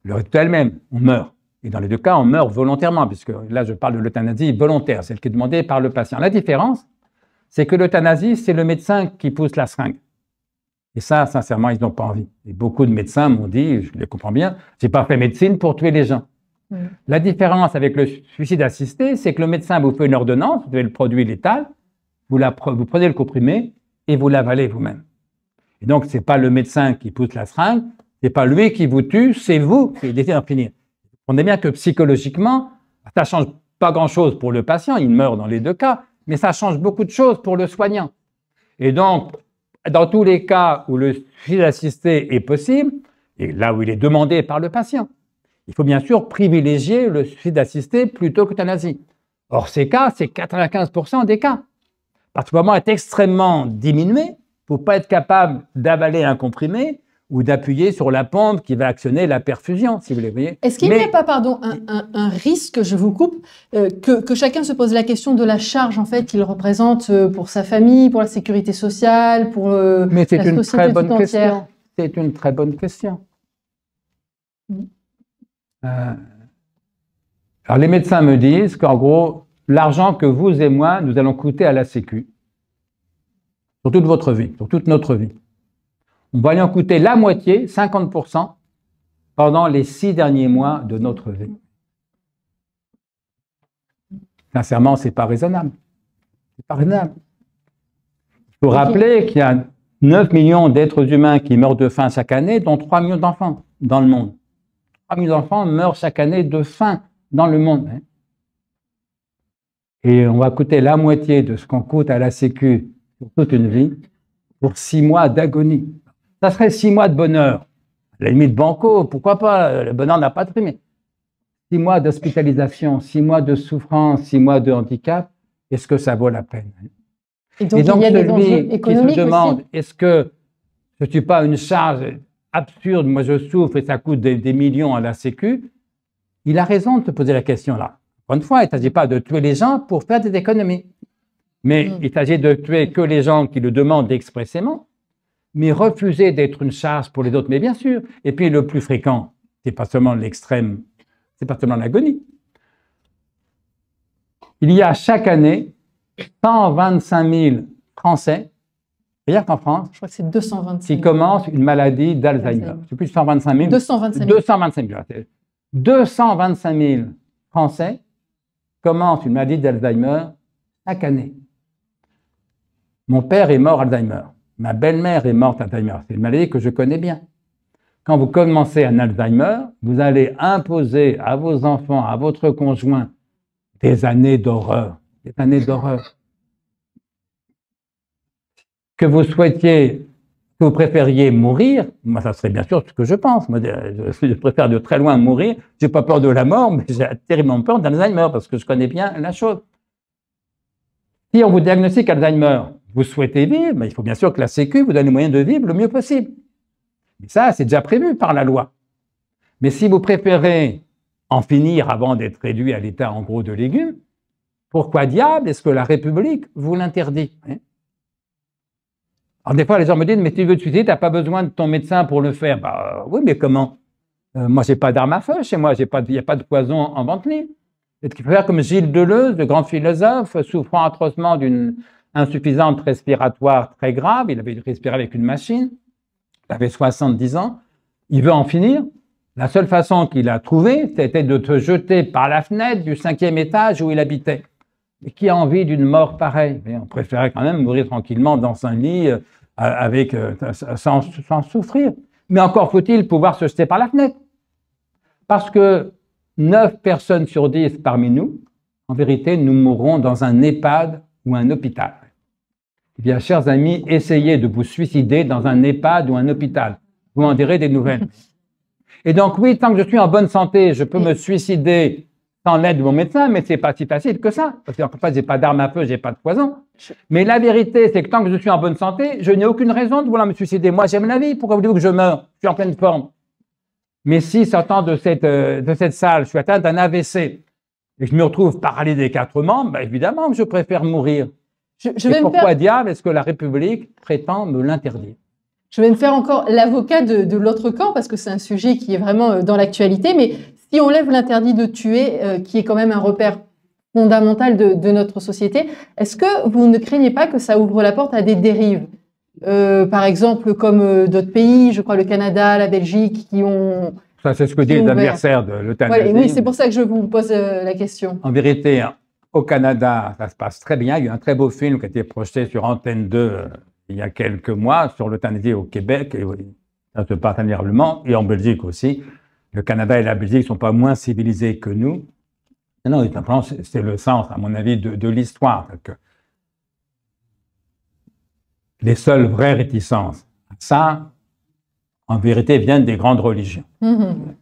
Le rituel même, on meurt. Et dans les 2 cas, on meurt volontairement, puisque là, je parle de l'euthanasie volontaire, celle qui est demandée par le patient. La différence, c'est que l'euthanasie, c'est le médecin qui pousse la seringue. Et ça, sincèrement, ils n'ont pas envie. Et beaucoup de médecins m'ont dit, je les comprends bien, j'ai pas fait médecine pour tuer les gens. La différence avec le suicide assisté, c'est que le médecin vous fait une ordonnance, vous avez le produit létal, vous prenez le comprimé et vous l'avalez vous-même. Et donc, c'est pas le médecin qui pousse la seringue, c'est pas lui qui vous tue, c'est vous qui décidez d'en finir. On est bien que psychologiquement, ça change pas grand-chose pour le patient, il meurt dans les deux cas, mais ça change beaucoup de choses pour le soignant. Et donc, dans tous les cas où le suicide assisté est possible, et là où il est demandé par le patient, il faut bien sûr privilégier le suicide assisté plutôt que l'euthanasie. Or, ces cas, c'est 95% des cas. Parce que le moment est extrêmement diminué pour ne pas être capable d'avaler un comprimé ou d'appuyer sur la pompe qui va actionner la perfusion, si vous voulez. Est-ce qu'il n'y a pas, pardon, un risque, je vous coupe, que chacun se pose la question de la charge en fait qu'il représente pour sa famille, pour la sécurité sociale, pour Mais c'est la une société très bonne tout entière. question. C'est une très bonne question. Alors les médecins me disent qu'en gros, l'argent que vous et moi, nous allons coûter à la Sécu, sur toute votre vie, sur toute notre vie, on va lui en coûter la moitié, 50%, pendant les 6 derniers mois de notre vie. Sincèrement, c'est pas raisonnable. C'est pas raisonnable. Il faut rappeler qu'il y a 9 millions d'êtres humains qui meurent de faim chaque année, dont 3 millions d'enfants dans le monde. 3 millions d'enfants meurent chaque année de faim dans le monde. Et on va coûter la moitié de ce qu'on coûte à la Sécu pour toute une vie, pour 6 mois d'agonie. Ça serait 6 mois de bonheur. À la limite banco, pourquoi pas, le bonheur n'a pas de prix, mais 6 mois d'hospitalisation, 6 mois de souffrance, 6 mois de handicap, est-ce que ça vaut la peine? Et donc il y a des enjeux économiques qui se demande, aussi. est-ce que je ne suis pas une charge absurde, moi je souffre et ça coûte des millions à la Sécu? Il a raison de te poser la question là. Encore une fois, il ne s'agit pas de tuer les gens pour faire des économies. Mais il s'agit de tuer que les gens qui le demandent expressément, mais refuser d'être une charge pour les autres. Mais bien sûr. Et puis le plus fréquent, c'est pas seulement l'extrême, c'est pas seulement l'agonie. Il y a chaque année 125 000 Français, rien qu'en France, Je crois que c'est 225 qui 000. commencent une maladie d'Alzheimer. C'est plus de 125 000. 225 000. 225 000. 225 000 Français commencent une maladie d'Alzheimer chaque année. Mon père est mort Alzheimer. Ma belle-mère est morte Alzheimer. C'est une maladie que je connais bien. Quand vous commencez un Alzheimer, vous allez imposer à vos enfants, à votre conjoint, des années d'horreur. Des années d'horreur. Que vous souhaitiez, que vous préfériez mourir, moi ça serait bien sûr ce que je pense. Moi, je préfère de très loin mourir. J'ai pas peur de la mort, mais j'ai terriblement peur d'Alzheimer parce que je connais bien la chose. Si on vous diagnostique Alzheimer, vous souhaitez vivre, mais il faut bien sûr que la Sécu vous donne les moyens de vivre le mieux possible. Mais ça, c'est déjà prévu par la loi. Mais si vous préférez en finir avant d'être réduit à l'état en gros de légumes, pourquoi diable est-ce que la République vous l'interdit? Alors des fois, les gens me disent, mais si tu veux te suicider, tu n'as pas besoin de ton médecin pour le faire. Bah, oui, mais comment? Moi, j'ai pas d'arme à feu chez moi, il n'y a pas de poison en vente libre. Est-ce qu'il faut faire comme Gilles Deleuze, le grand philosophe, souffrant atrocement d'une insuffisance respiratoire très grave, il avait respiré avec une machine, il avait 70 ans, il veut en finir. La seule façon qu'il a trouvée, c'était de te jeter par la fenêtre du 5e étage où il habitait. Mais qui a envie d'une mort pareille? On préférait quand même mourir tranquillement dans un lit sans souffrir. Mais encore faut-il pouvoir se jeter par la fenêtre. Parce que 9 personnes sur 10 parmi nous, en vérité, nous mourrons dans un EHPAD ou un hôpital. Eh bien, chers amis, essayez de vous suicider dans un EHPAD ou un hôpital. Vous m'en direz des nouvelles. Et donc, oui, tant que je suis en bonne santé, je peux me suicider sans l'aide de mon médecin, mais c'est pas si facile que ça. Parce qu'en fait, j'ai pas d'arme à feu, j'ai pas de poison. Mais la vérité, c'est que tant que je suis en bonne santé, je n'ai aucune raison de vouloir me suicider. Moi, j'aime la vie. Pourquoi voulez-vous que je meure? Je suis en pleine forme. Mais si, sortant de cette salle, je suis atteint d'un AVC et que je me retrouve paralysé des 4 membres, ben évidemment que je préfère mourir. Pourquoi diable est-ce que la République prétend me l'interdire? Je vais me faire encore l'avocat de l'autre camp, parce que c'est un sujet qui est vraiment dans l'actualité, mais si on lève l'interdit de tuer, qui est quand même un repère fondamentales de notre société. Est-ce que vous ne craignez pas que ça ouvre la porte à des dérives? Par exemple, comme d'autres pays, je crois le Canada, la Belgique, qui ont... Ça, c'est ce que disent les adversaires de l'euthanasie. Voilà, oui, c'est pour ça que je vous pose la question. En vérité, au Canada, ça se passe très bien. Il y a eu un très beau film qui a été projeté sur Antenne 2 il y a quelques mois sur l'euthanasie au Québec. Et ça se passe admirablement. Et en Belgique aussi. Le Canada et la Belgique ne sont pas moins civilisés que nous. Non, simplement, c'est le sens, à mon avis, de l'histoire. Les seules vraies réticences, ça, en vérité, viennent des grandes religions.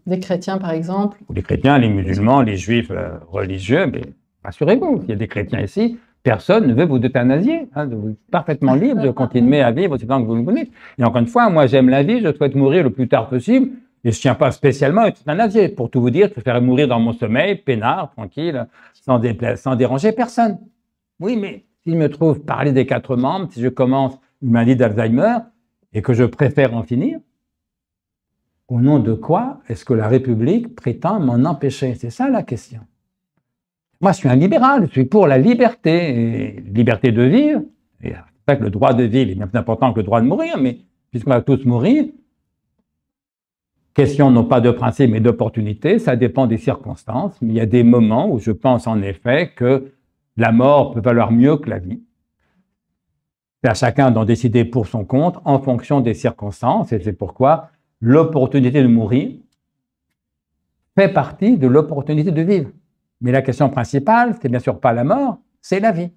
Des chrétiens, par exemple. Les chrétiens, les musulmans, les juifs religieux, mais rassurez-vous, il y a des chrétiens ici, personne ne veut vous euthanasier. Vous êtes parfaitement libre de continuer à vivre autant que vous le voulez. Et encore une fois, moi, j'aime la vie, je souhaite mourir le plus tard possible, et je ne tiens pas spécialement à être euthanasié. Pour tout vous dire, je préfère mourir dans mon sommeil, peinard, tranquille, sans déranger personne. Oui, mais si je me trouve parler des 4 membres, si je commence une maladie d'Alzheimer, et que je préfère en finir, au nom de quoi est-ce que la République prétend m'en empêcher? C'est ça la question. Moi, je suis un libéral, je suis pour la liberté, et liberté de vivre. Et c'est vrai que le droit de vivre est bien plus important que le droit de mourir, mais puisqu'on va tous mourir, question non pas de principe, mais d'opportunité, ça dépend des circonstances. Mais il y a des moments où je pense en effet que la mort peut valoir mieux que la vie. C'est à chacun d'en décider pour son compte en fonction des circonstances, et c'est pourquoi l'opportunité de mourir fait partie de l'opportunité de vivre. Mais la question principale, c'est bien sûr pas la mort, c'est la vie.